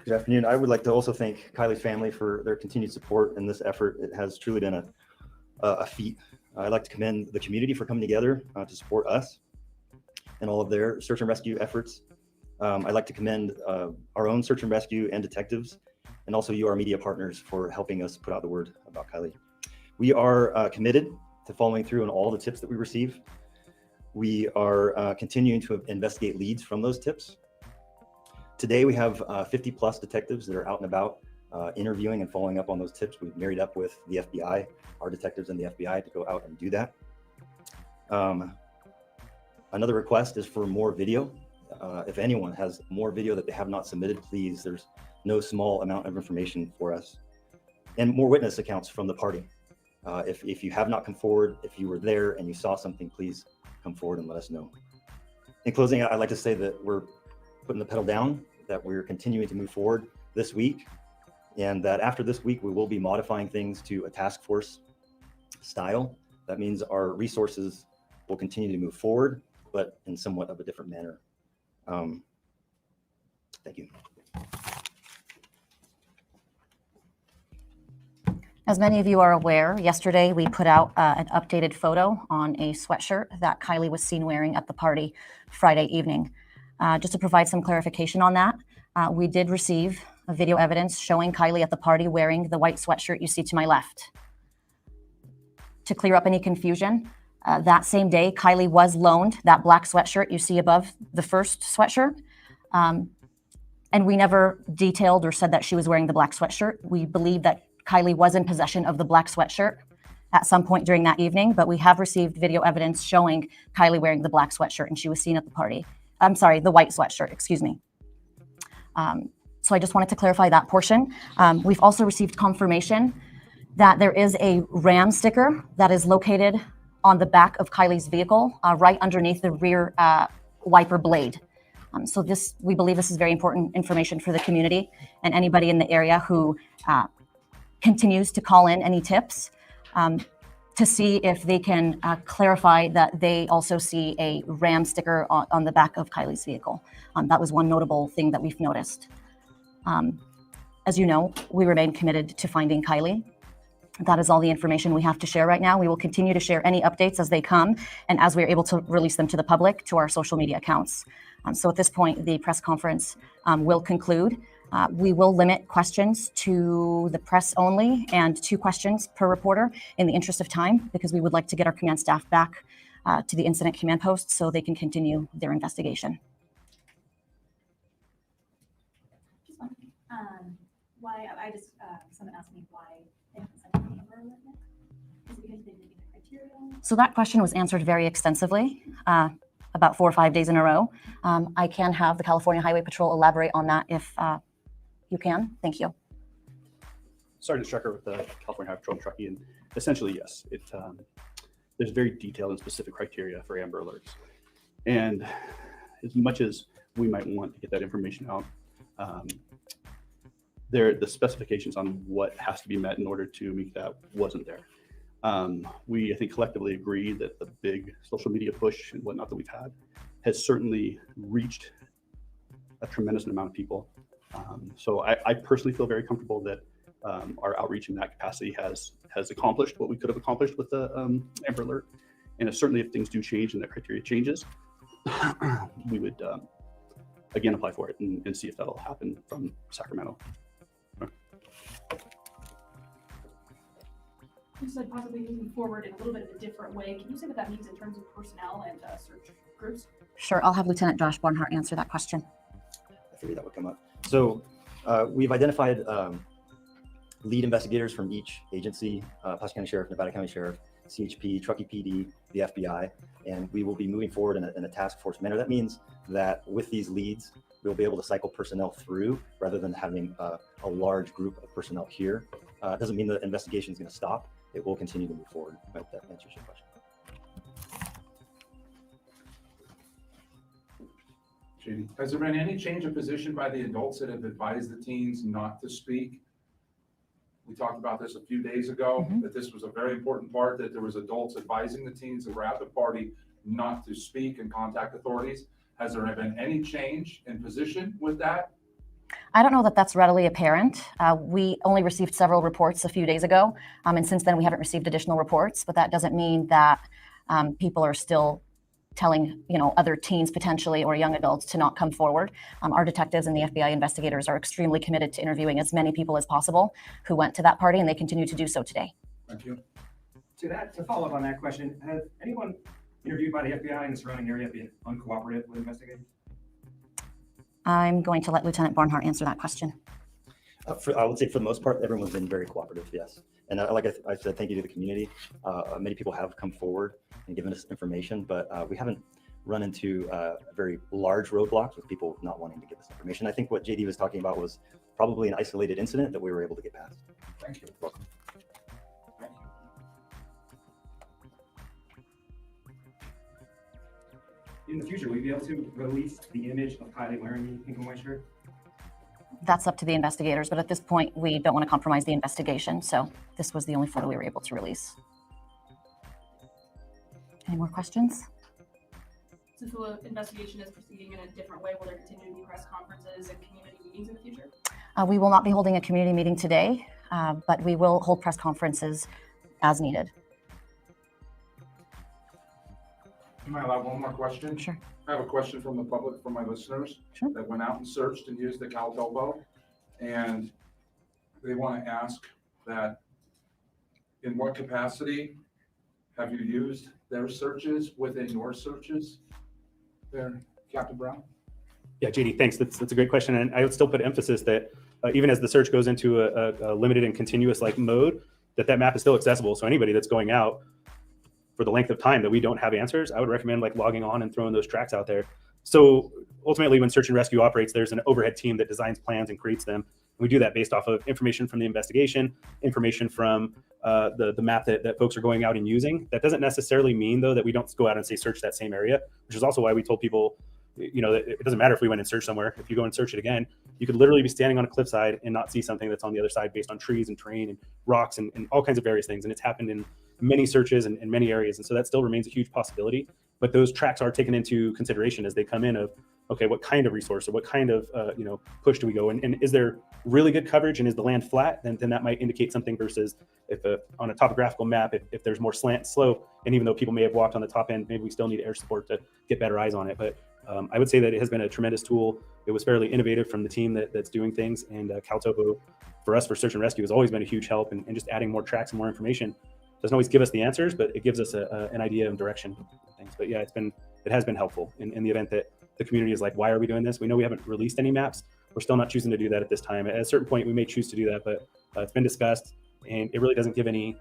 Speaker 13: Good afternoon. I would like to also thank Kiely's family for their continued support in this effort. It has truly been a feat. I'd like to commend the community for coming together to support us and all of their search and rescue efforts. I'd like to commend our own search and rescue and detectives, and also you, our media partners, for helping us put out the word about Kiely. We are committed to following through on all the tips that we receive. We are continuing to investigate leads from those tips. Today we have 50 plus detectives that are out and about interviewing and following up on those tips. We've married up with the FBI, our detectives in the FBI, to go out and do that. Another request is for more video. If anyone has more video that they have not submitted, please, there's no small amount of information for us. And more witness accounts from the party. If you have not come forward, if you were there and you saw something, please come forward and let us know. In closing, I'd like to say that we're putting the pedal down, that we're continuing to move forward this week, and that after this week, we will be modifying things to a task force style. That means our resources will continue to move forward, but in somewhat of a different manner. Thank you.
Speaker 11: As many of you are aware, yesterday we put out an updated photo on a sweatshirt that Kiely was seen wearing at the party Friday evening. Just to provide some clarification on that, we did receive a video evidence showing Kiely at the party wearing the white sweatshirt you see to my left. To clear up any confusion, that same day, Kiely was loaned that black sweatshirt you see above the first sweatshirt. And we never detailed or said that she was wearing the black sweatshirt. We believe that Kiely was in possession of the black sweatshirt at some point during that evening, but we have received video evidence showing Kiely wearing the black sweatshirt, and she was seen at the party. I'm sorry, the white sweatshirt, excuse me. So I just wanted to clarify that portion. We've also received confirmation that there is a Ram sticker that is located on the back of Kiely's vehicle, right underneath the rear wiper blade. So we believe this is very important information for the community, and anybody in the area who continues to call in any tips to see if they can clarify that they also see a Ram sticker on the back of Kiely's vehicle. That was one notable thing that we've noticed. As you know, we remain committed to finding Kiely. That is all the information we have to share right now. We will continue to share any updates as they come and as we're able to release them to the public, to our social media accounts. So at this point, the press conference will conclude. We will limit questions to the press only and 2 questions per reporter in the interest of time, because we would like to get our command staff back to the incident command post so they can continue their investigation.
Speaker 14: Just wondering, why, someone asked me why they haven't sent an Amber Alert yet? Is it because they didn't meet the criteria?
Speaker 11: So that question was answered very extensively, about 4 or 5 days in a row. I can have the California Highway Patrol elaborate on that if you can. Thank you.
Speaker 12: Sergeant Strecker with the California Highway Patrol in Truckee, and essentially, yes, there's very detailed and specific criteria for Amber Alerts. And as much as we might want to get that information out, the specifications on what has to be met in order to make that wasn't there. We, I think, collectively agree that the big social media push and whatnot that we've had has certainly reached a tremendous amount of people. So I personally feel very comfortable that our outreach in that capacity has accomplished what we could have accomplished with the Amber Alert. And certainly if things do change and that criteria changes, we would again apply for it and see if that'll happen from Sacramento.
Speaker 14: You said possibly moving forward in a little bit of a different way. Can you say what that means in terms of personnel and search groups?
Speaker 11: Sure, I'll have Lieutenant Josh Barnhart answer that question.
Speaker 13: I figured that would come up. So we've identified lead investigators from each agency, Placer County Sheriff, Nevada County Sheriff, CHP, Truckee PD, the FBI, and we will be moving forward in a task force manner. That means that with these leads, we'll be able to cycle personnel through rather than having a large group of personnel here. It doesn't mean the investigation is going to stop. It will continue to move forward. I hope that answers your question.
Speaker 15: JD, has there been any change of position by the adults that have advised the teens not to speak? We talked about this a few days ago, that this was a very important part, that there was adults advising the teens that were at the party not to speak and contact authorities. Has there been any change in position with that?
Speaker 11: I don't know that that's readily apparent. We only received several reports a few days ago, and since then we haven't received additional reports, but that doesn't mean that people are still telling, other teens potentially or young adults to not come forward. Our detectives and the FBI investigators are extremely committed to interviewing as many people as possible who went to that party, and they continue to do so today.
Speaker 15: Thank you.
Speaker 16: To follow up on that question, has anyone interviewed by the FBI in the surrounding area been uncooperative with investigators?
Speaker 11: I'm going to let Lieutenant Barnhart answer that question.
Speaker 13: I would say for the most part, everyone's been very cooperative, yes. And like I said, thank you to the community. Many people have come forward and given us information, but we haven't run into very large roadblocks with people not wanting to give us information. I think what JD was talking about was probably an isolated incident that we were able to get past.
Speaker 15: Thank you.
Speaker 13: Welcome.
Speaker 16: In the future, will you be able to release the image of Kiely wearing the pink and white shirt?
Speaker 11: That's up to the investigators, but at this point, we don't want to compromise the investigation, so this was the only photo we were able to release. Any more questions?
Speaker 14: Since the investigation is proceeding in a different way, will there continue to be press conferences and community meetings in the future?
Speaker 11: We will not be holding a community meeting today, but we will hold press conferences as needed.
Speaker 15: Am I allowed one more question?
Speaker 11: Sure.
Speaker 15: I have a question from the public, from my listeners that went out and searched and used the CalTelvo, and they want to ask that in what capacity have you used their searches within your searches there, Captain Brown?
Speaker 12: Yeah, JD, thanks. That's a great question. And I would still put emphasis that even as the search goes into a limited and continuous mode, that map is still accessible. So anybody that's going out for the length of time that we don't have answers, I would recommend logging on and throwing those tracks out there. So ultimately, when search and rescue operates, there's an overhead team that designs plans and creates them. We do that based off of information from the investigation, information from the map that folks are going out and using. That doesn't necessarily mean, though, that we don't go out and say search that same area, which is also why we told people you know, it doesn't matter if we went and searched somewhere. If you go and search it again, you could literally be standing on a cliffside and not see something that's on the other side based on trees and terrain and rocks and all kinds of various things. And it's happened in many searches and in many areas. And so that still remains a huge possibility. But those tracks are taken into consideration as they come in of, okay, what kind of resource or what kind of push do we go? And is there really good coverage and is the land flat? Then that might indicate something versus if on a topographical map, if there's more slant slope, and even though people may have walked on the top end, maybe we still need air support to get better eyes on it. But I would say that it has been a tremendous tool. It was fairly innovative from the team that's doing things. And CalTopo, for us, for search and rescue, has always been a huge help. And just adding more tracks and more information doesn't always give us the answers, but it gives us an idea of direction and things. But yeah, it has been helpful in the event that the community is like, why are we doing this? We know we haven't released any maps. We're still not choosing to do that at this time. At a certain point, we may choose to do that, but it's been discussed, and it really doesn't give any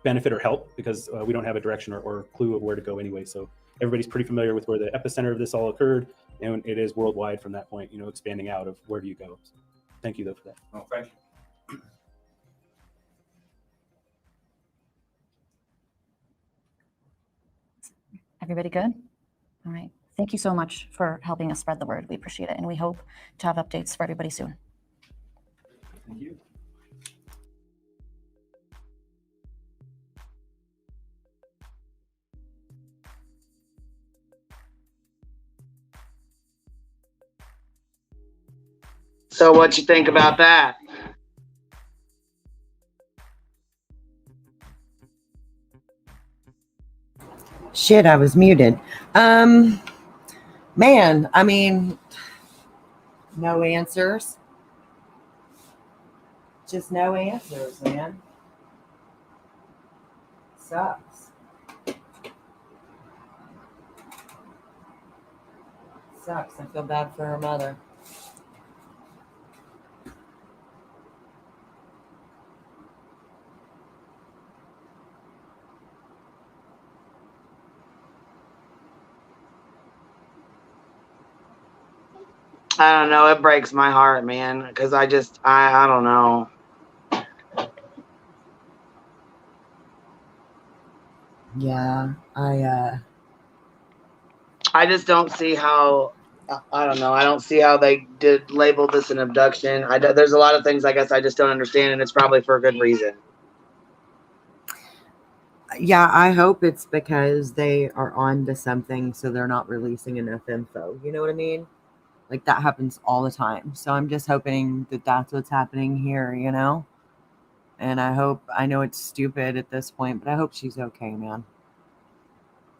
Speaker 12: benefit or help because we don't have a direction or clue of where to go anyway. So everybody's pretty familiar with where the epicenter of this all occurred, and it is worldwide from that point, expanding out of where do you go. So thank you, though, for that.
Speaker 15: Oh, thank you.
Speaker 11: Everybody good? All right. Thank you so much for helping us spread the word. We appreciate it, and we hope to have updates for everybody soon.
Speaker 12: Thank you.
Speaker 1: So what you think about that?
Speaker 10: Shit, I was muted. Man, I mean, no answers. Just no answers, man. Sucks. Sucks. I feel bad for her mother.
Speaker 1: I don't know. It breaks my heart, man, because I don't know.
Speaker 10: Yeah,
Speaker 1: I just don't see how. I don't know. I don't see how they did label this an abduction. There's a lot of things I guess I just don't understand, and it's probably for a good reason.
Speaker 10: Yeah, I hope it's because they are on to something, so they're not releasing enough info. You know what I mean? Like that happens all the time. So I'm just hoping that that's what's happening here, And I know it's stupid at this point, but I hope she's okay, man.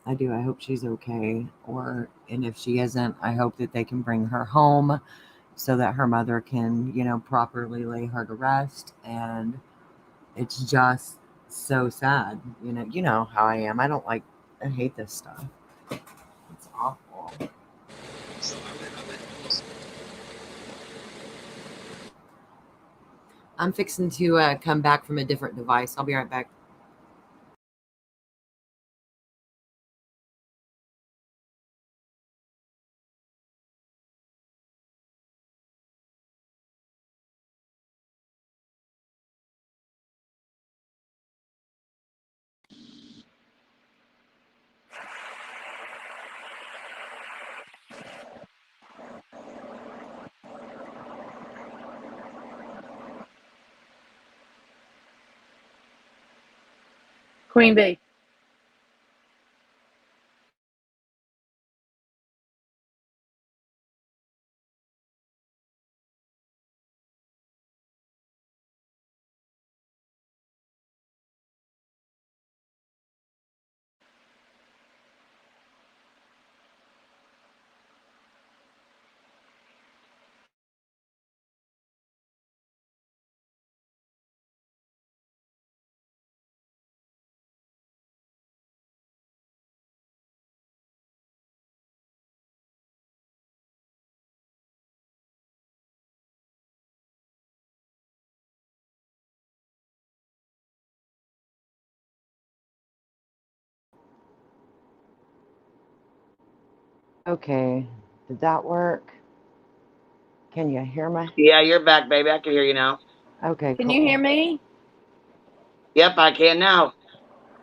Speaker 10: I do. I hope she's okay. And if she isn't, I hope that they can bring her home so that her mother can, properly lay her to rest. And it's just so sad. You know how I am. I hate this stuff. It's awful. I'm fixing to come back from a different device. I'll be right back.
Speaker 6: Queen Bee.
Speaker 10: Okay. Did that work? Can you hear me?
Speaker 1: Yeah, you're back, baby. I can hear you now.
Speaker 10: Okay.
Speaker 6: Can
Speaker 10: cool.
Speaker 6: you hear me?
Speaker 1: Yep, I can now.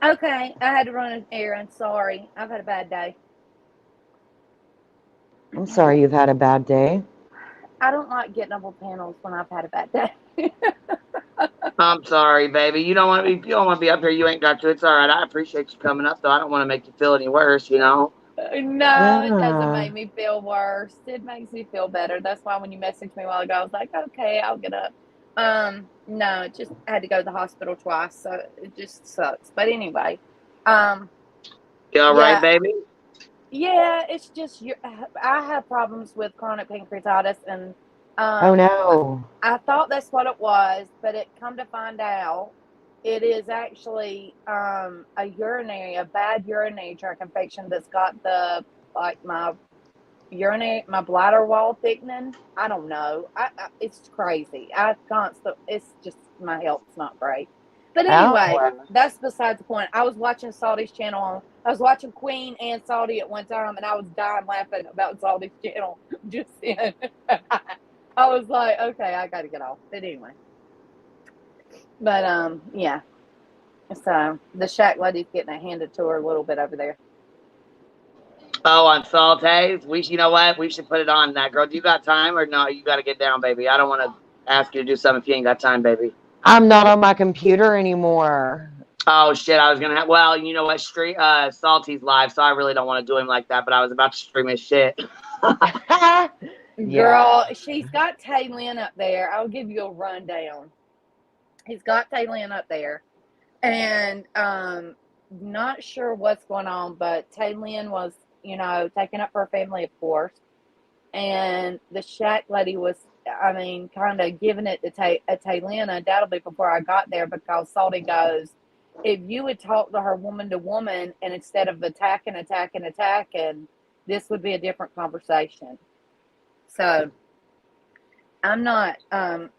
Speaker 6: Okay. I had to run an errand. Sorry. I've had a bad day.
Speaker 17: I'm sorry you've had a bad day.
Speaker 6: I don't like getting up on panels when I've had a bad day.
Speaker 1: I'm sorry, baby. You don't want to be. You don't want to be up here. You ain't got to. It's all right. I appreciate you coming up, though. I don't want to make you feel any worse.
Speaker 6: No, it doesn't
Speaker 17: Yeah.
Speaker 6: make me feel worse. It makes me feel better. That's why when you messaged me a while ago, I was like, okay, I'll get up. No, it just I had to go to the hospital twice, so it just sucks. But anyway,
Speaker 1: You all right, baby?
Speaker 6: yeah, it's just I have problems with chronic pancreatitis, and
Speaker 17: Oh no.
Speaker 6: I thought that's what it was, but it come to find out, it is actually a bad urinary tract infection that's got my bladder wall thickening. I don't know. It's crazy. It's just my health's not great. But anyway,
Speaker 17: Oh.
Speaker 6: that's besides the point. I was watching Salty's channel. I was watching Queen and Salty at one time, and I was dying laughing about Salty's channel just then. I was like, okay, I got to get off. But anyway. But yeah. So the Shack lady's getting it handed to her a little bit over there.
Speaker 1: Oh, on Saltays? You know what? We should put it on that, girl. Do you got time or no? You got to get down, baby. I don't want to ask you to do something if you ain't got time, baby.
Speaker 17: I'm not on my computer anymore.
Speaker 1: Oh shit! I was gonna have. Well, you know what? Salty's live, so I really don't want to do him like that. But I was about to stream his shit.
Speaker 6: Girl, she's got Taylin up there. I'll give you a rundown. He's got Taylin up there, and not sure what's going on, but Taylin was, taking up for her family, of course, and the Shack lady was, kind of giving it to Taylin undoubtedly before I got there, because Salty goes, if you would talk to her woman to woman, and instead of attacking, this would be a different conversation. So I'm not,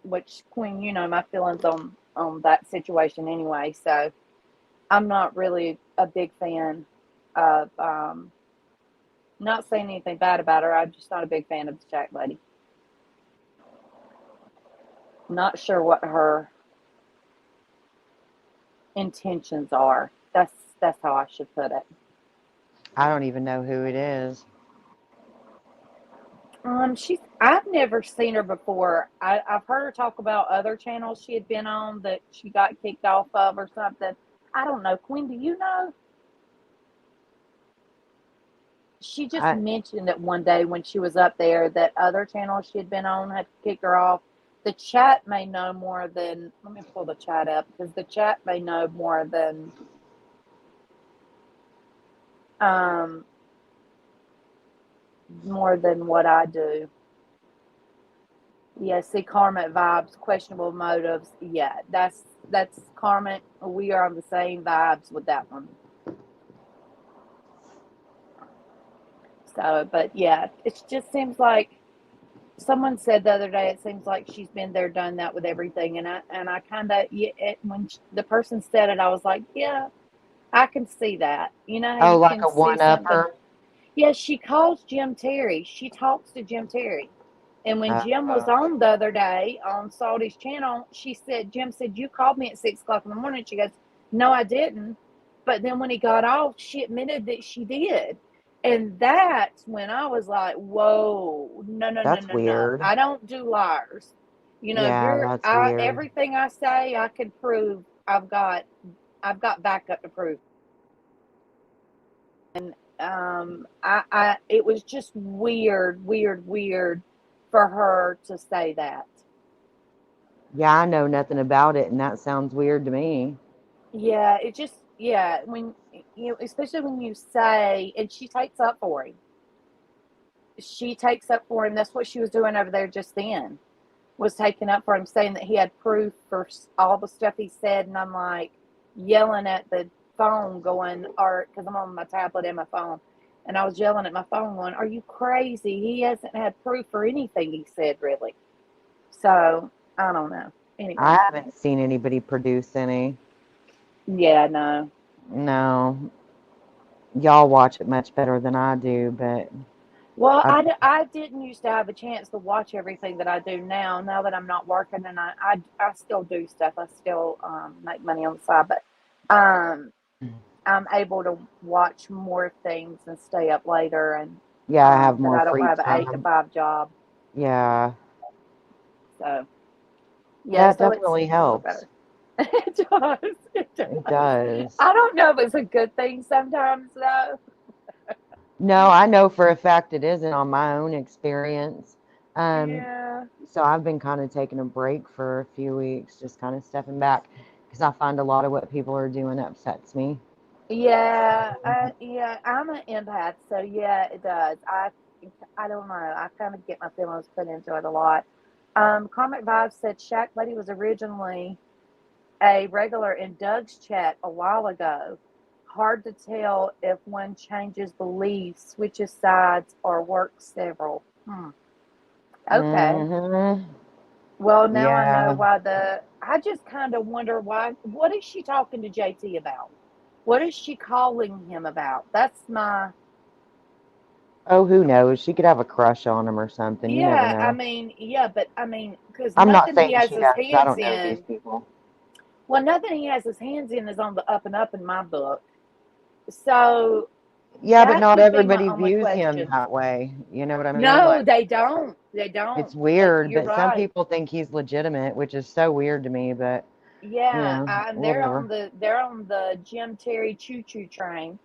Speaker 6: which Queen, my feelings on that situation anyway. So I'm not really a big fan of, not saying anything bad about her. I'm just not a big fan of the Shack lady. Not sure what her intentions are. That's how I should put it.
Speaker 17: I don't even know who it is.
Speaker 6: I've never seen her before. I've heard her talk about other channels she had been on that she got kicked off of or something. I don't know. Queen, do you know? She just mentioned it one day when she was up there that other channels she had been on had kicked her off. The chat may know more than, let me pull the chat up, because the chat may know more than what I do. Yeah, see, karmic vibes, questionable motives. Yeah, that's karmic. We are on the same vibes with that one. So, but yeah, it just seems like someone said the other day, it seems like she's been there, done that with everything. And I kind of, when the person said it, I was like, yeah, I can see that.
Speaker 17: Oh,
Speaker 6: you
Speaker 17: like
Speaker 6: can
Speaker 17: a one-upper?
Speaker 6: Yeah, she calls Jim Terry. She talks to Jim Terry. And when Jim was on the other day on Salty's channel, Jim said, you called me at 6 o'clock in the morning. She goes, no, I didn't. But then when he got off, she admitted that she did. And that's when I was like, whoa, no.
Speaker 17: That's weird.
Speaker 6: I don't do liars.
Speaker 17: Yeah, that's weird.
Speaker 6: Everything I say, I can prove. I've got backup to prove. And it was just weird for her to say that.
Speaker 17: Yeah, I know nothing about it, and that sounds weird to me.
Speaker 6: Yeah, when especially when you say, and she takes up for him. That's what she was doing over there just then, was taking up for him, saying that he had proof for all the stuff he said. And I'm like yelling at the phone going, because I'm on my tablet and my phone, and I was yelling at my phone going, are you crazy? He hasn't had proof for anything he said, really. So I don't know. Anyway,
Speaker 17: I haven't seen anybody produce any.
Speaker 6: Yeah, no.
Speaker 17: No. Y'all watch it much better than I do, but...
Speaker 6: Well, I didn't used to have a chance to watch everything that I do now. Now that I'm not working, and I still do stuff. I still make money on the side, but I'm able to watch more things and stay up later. And
Speaker 17: Yeah, I have
Speaker 6: That
Speaker 17: more
Speaker 6: I don't
Speaker 17: free
Speaker 6: have an 8 to
Speaker 17: time.
Speaker 6: 5 job.
Speaker 17: Yeah,
Speaker 6: So yeah,
Speaker 17: that
Speaker 6: so
Speaker 17: definitely
Speaker 6: it's a little
Speaker 17: helps.
Speaker 6: better. It does. It does.
Speaker 17: It does.
Speaker 6: I don't know if it's a good thing sometimes though.
Speaker 17: No, I know for a fact it isn't on my own experience. Um,
Speaker 6: Yeah.
Speaker 17: so I've been kind of taking a break for a few weeks, just kind of stepping back because I find a lot of what people are doing upsets me.
Speaker 6: Yeah, yeah, I'm an empath, so yeah, it does. I don't know. I kind of get my feelings put into it a lot. Karmic Vibes said Shaq Lady was originally a regular in Doug's chat a while ago. Hard to tell if one changes beliefs, switches sides, or works several. Okay.
Speaker 17: Hmm.
Speaker 6: Well, now I know
Speaker 17: Yeah.
Speaker 6: why I just kind of wonder why. What is she talking to JT about? What is she calling him about? That's my.
Speaker 17: Oh, who knows? She could have a crush on him or something. You never
Speaker 6: Yeah, I
Speaker 17: know.
Speaker 6: mean, yeah, but I mean, because
Speaker 17: I'm not
Speaker 6: nothing
Speaker 17: saying
Speaker 6: he has
Speaker 17: she
Speaker 6: his
Speaker 17: does. I
Speaker 6: hands
Speaker 17: don't know these
Speaker 6: in.
Speaker 17: people.
Speaker 6: Well, nothing he has his hands in is on the up and up in my book. So
Speaker 17: Yeah, but
Speaker 6: that
Speaker 17: not
Speaker 6: would be my
Speaker 17: everybody
Speaker 6: only
Speaker 17: views him
Speaker 6: question.
Speaker 17: that way. You know what I mean?
Speaker 6: No,
Speaker 17: Like,
Speaker 6: they don't. They
Speaker 17: it's
Speaker 6: don't.
Speaker 17: weird,
Speaker 6: You're
Speaker 17: but some
Speaker 6: right.
Speaker 17: people think he's legitimate, which is so weird to me, but you
Speaker 6: Yeah,
Speaker 17: know,
Speaker 6: they're
Speaker 17: whatever.
Speaker 6: on the Jim Terry choo choo train.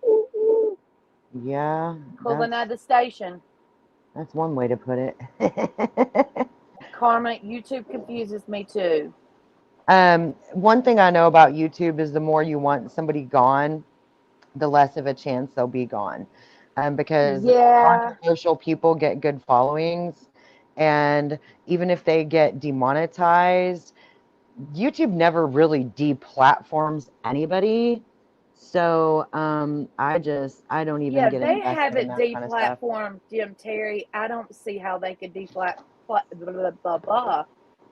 Speaker 17: Yeah,
Speaker 6: Pulling out of the station.
Speaker 17: that's one way to put it.
Speaker 6: Karma, YouTube confuses me too.
Speaker 17: One thing I know about YouTube is the more you want somebody gone, the less of a chance they'll be gone. Because
Speaker 6: Yeah.
Speaker 17: controversial people get good followings, and even if they get demonetized, YouTube never really deplatforms anybody. So I don't even
Speaker 6: Yeah,
Speaker 17: get
Speaker 6: they
Speaker 17: invested in
Speaker 6: haven't
Speaker 17: that kind of stuff.
Speaker 6: deplatformed Jim Terry. I don't see how they could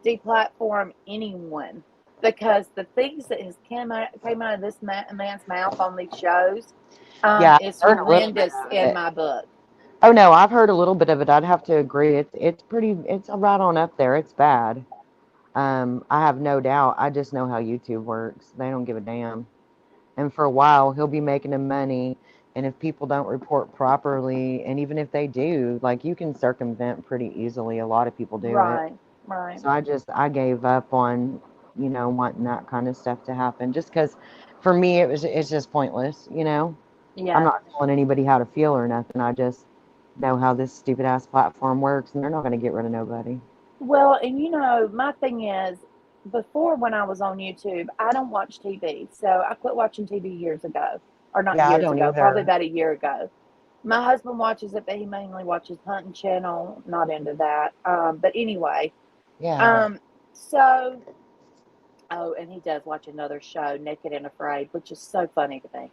Speaker 6: deplatform anyone because the things that has came out of this man's mouth on these shows
Speaker 17: Yeah,
Speaker 6: is
Speaker 17: I've heard a little bit
Speaker 6: horrendous
Speaker 17: of
Speaker 6: in
Speaker 17: it.
Speaker 6: my book.
Speaker 17: Oh no, I've heard a little bit of it. I'd have to agree. It's right on up there. It's bad. I have no doubt. I just know how YouTube works. They don't give a damn. And for a while, he'll be making him money. And if people don't report properly, and even if they do, like you can circumvent pretty easily. A lot of people do it.
Speaker 6: Right, right.
Speaker 17: So I gave up on, wanting that kind of stuff to happen. Just because, for me, it's just pointless. I'm
Speaker 6: Yeah.
Speaker 17: not telling anybody how to feel or nothing. I just know how this stupid ass platform works, and they're not going to get rid of nobody.
Speaker 6: Well, and my thing is, before when I was on YouTube, I don't watch TV. So I quit watching TV years ago. Or not
Speaker 17: Yeah, I
Speaker 6: years
Speaker 17: don't
Speaker 6: ago, probably
Speaker 17: either.
Speaker 6: about a year ago. My husband watches it, but he mainly watches Hunting Channel. Not into that. But anyway,
Speaker 17: Yeah.
Speaker 6: so and he does watch another show, Naked and Afraid, which is so funny to me.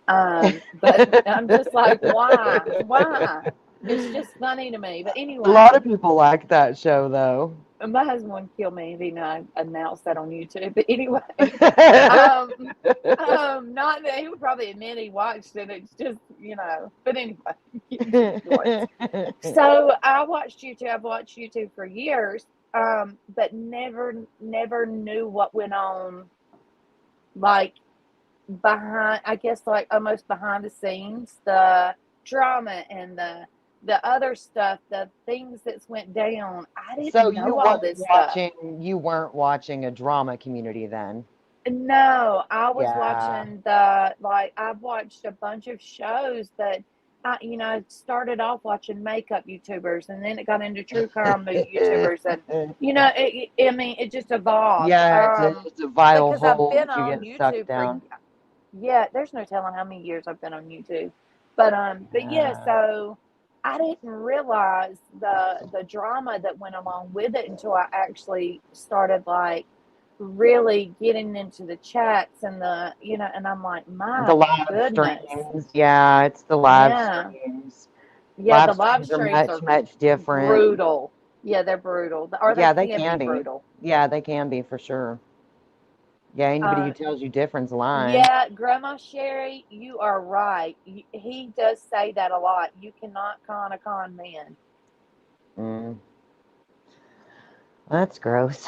Speaker 6: But I'm just like, why? Why? It's just funny to me. But
Speaker 17: A
Speaker 6: anyway,
Speaker 17: lot of people like that show, though.
Speaker 6: my husband wouldn't kill me if he not announced that on YouTube. But anyway, not that he would probably admit he watched it. It's just, But anyway, so I watched YouTube. I've watched YouTube for years, but never knew what went on, like behind. I guess like almost behind the scenes, the drama and the other stuff, the things that went down. I
Speaker 17: So
Speaker 6: didn't know all this stuff.
Speaker 17: you weren't watching a drama community then?
Speaker 6: No, I was
Speaker 17: Yeah.
Speaker 6: watching I've watched a bunch of shows that started off watching makeup YouTubers and then it got into true crime YouTubers and I mean, it just evolved.
Speaker 17: Yeah, it's a vile
Speaker 6: Because I've
Speaker 17: hole
Speaker 6: been
Speaker 17: that you
Speaker 6: on
Speaker 17: get sucked
Speaker 6: YouTube
Speaker 17: down.
Speaker 6: there's no telling how many years I've been on YouTube. But yeah, so I didn't realize the drama that went along with it until I actually started really getting into the chats and and I'm like,
Speaker 17: The
Speaker 6: my
Speaker 17: live
Speaker 6: goodness.
Speaker 17: streams, yeah, it's the live
Speaker 6: Yeah.
Speaker 17: streams.
Speaker 6: Yeah, the
Speaker 17: Live
Speaker 6: live
Speaker 17: streams are
Speaker 6: streams
Speaker 17: much,
Speaker 6: are
Speaker 17: much different.
Speaker 6: brutal. Yeah, they're brutal. Or they
Speaker 17: Yeah, they
Speaker 6: can be
Speaker 17: can be.
Speaker 6: brutal.
Speaker 17: Yeah, they can be for sure. Yeah, anybody who tells you different's lying.
Speaker 6: Yeah, Grandma Sherry, you are right. He does say that a lot. You cannot con a con man.
Speaker 17: Mm. That's gross.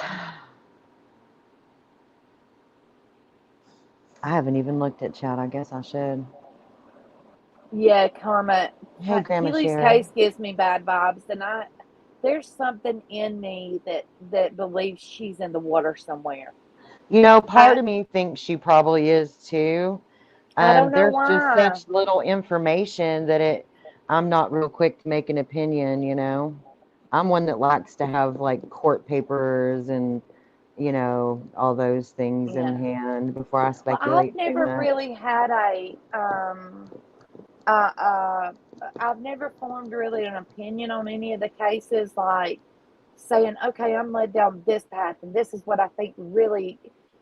Speaker 17: I haven't even looked at chat. I guess I should.
Speaker 6: Yeah, Karma.
Speaker 17: Hey, Grandma
Speaker 6: Keely's
Speaker 17: Sharon.
Speaker 6: case gives me bad vibes, and there's something in me that believes she's in the water somewhere.
Speaker 17: You know, part of me thinks she probably is too.
Speaker 6: I don't know
Speaker 17: There's just
Speaker 6: why.
Speaker 17: such little information that I'm not real quick to make an opinion, you know. I'm one that likes to have like court papers and, you know, all those things in hand before I
Speaker 6: Well,
Speaker 17: speculate
Speaker 6: I've
Speaker 17: too
Speaker 6: never
Speaker 17: much.
Speaker 6: really had I've never formed really an opinion on any of the cases, like saying, okay, I'm led down this path and this is what I think really,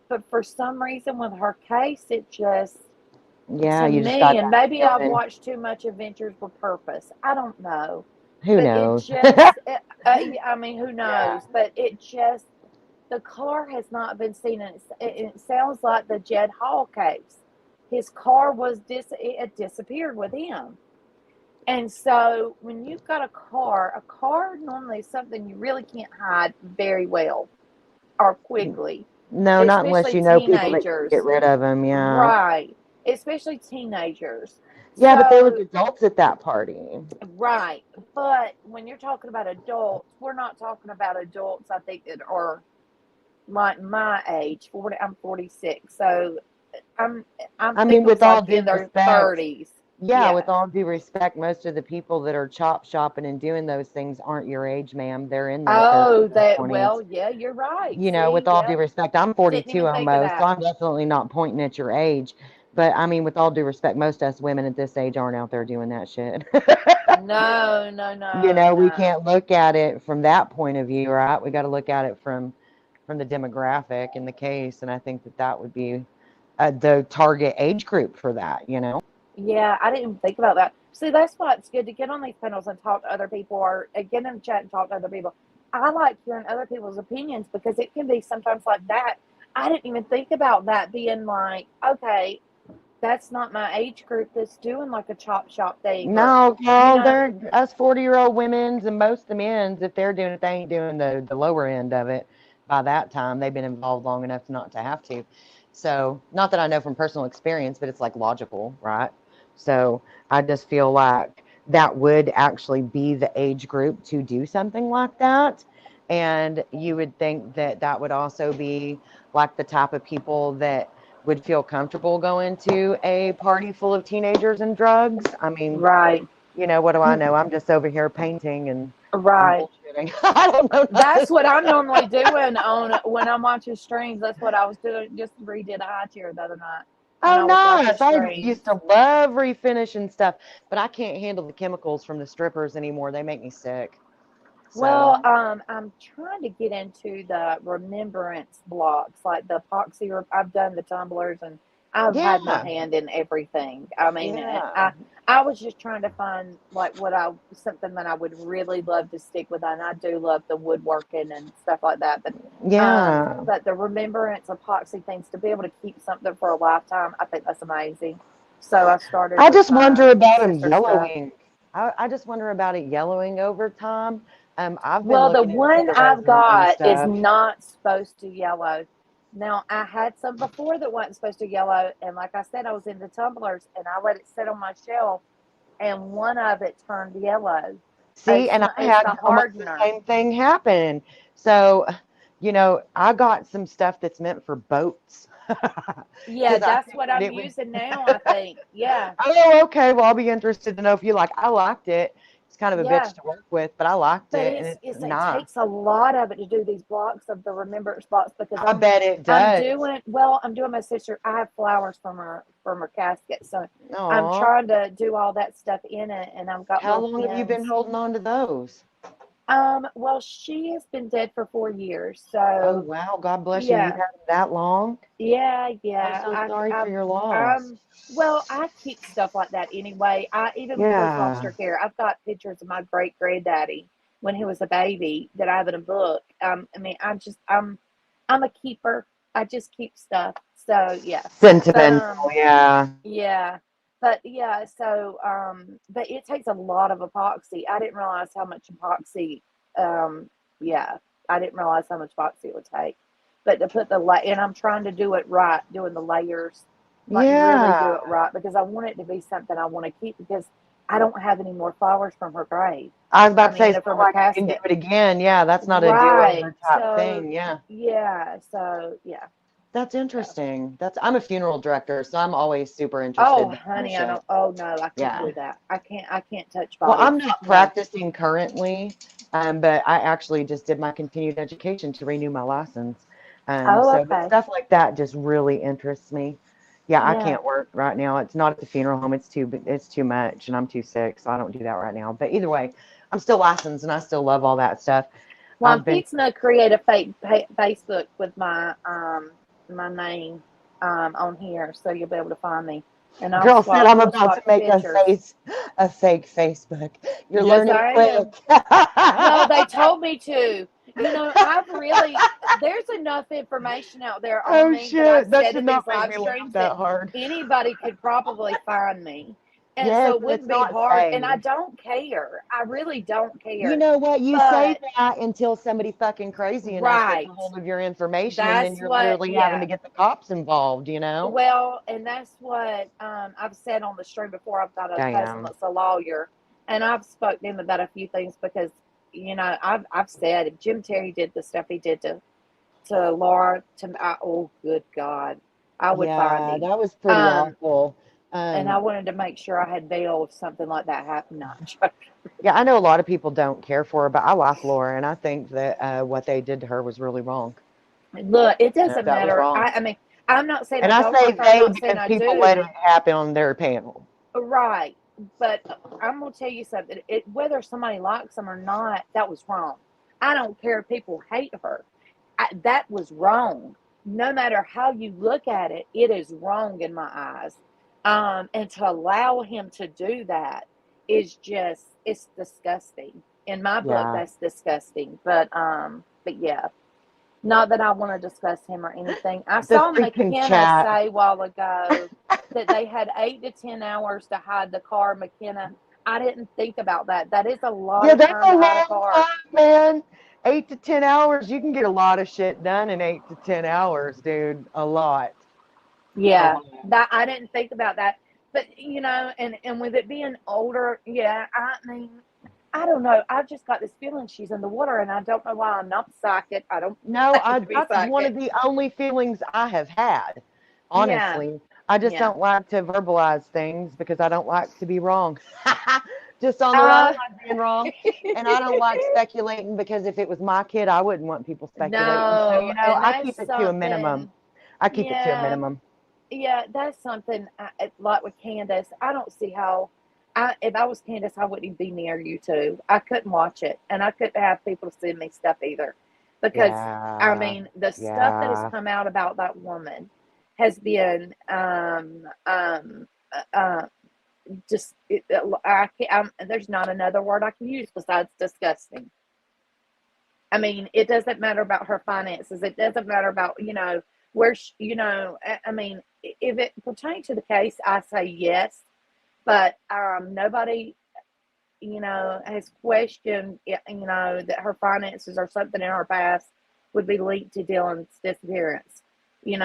Speaker 6: but for some reason with her case, it just,
Speaker 17: Yeah,
Speaker 6: to
Speaker 17: you just got
Speaker 6: me, and
Speaker 17: that
Speaker 6: maybe I've
Speaker 17: feeling.
Speaker 6: watched too much Adventures with Purpose. I don't know.
Speaker 17: Who
Speaker 6: But
Speaker 17: knows?
Speaker 6: I mean, who knows? But it just, the car has not been seen, and it sounds like the Jed Hall case. His car was it disappeared with him. And so when you've got a car normally is something you really can't hide very well or quickly.
Speaker 17: No, not unless
Speaker 6: Especially
Speaker 17: you know people that can
Speaker 6: teenagers.
Speaker 17: get rid of them, yeah.
Speaker 6: Right. Especially teenagers.
Speaker 17: Yeah, but there was
Speaker 6: So,
Speaker 17: adults at that party.
Speaker 6: right. But when you're talking about adults, we're not talking about adults, I think, that are like my age. I'm 46. So I'm
Speaker 17: I mean,
Speaker 6: thinking
Speaker 17: with
Speaker 6: it's
Speaker 17: all
Speaker 6: like
Speaker 17: due
Speaker 6: in their
Speaker 17: respect,
Speaker 6: 30s.
Speaker 17: yeah, with all due respect, most of the people that are chop shopping and doing those things aren't your age, ma'am. They're in their 30s
Speaker 6: Oh,
Speaker 17: and
Speaker 6: that,
Speaker 17: 20s.
Speaker 6: well, yeah, you're right.
Speaker 17: You know, with
Speaker 6: See,
Speaker 17: all
Speaker 6: yeah.
Speaker 17: due respect, I'm
Speaker 6: Didn't
Speaker 17: 42
Speaker 6: even think of
Speaker 17: almost, so
Speaker 6: that.
Speaker 17: I'm definitely not pointing at your age. But I mean, with all due respect, most us women at this age aren't out there doing that shit.
Speaker 6: No,
Speaker 17: You know, we
Speaker 6: no.
Speaker 17: can't look at it from that point of view, right? We got to look at it from the demographic in the case, and I think that would be the target age group for that, you know.
Speaker 6: Yeah, I didn't even think about that. See, that's why it's good to get on these panels and talk to other people, or get in the chat and talk to other people. I like hearing other people's opinions because it can be sometimes like that. I didn't even think about that being like, okay, that's not my age group that's doing like a chop shop thing, or,
Speaker 17: No,
Speaker 6: you
Speaker 17: girl,
Speaker 6: know.
Speaker 17: they're us 40-year-old women's, and most of the men's, if they're doing it, they ain't doing the lower end of it. By that time, they've been involved long enough not to have to. So, not that I know from personal experience, but it's like logical, right? So, I just feel like that would actually be the age group to do something like that. And you would think that that would also be like the type of people that would feel comfortable going to a party full of teenagers and drugs. I mean,
Speaker 6: Right.
Speaker 17: you know, what do I know? I'm just over here painting and
Speaker 6: Right.
Speaker 17: bullshitting. I don't know
Speaker 6: That's
Speaker 17: nothing.
Speaker 6: what I'm normally doing when I'm watching streams. That's what I was doing. Just redid a high chair the other night when
Speaker 17: Oh,
Speaker 6: I was watching
Speaker 17: nice. I
Speaker 6: streams.
Speaker 17: used to love refinishing stuff, but I can't handle the chemicals from the strippers anymore. They make me sick.
Speaker 6: Well,
Speaker 17: So,
Speaker 6: I'm trying to get into the remembrance blocks, like the epoxy. I've done the tumblers, and I've had my
Speaker 17: yeah.
Speaker 6: hand in everything. I mean,
Speaker 17: Yeah.
Speaker 6: I was just trying to find like something that I would really love to stick with, and I do love the woodworking and stuff like that.
Speaker 17: Yeah.
Speaker 6: But the remembrance epoxy things, to be able to keep something for a lifetime, I think that's amazing. So I started
Speaker 17: I
Speaker 6: with
Speaker 17: just
Speaker 6: my
Speaker 17: wonder about them
Speaker 6: sister stuff.
Speaker 17: yellowing. I just wonder about it yellowing over time. I've been
Speaker 6: Well, the
Speaker 17: looking into
Speaker 6: one
Speaker 17: the
Speaker 6: I've
Speaker 17: resin and
Speaker 6: got is
Speaker 17: stuff.
Speaker 6: not supposed to yellow. Now, I had some before that wasn't supposed to yellow, and like I said, I was in the tumblers, and I let it sit on my shelf, and one of it turned yellow.
Speaker 17: See, and I
Speaker 6: It's
Speaker 17: had
Speaker 6: the
Speaker 17: almost the
Speaker 6: hardener.
Speaker 17: same thing happen. So, you know, I got some stuff that's meant for boats.
Speaker 6: Yeah,
Speaker 17: Because I
Speaker 6: that's what
Speaker 17: figured
Speaker 6: I'm
Speaker 17: it would.
Speaker 6: using now, I think. Yeah.
Speaker 17: Oh, okay. Well, I'll be interested to know if you like. I liked it. It's kind of a
Speaker 6: Yeah.
Speaker 17: bitch to work with, but I liked
Speaker 6: But
Speaker 17: it, and it's
Speaker 6: it
Speaker 17: nice.
Speaker 6: takes a lot of it to do these blocks of the remembrance blocks, because
Speaker 17: I bet it does.
Speaker 6: I'm doing my sister. I have flowers from her casket, so I'm
Speaker 17: Aw.
Speaker 6: trying to do all that stuff in it, and I've got
Speaker 17: How
Speaker 6: little
Speaker 17: long have you been
Speaker 6: pins.
Speaker 17: holding on to those?
Speaker 6: Well, she has been dead for 4 years,
Speaker 17: Oh,
Speaker 6: so
Speaker 17: wow. God bless you. You've
Speaker 6: yeah.
Speaker 17: had them that long?
Speaker 6: Yeah,
Speaker 17: I'm
Speaker 6: yeah.
Speaker 17: so sorry for your loss.
Speaker 6: Well, I keep stuff like that anyway. I even through
Speaker 17: Yeah.
Speaker 6: foster care, I've got pictures of my great granddaddy when he was a baby that I have in a book. I mean, I'm a keeper. I just keep stuff. So yeah, but
Speaker 17: Sentimental, yeah.
Speaker 6: yeah, but yeah. So but it takes a lot of epoxy. I didn't realize how much epoxy. Yeah, I didn't realize how much epoxy it would take. But to put and I'm trying to do it right, doing the layers like really do
Speaker 17: Yeah.
Speaker 6: it right, because I want it to be something I want to keep, because I don't have any more flowers from her grave.
Speaker 17: I was about
Speaker 6: I
Speaker 17: to say,
Speaker 6: mean,
Speaker 17: it's not
Speaker 6: from her
Speaker 17: like you can do
Speaker 6: casket.
Speaker 17: it again. Yeah, that's not a
Speaker 6: Right.
Speaker 17: do-over type
Speaker 6: So
Speaker 17: thing. Yeah.
Speaker 6: yeah. So yeah.
Speaker 17: That's interesting. I'm a funeral director, so I'm always super interested
Speaker 6: Oh,
Speaker 17: in that kind of
Speaker 6: honey, I
Speaker 17: shit.
Speaker 6: don't. Oh no, I couldn't
Speaker 17: Yeah.
Speaker 6: do that. I can't touch
Speaker 17: Well,
Speaker 6: bodies.
Speaker 17: I'm not
Speaker 6: No.
Speaker 17: practicing currently, but I actually just did my continued education to renew my license.
Speaker 6: Oh,
Speaker 17: So, but
Speaker 6: okay.
Speaker 17: stuff like that just really interests me. Yeah, I
Speaker 6: Yeah.
Speaker 17: can't work right now. It's not at the funeral home. It's too much, and I'm too sick, so I don't do that right now. But either way, I'm still licensed, and I still love all that stuff.
Speaker 6: Well, I'm
Speaker 17: I've been
Speaker 6: fixing to create a fake Facebook with my name on here, so you'll be able to find me, and I'll
Speaker 17: Girl said I'm
Speaker 6: we'll
Speaker 17: about to
Speaker 6: swap
Speaker 17: make
Speaker 6: pictures.
Speaker 17: a fake Facebook. You're
Speaker 6: Yes,
Speaker 17: learning
Speaker 6: I
Speaker 17: quick.
Speaker 6: am. Well, they told me to. I've really, there's enough information out there on
Speaker 17: Oh
Speaker 6: me that I've
Speaker 17: shit, that
Speaker 6: said
Speaker 17: should
Speaker 6: in
Speaker 17: not
Speaker 6: these
Speaker 17: make
Speaker 6: live
Speaker 17: me laugh
Speaker 6: streams that
Speaker 17: that hard.
Speaker 6: anybody could probably find me. And
Speaker 17: Yes,
Speaker 6: so it
Speaker 17: and it's
Speaker 6: wouldn't be
Speaker 17: not
Speaker 6: hard. And I
Speaker 17: safe.
Speaker 6: don't care. I really don't
Speaker 17: You
Speaker 6: care.
Speaker 17: know what? You say
Speaker 6: But,
Speaker 17: that until somebody fucking crazy enough gets
Speaker 6: right.
Speaker 17: a hold of your information, and then
Speaker 6: That's
Speaker 17: you're
Speaker 6: what,
Speaker 17: literally having
Speaker 6: yeah.
Speaker 17: to get the cops involved, you know?
Speaker 6: Well, and that's what I've said on the stream before. I've got a cousin
Speaker 17: Damn.
Speaker 6: that's a lawyer, and I've spoken to him about a few things, because I've said if Jim Terry did the stuff he did to Laura, oh good God, I would find
Speaker 17: Yeah,
Speaker 6: him.
Speaker 17: that was pretty awful.
Speaker 6: And I wanted to make sure I had bail if something like that happened. Not joking.
Speaker 17: Yeah, I know a lot of people don't care for her, but I like Laura, and I think that what they did to her was really wrong.
Speaker 6: Look, it doesn't
Speaker 17: That was
Speaker 6: matter.
Speaker 17: wrong.
Speaker 6: I mean, I'm not saying
Speaker 17: And
Speaker 6: I
Speaker 17: I
Speaker 6: don't
Speaker 17: say
Speaker 6: like her. I'm
Speaker 17: they
Speaker 6: not saying
Speaker 17: because
Speaker 6: I
Speaker 17: people let
Speaker 6: do.
Speaker 17: it happen on their panel.
Speaker 6: Right. But I'm going to tell you something. Whether somebody likes them or not, that was wrong. I don't care if people hate her. That was wrong. No matter how you look at it, it is wrong in my eyes. And to allow him to do that is just, it's disgusting. In my book,
Speaker 17: Yeah.
Speaker 6: that's disgusting. But yeah. Not that I want to discuss him or anything. I
Speaker 17: The
Speaker 6: saw
Speaker 17: freaking
Speaker 6: McKenna
Speaker 17: chat.
Speaker 6: say a while ago that they had 8 to 10 hours to hide the car. McKenna, I didn't think about that. That is a lot
Speaker 17: Yeah,
Speaker 6: of
Speaker 17: that's
Speaker 6: time
Speaker 17: a
Speaker 6: to hide a
Speaker 17: long
Speaker 6: car.
Speaker 17: time, man. 8 to 10 hours. You can get a lot of shit done in 8 to 10 hours, dude. A lot.
Speaker 6: Yeah, that I didn't think about that. But and with it being older, yeah, I mean, I don't know. I've just got this feeling she's in the water, and I don't know why. I'm not psychic. I don't
Speaker 17: No,
Speaker 6: claim to be
Speaker 17: that's one of
Speaker 6: psychic.
Speaker 17: the only feelings I have had,
Speaker 6: Yeah,
Speaker 17: honestly. I just
Speaker 6: yeah.
Speaker 17: don't like to verbalize things because I don't like to be wrong. Just on the line, like being wrong. And I don't like speculating because if it was my kid, I wouldn't want people speculating. So,
Speaker 6: No, and
Speaker 17: I
Speaker 6: that's
Speaker 17: keep it to a minimum. I keep it to a
Speaker 6: yeah,
Speaker 17: minimum.
Speaker 6: yeah, that's something like with Candace. I don't see how. If I was Candace, I wouldn't even be near YouTube. I couldn't watch it, and I couldn't have people send me stuff either, because I
Speaker 17: Yeah.
Speaker 6: mean the stuff that has
Speaker 17: Yeah.
Speaker 6: come out about that woman has been uh, just I can't. There's not another word I can use besides disgusting. I mean, it doesn't matter about her finances. It doesn't matter about, where, I mean, if it pertains to the case, I say yes, but nobody, has questioned, that her finances or something in her past would be linked to Dylan's disappearance, and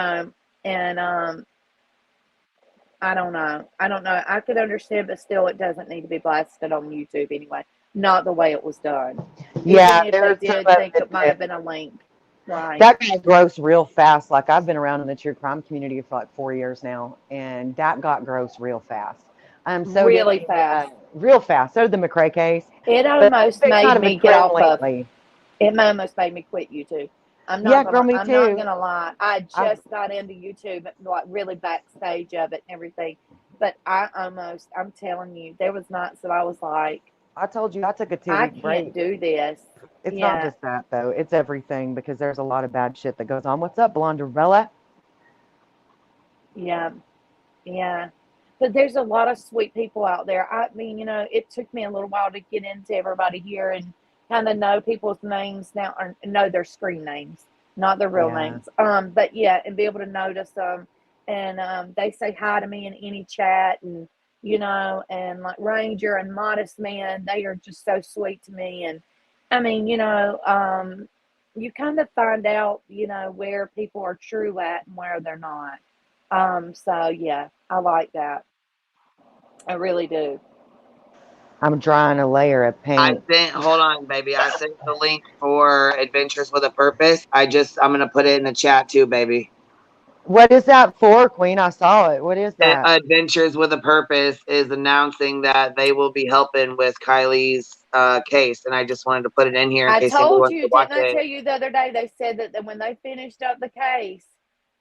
Speaker 6: I don't know. I don't know. I could understand, but still, it doesn't need to be blasted on YouTube anyway. Not the way it was done.
Speaker 17: Yeah,
Speaker 6: Even if they
Speaker 17: there's some
Speaker 6: did
Speaker 17: of
Speaker 6: think it might have been a link. Right.
Speaker 17: that got gross real fast. Like I've been around in the true crime community for like 4 years now, and that got gross real fast. So did
Speaker 6: Really fast.
Speaker 17: real fast. So did the McRae case.
Speaker 6: It
Speaker 17: But
Speaker 6: almost
Speaker 17: it's been
Speaker 6: made
Speaker 17: kind of a
Speaker 6: me get
Speaker 17: trend
Speaker 6: off of.
Speaker 17: lately.
Speaker 6: It almost made me quit YouTube.
Speaker 17: Yeah, girl, me
Speaker 6: I'm not
Speaker 17: too.
Speaker 6: gonna lie. I just got into YouTube, like really backstage of it and everything. But I'm telling you, there was nights that I was like,
Speaker 17: I told you I took a
Speaker 6: I
Speaker 17: 2 week
Speaker 6: can't
Speaker 17: break.
Speaker 6: do this.
Speaker 17: It's not
Speaker 6: Yeah,
Speaker 17: just that though. It's everything because there's a lot of bad shit that goes on. What's up, Blonderella?
Speaker 6: yeah, yeah. But there's a lot of sweet people out there. I mean, it took me a little while to get into everybody here and kind of know people's names now, or know their screen names, not their real
Speaker 17: Yeah.
Speaker 6: names. But yeah, and be able to notice them. And they say hi to me in any chat, and and like Ranger and Modest Man, they are just so sweet to me. And I mean, you kind of find out, where people are true at and where they're not. So yeah, I like that. I really do.
Speaker 17: I'm drawing a layer of paint.
Speaker 1: Hold on, baby. I sent the link for Adventures with a Purpose. I'm going to put it in the chat too, baby.
Speaker 17: What is that for, Queen? I saw it. What is that?
Speaker 1: Adventures with a Purpose is announcing that they will be helping with Kiely's case. And I just wanted to put it in here in case anyone wants to watch
Speaker 6: didn't I
Speaker 1: it.
Speaker 6: tell you the other day, they said that when they finished up the case,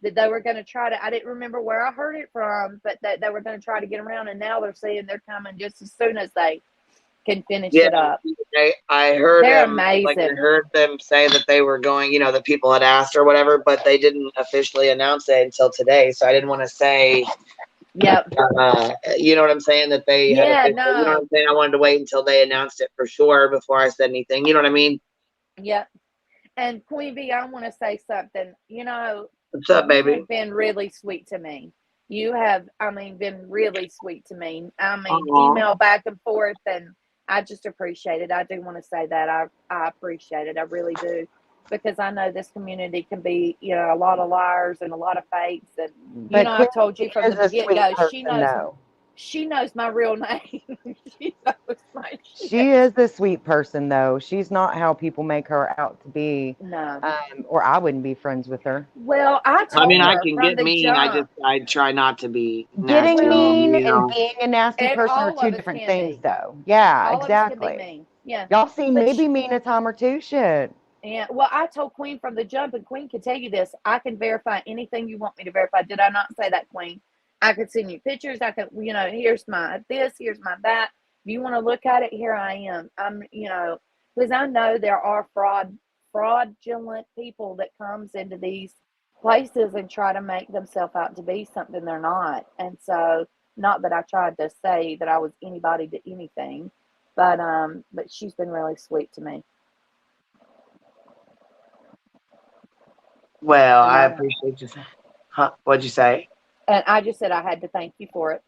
Speaker 6: that they were going to try to, I didn't remember where I heard it from, but that they were going to try to get around. And now they're saying they're coming just as soon as they can finish it up.
Speaker 1: I heard
Speaker 6: They're
Speaker 1: them,
Speaker 6: amazing.
Speaker 1: like I heard them say that they were going, you know, that people had asked or whatever, but they didn't officially announce it until today. So I didn't want to say,
Speaker 6: yep.
Speaker 1: You know what I'm saying? That they had
Speaker 6: Yeah,
Speaker 1: you know what
Speaker 6: no.
Speaker 1: I'm saying? I wanted to wait until they announced it for sure before I said anything. You know what I mean?
Speaker 6: Yep. And Queen B, I want to say something. You know,
Speaker 1: what's up, baby?
Speaker 6: You have been really sweet to me. You have, I mean, been really sweet to me. I mean, email back and forth, and I just appreciate it. I do want to say that I appreciate it. I really do, because I know this community can be, you know, a lot of liars and a lot of fakes. And
Speaker 17: But
Speaker 6: you know, I told you from the get go, she knows my real name. She knows my shit.
Speaker 17: She is a sweet person, though. She's not how people make her out to be.
Speaker 6: No.
Speaker 17: Or I wouldn't be friends with her.
Speaker 6: Well, I
Speaker 1: can get mean. I try not to be nasty.
Speaker 17: Getting mean
Speaker 1: you know?
Speaker 17: and being a nasty person are
Speaker 6: all
Speaker 17: two
Speaker 6: of us
Speaker 17: different
Speaker 6: can
Speaker 17: things,
Speaker 6: be.
Speaker 17: though. Yeah,
Speaker 6: All of us
Speaker 17: exactly.
Speaker 6: can be mean. Yeah.
Speaker 17: Y'all seen
Speaker 6: But
Speaker 17: maybe mean a time or two. Shit.
Speaker 6: Yeah, well, I told Queen from the jump, and Queen can tell you this. I can verify anything you want me to verify. Did I not say that, Queen? I could send you pictures. I could, you know, here's my this, here's my that. If you want to look at it, here I am. I'm, you know, because I know there are fraudulent people that comes into these places and try to make themselves out to be something they're not. And so, not that I tried to say that I was anybody to anything, but she's been really sweet to me.
Speaker 1: Well, I appreciate you. Huh? What'd you say?
Speaker 6: And I just said I had to thank you for it.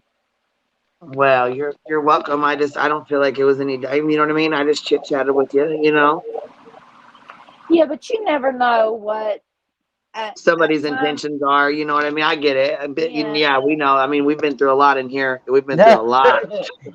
Speaker 1: Well, you're welcome. I don't feel like it was any. You know what I mean? I just chit chatted with you. You know.
Speaker 6: Yeah, but you never know what
Speaker 1: somebody's intentions are. You know what I mean? I get it. Yeah, we know. I mean, we've been through a lot in here. We've been through a lot.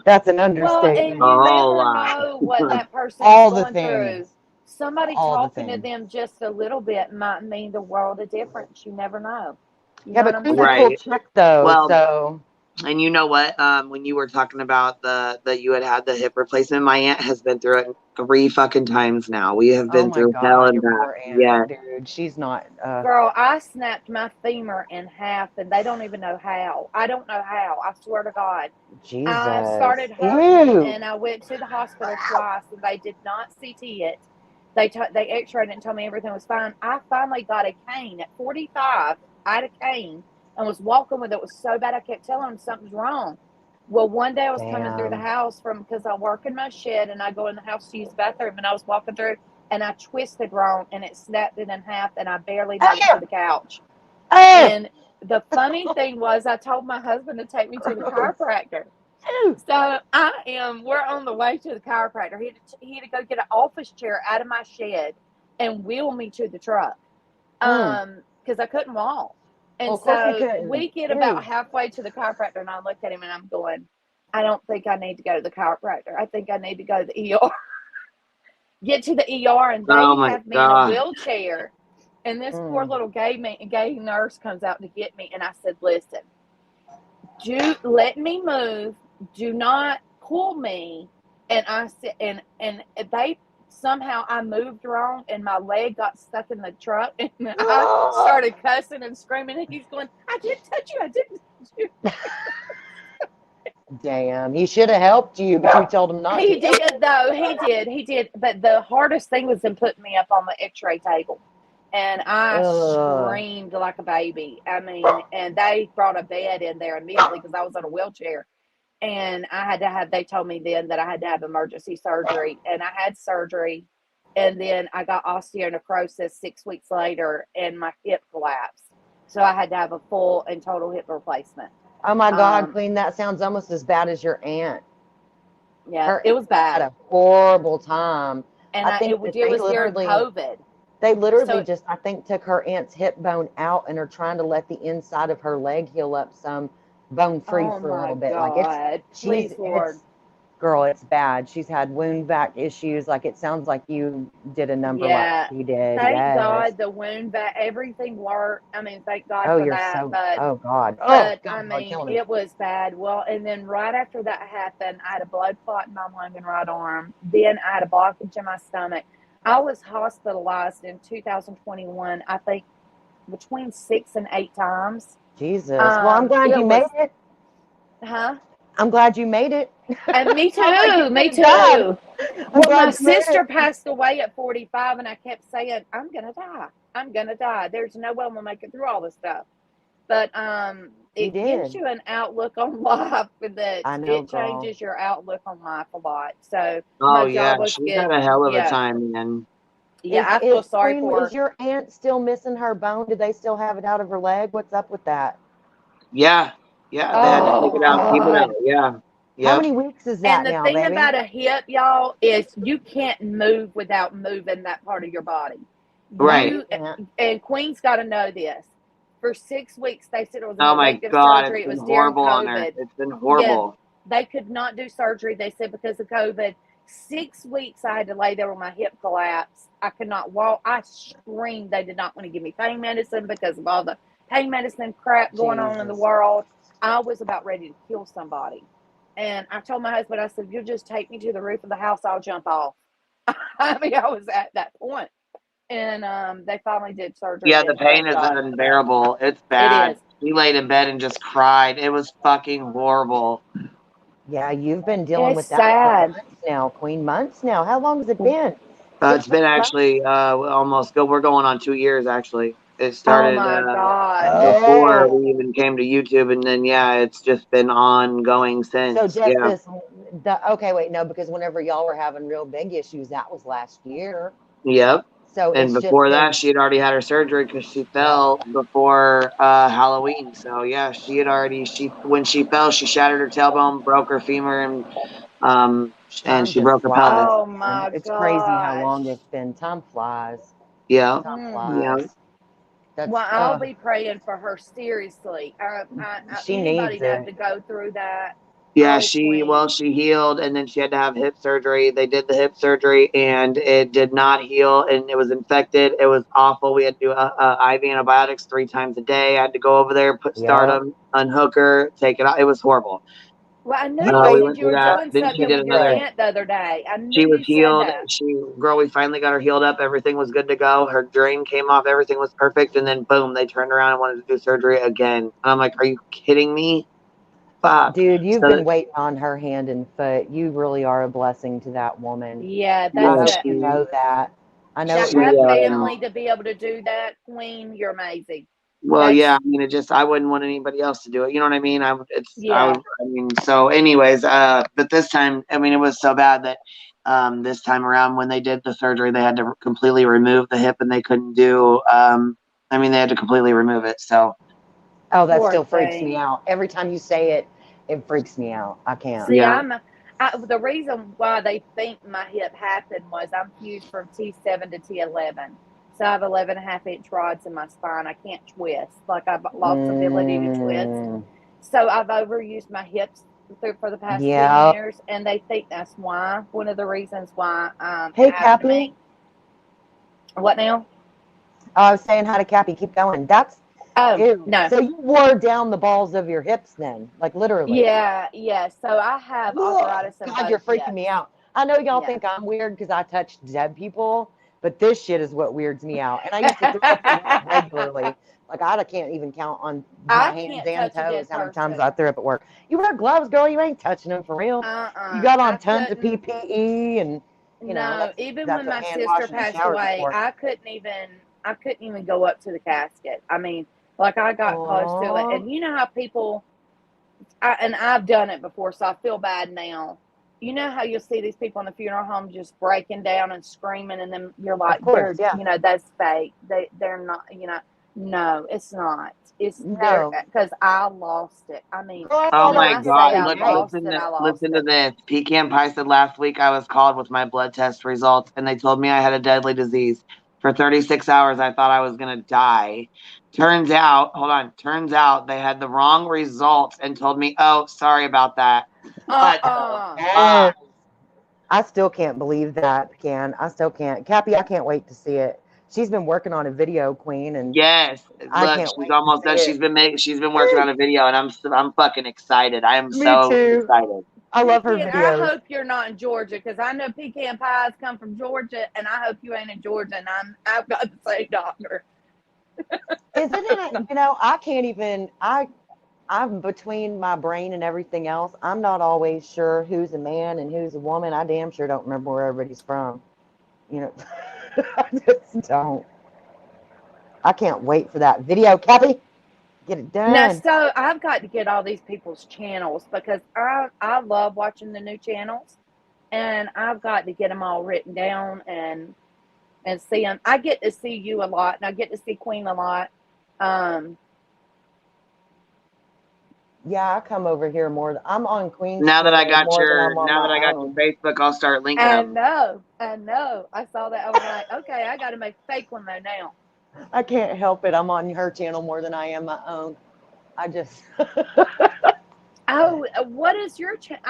Speaker 17: That's an
Speaker 6: Well,
Speaker 17: understatement.
Speaker 6: and you never know what that person's going through. Somebody talking to them just a little bit might mean the world of difference. You never know. You know
Speaker 17: but
Speaker 6: what I'm
Speaker 17: critical check though.
Speaker 1: Well,
Speaker 17: so.
Speaker 1: And you know what? When you were talking about that you had the hip replacement, my aunt has been through it 3 fucking times now. We have been through hell and back. Yeah,
Speaker 17: dude, she's not.
Speaker 6: Girl, I snapped my femur in half, and they don't even know how. I don't know how. I swear to God.
Speaker 17: Jesus.
Speaker 6: I started hurting, and I went to the hospital twice, and they did not CT it. They X-rayed it and told me everything was fine. I finally got a cane at 45. I had a cane and was walking with it. It was so bad I kept telling them something's wrong. Well, one day I was coming through the house because I work in my shed and I go in the house to use the bathroom, and I was walking through and I twisted wrong and it snapped it in half and I barely made it to the couch. And the funny thing was I told my husband to take me to the chiropractor. So we're on the way to the chiropractor. He had to go get an office chair out of my shed and wheel me to the truck because I couldn't walk. And so we get about halfway to the chiropractor, and I look at him and I'm going, I don't think I need to go to the chiropractor. I think I need to go to the ER. Get to the ER, and they have me in a wheelchair. And this poor little gay nurse comes out to get me, and I said, listen, let me move. Do not pull me. And I said, and they somehow I moved wrong and my leg got stuck in the truck and I started cussing and screaming and he's going, I didn't touch you. I didn't touch you.
Speaker 17: Damn, he should have helped you, but you told him not to.
Speaker 6: He did, though. He did. But the hardest thing was them putting me up on the x-ray table. And I screamed like a baby. I mean, and they brought a bed in there immediately because I was in a wheelchair. And they told me then that I had to have emergency surgery. And I had surgery. And then I got osteonecrosis 6 weeks later and my hip collapsed. So I had to have a full and total hip replacement.
Speaker 17: Oh my God, Queen, that sounds almost as bad as your aunt.
Speaker 6: Yeah, it was bad.
Speaker 17: Had a horrible time.
Speaker 6: And it was during COVID.
Speaker 17: They literally
Speaker 6: So-
Speaker 17: just, I think, took her aunt's hip bone out and are trying to let the inside of her leg heal up some bone free
Speaker 6: Oh
Speaker 17: for a
Speaker 6: my
Speaker 17: little bit.
Speaker 6: God.
Speaker 17: Like
Speaker 6: Please, Lord.
Speaker 17: Girl, it's bad. She's had wound vac issues. Like it sounds like you did a number like she did.
Speaker 6: Thank
Speaker 17: Yes.
Speaker 6: God the wound vac, everything worked. I mean, thank God
Speaker 17: Oh,
Speaker 6: for
Speaker 17: you're
Speaker 6: that.
Speaker 17: so.
Speaker 6: But
Speaker 17: Oh God. Oh
Speaker 6: But
Speaker 17: God.
Speaker 6: I
Speaker 17: Lord,
Speaker 6: mean,
Speaker 17: kill me.
Speaker 6: it was bad. Well, and then right after that happened, I had a blood clot in my lung and right arm. Then I had a blockage in my stomach. I was hospitalized in 2021, I think between 6 and 8 times.
Speaker 17: Jesus. Well, I'm glad you made it.
Speaker 6: Huh?
Speaker 17: I'm glad you made it.
Speaker 6: And me too.
Speaker 17: Like
Speaker 6: Me
Speaker 17: did a job.
Speaker 6: too.
Speaker 17: I'm
Speaker 6: Well, my
Speaker 17: glad you made
Speaker 6: sister
Speaker 17: it.
Speaker 6: passed away at 45, and I kept saying, "I'm gonna die. I'm gonna die. There's no way I'm gonna make it through all this stuff." But
Speaker 17: You
Speaker 6: it gives
Speaker 17: did.
Speaker 6: you an outlook on life that
Speaker 17: I know,
Speaker 6: it
Speaker 17: girl.
Speaker 6: changes your outlook on life a lot. So
Speaker 1: Oh
Speaker 6: my
Speaker 1: yeah,
Speaker 6: job was
Speaker 1: she's
Speaker 6: good.
Speaker 1: had a hell of a
Speaker 6: Yeah,
Speaker 1: time, man.
Speaker 6: yeah. I feel sorry
Speaker 17: Queen,
Speaker 6: for her.
Speaker 17: is your aunt still missing her bone? Did they still have it out of her leg? What's up with that?
Speaker 1: Yeah, yeah. They had to take it out, keep it out. Yeah.
Speaker 17: How
Speaker 1: Yep.
Speaker 17: many weeks is that
Speaker 6: And the
Speaker 17: now,
Speaker 6: thing
Speaker 17: baby?
Speaker 6: about a hip, y'all, is you can't move without moving that part of your body.
Speaker 1: Right.
Speaker 6: You and Queen's got to know this. For 6 weeks, they said it was an
Speaker 1: Oh my
Speaker 6: elective
Speaker 1: God,
Speaker 6: surgery.
Speaker 1: it's
Speaker 6: It
Speaker 1: been
Speaker 6: was during
Speaker 1: horrible on her.
Speaker 6: COVID.
Speaker 1: It's been
Speaker 6: Yeah,
Speaker 1: horrible.
Speaker 6: they could not do surgery. They said because of COVID. 6 weeks I had to lay there with my hip collapsed. I could not walk. I screamed. They did not want to give me pain medicine because of all the pain medicine crap going on in the world. I was about ready to kill somebody. And I told my husband, I said, "You just take me to the roof of the house, I'll jump off." I mean, I was at that point. And they finally did surgery.
Speaker 1: Yeah,
Speaker 6: and
Speaker 1: the pain
Speaker 6: thank
Speaker 1: is
Speaker 6: God.
Speaker 1: unbearable. It's
Speaker 6: It
Speaker 1: bad.
Speaker 6: is.
Speaker 1: She laid in bed and just cried. It was fucking horrible.
Speaker 17: Yeah, you've been dealing
Speaker 6: It's
Speaker 17: with that
Speaker 6: sad.
Speaker 17: for months now, Queen. Months now. How long has it been?
Speaker 1: It's been actually we're going on 2 years actually. It
Speaker 6: Oh
Speaker 1: started
Speaker 6: my God.
Speaker 1: before we even came to YouTube, and then yeah, it's just been ongoing since.
Speaker 17: So just
Speaker 1: Yeah.
Speaker 17: okay, wait, no, because whenever y'all were having real big issues, that was last year.
Speaker 1: Yep.
Speaker 17: So
Speaker 1: And
Speaker 17: it's just
Speaker 1: before
Speaker 17: been,
Speaker 1: that, she had already had her surgery because she fell before Halloween. So yeah, she had already when she fell, she shattered her tailbone, broke her femur, and
Speaker 17: time
Speaker 1: she
Speaker 17: just
Speaker 1: broke her
Speaker 17: flies.
Speaker 1: pelvis.
Speaker 6: Oh
Speaker 17: man.
Speaker 6: my
Speaker 17: It's crazy how long
Speaker 6: gosh.
Speaker 17: it's been. Time flies.
Speaker 1: Yeah.
Speaker 17: Time
Speaker 1: Yeah.
Speaker 17: flies. That's
Speaker 6: Well, I'll be praying for her seriously.
Speaker 17: she
Speaker 6: Anybody
Speaker 17: needs
Speaker 6: to have
Speaker 17: it.
Speaker 6: to go through that.
Speaker 1: Yeah,
Speaker 6: Oh, Queen.
Speaker 1: she healed, and then she had to have hip surgery. They did the hip surgery, and it did not heal, and it was infected. It was awful. We had to do IV antibiotics 3 times a day. I had to go over there, start them, unhook her, take it out. It was horrible.
Speaker 6: Well, I knew
Speaker 1: We
Speaker 6: you said
Speaker 1: went
Speaker 6: you
Speaker 1: through
Speaker 6: were
Speaker 1: that.
Speaker 6: doing
Speaker 1: Then she
Speaker 6: something
Speaker 1: did
Speaker 6: with your
Speaker 1: another.
Speaker 6: aunt the other day. I knew
Speaker 1: She was
Speaker 6: you said
Speaker 1: healed.
Speaker 6: that.
Speaker 1: We finally got her healed up. Everything was good to go. Her drain came off. Everything was perfect. And then boom, they turned around and wanted to do surgery again. And I'm like, are you kidding me? Fuck.
Speaker 17: Dude, you've
Speaker 1: So
Speaker 17: been waiting on her hand and foot. You really are a blessing to that woman.
Speaker 6: Yeah,
Speaker 17: I hope
Speaker 6: that's
Speaker 17: you
Speaker 6: it.
Speaker 17: know that. I know
Speaker 6: To
Speaker 17: it really
Speaker 6: have
Speaker 17: is.
Speaker 6: family to be able to do that, Queen, you're amazing.
Speaker 1: well, yeah, I mean, I wouldn't want anybody else to do it. You know what I mean?
Speaker 6: Yeah.
Speaker 1: So anyways, but this time, I mean, it was so bad that, this time around when they did the surgery, they had to completely remove the hip and they couldn't do, they had to completely remove it. So.
Speaker 17: Oh, that
Speaker 6: Poor
Speaker 17: still freaks
Speaker 6: thing.
Speaker 17: me out. Every time you say it, it freaks me out. I can't.
Speaker 6: See, the reason why they think my hip happened was I'm fused from T7 to T11. So I have 11.5-inch rods in my spine. I can't twist. Like I've lost ability to twist. So I've overused my hips for the past 10 years, and they think that's why. One of the reasons why
Speaker 17: Hey,
Speaker 6: it happened to
Speaker 17: Cappy.
Speaker 6: me. What now?
Speaker 17: I was saying hi to Cappy. Keep going. That's ew.
Speaker 6: No.
Speaker 17: So you wore down the balls of your hips then, like literally.
Speaker 6: Yeah. So I have arthritis in
Speaker 17: God,
Speaker 6: both
Speaker 17: you're freaking
Speaker 6: hips.
Speaker 17: me out. I know y'all
Speaker 6: Yeah.
Speaker 17: think I'm weird because I touch dead people, but this shit is what weirds me out. And I used to throw up at work regularly. Like I can't even count on my hands and toes how many times I threw up at work. You wear gloves, girl. You ain't touching them for real. You got on tons of PPE and
Speaker 6: even
Speaker 17: that's
Speaker 6: when
Speaker 17: what
Speaker 6: my
Speaker 17: hand
Speaker 6: sister
Speaker 17: washing and
Speaker 6: passed
Speaker 17: showers are
Speaker 6: away,
Speaker 17: for.
Speaker 6: I couldn't even go up to the casket. I mean, like I got close to it, and you know how people, and I've done it before, so I feel bad now. You know how you'll see these people in the funeral home just breaking down and screaming, and then you're like, that's fake. They're not, no, it's not. It's because I lost it. I mean,
Speaker 1: Oh my God!
Speaker 6: Listen
Speaker 1: to this. Pecan Pie said last week I was called with my blood test results, and they told me I had a deadly disease. For 36 hours, I thought I was going to die. Turns out they had the wrong results and told me, oh, sorry about that. But
Speaker 17: Yes. I still can't believe that, Ken. I still can't. Cappy, I can't wait to see it. She's been working on a video, Queen, and
Speaker 1: yes,
Speaker 17: I
Speaker 1: look,
Speaker 17: can't
Speaker 1: she's
Speaker 17: wait
Speaker 1: almost
Speaker 17: to
Speaker 1: done.
Speaker 17: see it.
Speaker 1: She's been working on a video, and I'm fucking excited. I am
Speaker 17: Me
Speaker 1: so
Speaker 17: too.
Speaker 1: excited.
Speaker 17: I love her
Speaker 6: Pecan, I
Speaker 17: videos.
Speaker 6: hope you're not in Georgia because I know pecan pies come from Georgia, and I hope you ain't in Georgia. And I've got the same doctor.
Speaker 17: Isn't it? You know, I can't even. I'm between my brain and everything else. I'm not always sure who's a man and who's a woman. I damn sure don't remember where everybody's from. You know, I just don't. I can't wait for that video, Cappy. Get it
Speaker 6: Now,
Speaker 17: done.
Speaker 6: so I've got to get all these people's channels because I love watching the new channels, and I've got to get them all written down and see them. I get to see you a lot, and I get to see Queen a lot.
Speaker 17: Yeah, I come over here more. I'm on Queen's
Speaker 1: Now that I
Speaker 17: channel
Speaker 1: got
Speaker 17: more than I'm on
Speaker 1: now that I
Speaker 17: my
Speaker 1: got your
Speaker 17: own.
Speaker 1: Facebook, I'll start linking
Speaker 6: I
Speaker 1: them.
Speaker 6: know. I saw that. I was like, okay, I got to make a fake one though now.
Speaker 17: I can't help it. I'm on her channel more than I am my own. I just.
Speaker 6: Oh, what is your channel?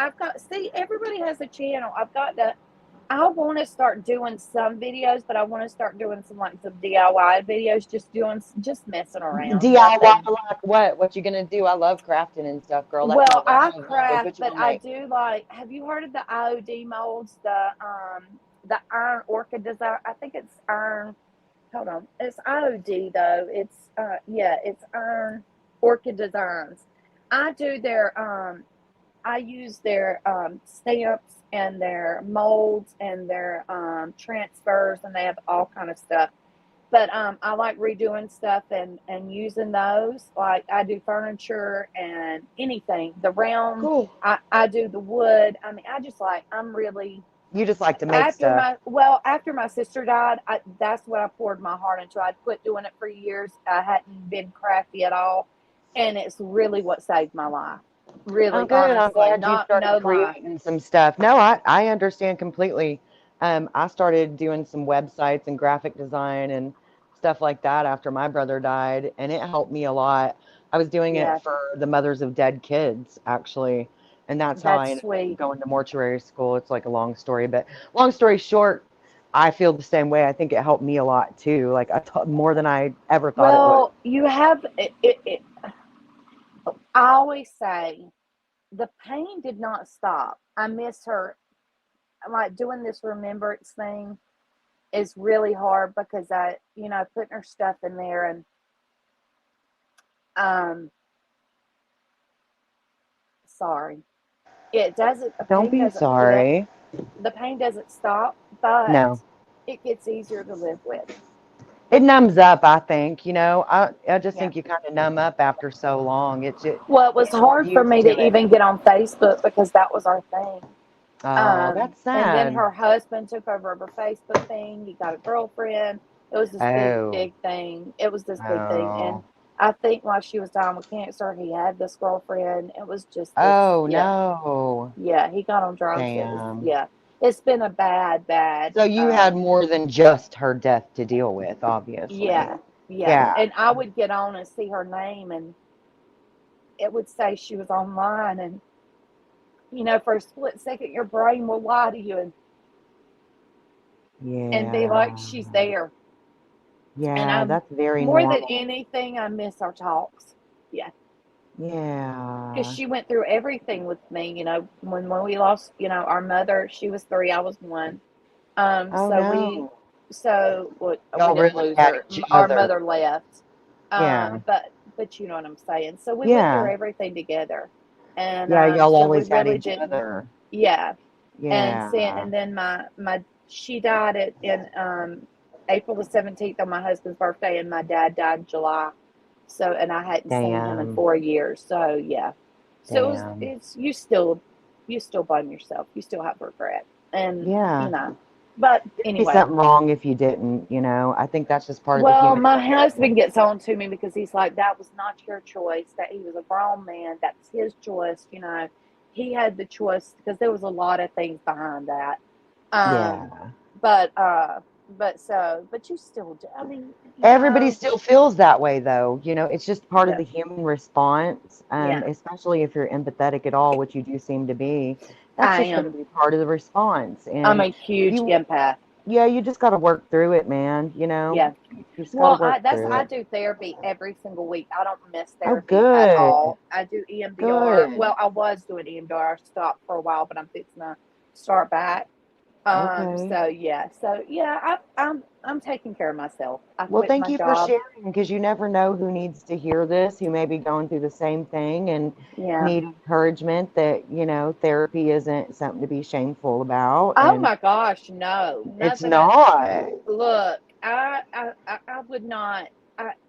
Speaker 6: See, everybody has a channel. I want to start doing some videos, but I want to start doing some DIY videos, just messing around.
Speaker 17: DIY,
Speaker 6: Nothing.
Speaker 17: like what? What you gonna do? I love crafting and stuff, girl. That's
Speaker 6: Well,
Speaker 17: my
Speaker 6: I
Speaker 17: thing.
Speaker 6: craft,
Speaker 17: What you
Speaker 6: but
Speaker 17: gonna
Speaker 6: I
Speaker 17: make?
Speaker 6: do have you heard of the IOD molds? The iron orchid design. I think it's iron. Hold on. It's IOD though. It's it's iron orchid designs. I do I use their stamps and their molds and their transfers, and they have all kind of stuff. But I like redoing stuff and using those. Like I do furniture and anything. The round,
Speaker 17: cool.
Speaker 6: I do the wood. I mean,
Speaker 17: You just like to make stuff.
Speaker 6: After my sister died, that's what I poured my heart into. I'd quit doing it for years. I hadn't been crafty at all, and it's really what saved my life. Really,
Speaker 17: I'm good. I'm
Speaker 6: honestly,
Speaker 17: glad you started creating some stuff. No, I understand completely. I started doing some websites and graphic design and stuff like that after my brother died, and it helped me a lot. I was doing
Speaker 6: Yeah.
Speaker 17: it for the mothers of dead kids, actually, and that's how I
Speaker 6: That's
Speaker 17: ended
Speaker 6: sweet.
Speaker 17: up going to mortuary school. It's like a long story, but long story short, I feel the same way. I think it helped me a lot too. Like I taught more than I ever thought it would.
Speaker 6: Well, you have it. I always say the pain did not stop. I miss her. Like doing this remembrance thing is really hard because putting her stuff in there and sorry. It doesn't the
Speaker 17: Don't
Speaker 6: pain
Speaker 17: be
Speaker 6: doesn't quit.
Speaker 17: sorry.
Speaker 6: The pain doesn't stop, but
Speaker 17: No.
Speaker 6: it gets easier to live with.
Speaker 17: It numbs up, I think. I just
Speaker 6: Yeah.
Speaker 17: think you kind of numb up after so long.
Speaker 6: Well, it was
Speaker 17: Get more
Speaker 6: hard for
Speaker 17: used
Speaker 6: me
Speaker 17: to
Speaker 6: to
Speaker 17: it.
Speaker 6: even get on Facebook because that was our thing.
Speaker 17: Oh, that's
Speaker 6: And then
Speaker 17: sad.
Speaker 6: her husband took over her Facebook thing. He got a girlfriend. It was this
Speaker 17: Oh.
Speaker 6: big thing. It was this big thing. And
Speaker 17: Oh.
Speaker 6: I think while she was dying with cancer, he had this girlfriend. It was just this.
Speaker 17: Oh,
Speaker 6: Yeah.
Speaker 17: no.
Speaker 6: Yeah. He got on drugs.
Speaker 17: Damn.
Speaker 6: It's been a bad.
Speaker 17: So you had more than just her death to deal with, obviously.
Speaker 6: Yeah.
Speaker 17: Yeah.
Speaker 6: And I would get on and see her name, and it would say she was online. And, for a split second, your brain will lie to you and be like, she's there.
Speaker 17: Yeah,
Speaker 6: And
Speaker 17: that's very
Speaker 6: more than
Speaker 17: normal.
Speaker 6: anything, I miss our talks. Yeah.
Speaker 17: Yeah.
Speaker 6: Because she went through everything with me, when we lost, our mother, she was 3, I was 1.
Speaker 17: Oh, no.
Speaker 6: We
Speaker 17: Y'all
Speaker 6: didn't
Speaker 17: really
Speaker 6: lose
Speaker 17: had
Speaker 6: her.
Speaker 17: each
Speaker 6: Our
Speaker 17: other.
Speaker 6: mother left.
Speaker 17: Yeah.
Speaker 6: But you know what I'm saying. So we went through everything together. And
Speaker 17: Yeah, y'all
Speaker 6: so we
Speaker 17: always had
Speaker 6: really
Speaker 17: each
Speaker 6: didn't.
Speaker 17: other.
Speaker 6: Yeah.
Speaker 17: Yeah.
Speaker 6: And then she died in April the 17th on my husband's birthday, and my dad died in July. So, and I hadn't seen him in
Speaker 17: Damn.
Speaker 6: 4 years. So yeah. So
Speaker 17: Damn.
Speaker 6: it's you still blame yourself. You still have regret, and
Speaker 17: Yeah.
Speaker 6: But
Speaker 17: It'd be
Speaker 6: anyway.
Speaker 17: something wrong if you didn't. I think that's just part of the
Speaker 6: Well,
Speaker 17: human
Speaker 6: my
Speaker 17: condition.
Speaker 6: husband gets on to me because he's like, that was not your choice. That he was a grown man. That's his choice. He had the choice because there was a lot of things behind that.
Speaker 17: Yeah.
Speaker 6: But but you still do. I mean,
Speaker 17: Everybody still feels that way, though. It's just part of
Speaker 6: Yeah.
Speaker 17: the human response,
Speaker 6: Yeah.
Speaker 17: especially if you're empathetic at all, which you do seem to be. That's
Speaker 6: I
Speaker 17: just going to
Speaker 6: am.
Speaker 17: be part of the response.
Speaker 6: I'm
Speaker 17: And
Speaker 6: a huge empath.
Speaker 17: you just got to work through it, man.
Speaker 6: Yeah.
Speaker 17: You just got to
Speaker 6: Well,
Speaker 17: work through
Speaker 6: I
Speaker 17: it.
Speaker 6: do therapy every single week. I don't miss
Speaker 17: Oh,
Speaker 6: therapy at
Speaker 17: good.
Speaker 6: all. I do EMDR.
Speaker 17: Good.
Speaker 6: Well, I was doing EMDR. I stopped for a while, but I'm fixing to start back.
Speaker 17: Okay.
Speaker 6: So yeah, I'm taking care of myself. I
Speaker 17: Well,
Speaker 6: quit
Speaker 17: thank
Speaker 6: my
Speaker 17: you for
Speaker 6: job.
Speaker 17: sharing, because you never know who needs to hear this, who may be going through the same thing and
Speaker 6: Yeah.
Speaker 17: need encouragement that, therapy isn't something to be shameful about.
Speaker 6: Oh
Speaker 17: And
Speaker 6: my gosh, no,
Speaker 17: it's
Speaker 6: nothing.
Speaker 17: not.
Speaker 6: Look, I would not.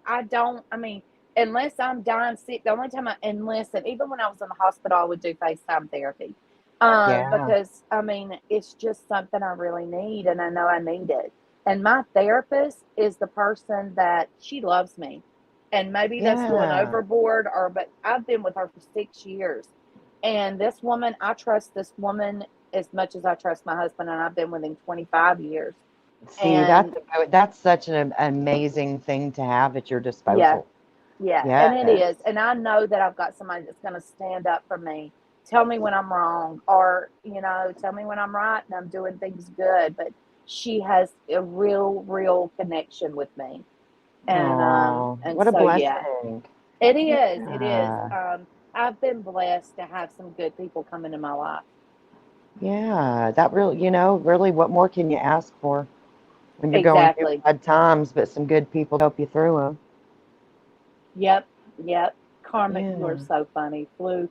Speaker 6: I don't. I mean, unless I'm dying sick, the only time and listen, even when I was in the hospital, I would do FaceTime therapy.
Speaker 17: Yeah.
Speaker 6: Because I mean, it's just something I really need, and I know I need it. And my therapist is the person that she loves me, and maybe that's going
Speaker 17: Yeah.
Speaker 6: overboard, but I've been with her for 6 years, and this woman, I trust this woman as much as I trust my husband, and I've been with him 25 years.
Speaker 17: See, that's such an amazing thing to have at your
Speaker 6: Yeah,
Speaker 17: disposal.
Speaker 6: yeah, and it
Speaker 17: Yes.
Speaker 6: is. And I know that I've got somebody that's going to stand up for me, tell me when I'm wrong, or, tell me when I'm right and I'm doing things good. But she has a real connection with me.
Speaker 17: Oh,
Speaker 6: And
Speaker 17: what a
Speaker 6: so, yeah,
Speaker 17: blessing.
Speaker 6: it is. It is.
Speaker 17: Yeah.
Speaker 6: I've been blessed to have some good people come into my life.
Speaker 17: Yeah. That really, really, what more can you ask for when you're going through
Speaker 6: Exactly.
Speaker 17: bad times, but some good people help you through them?
Speaker 6: Yep. Carmen, you are
Speaker 17: Yeah.
Speaker 6: so funny. Flew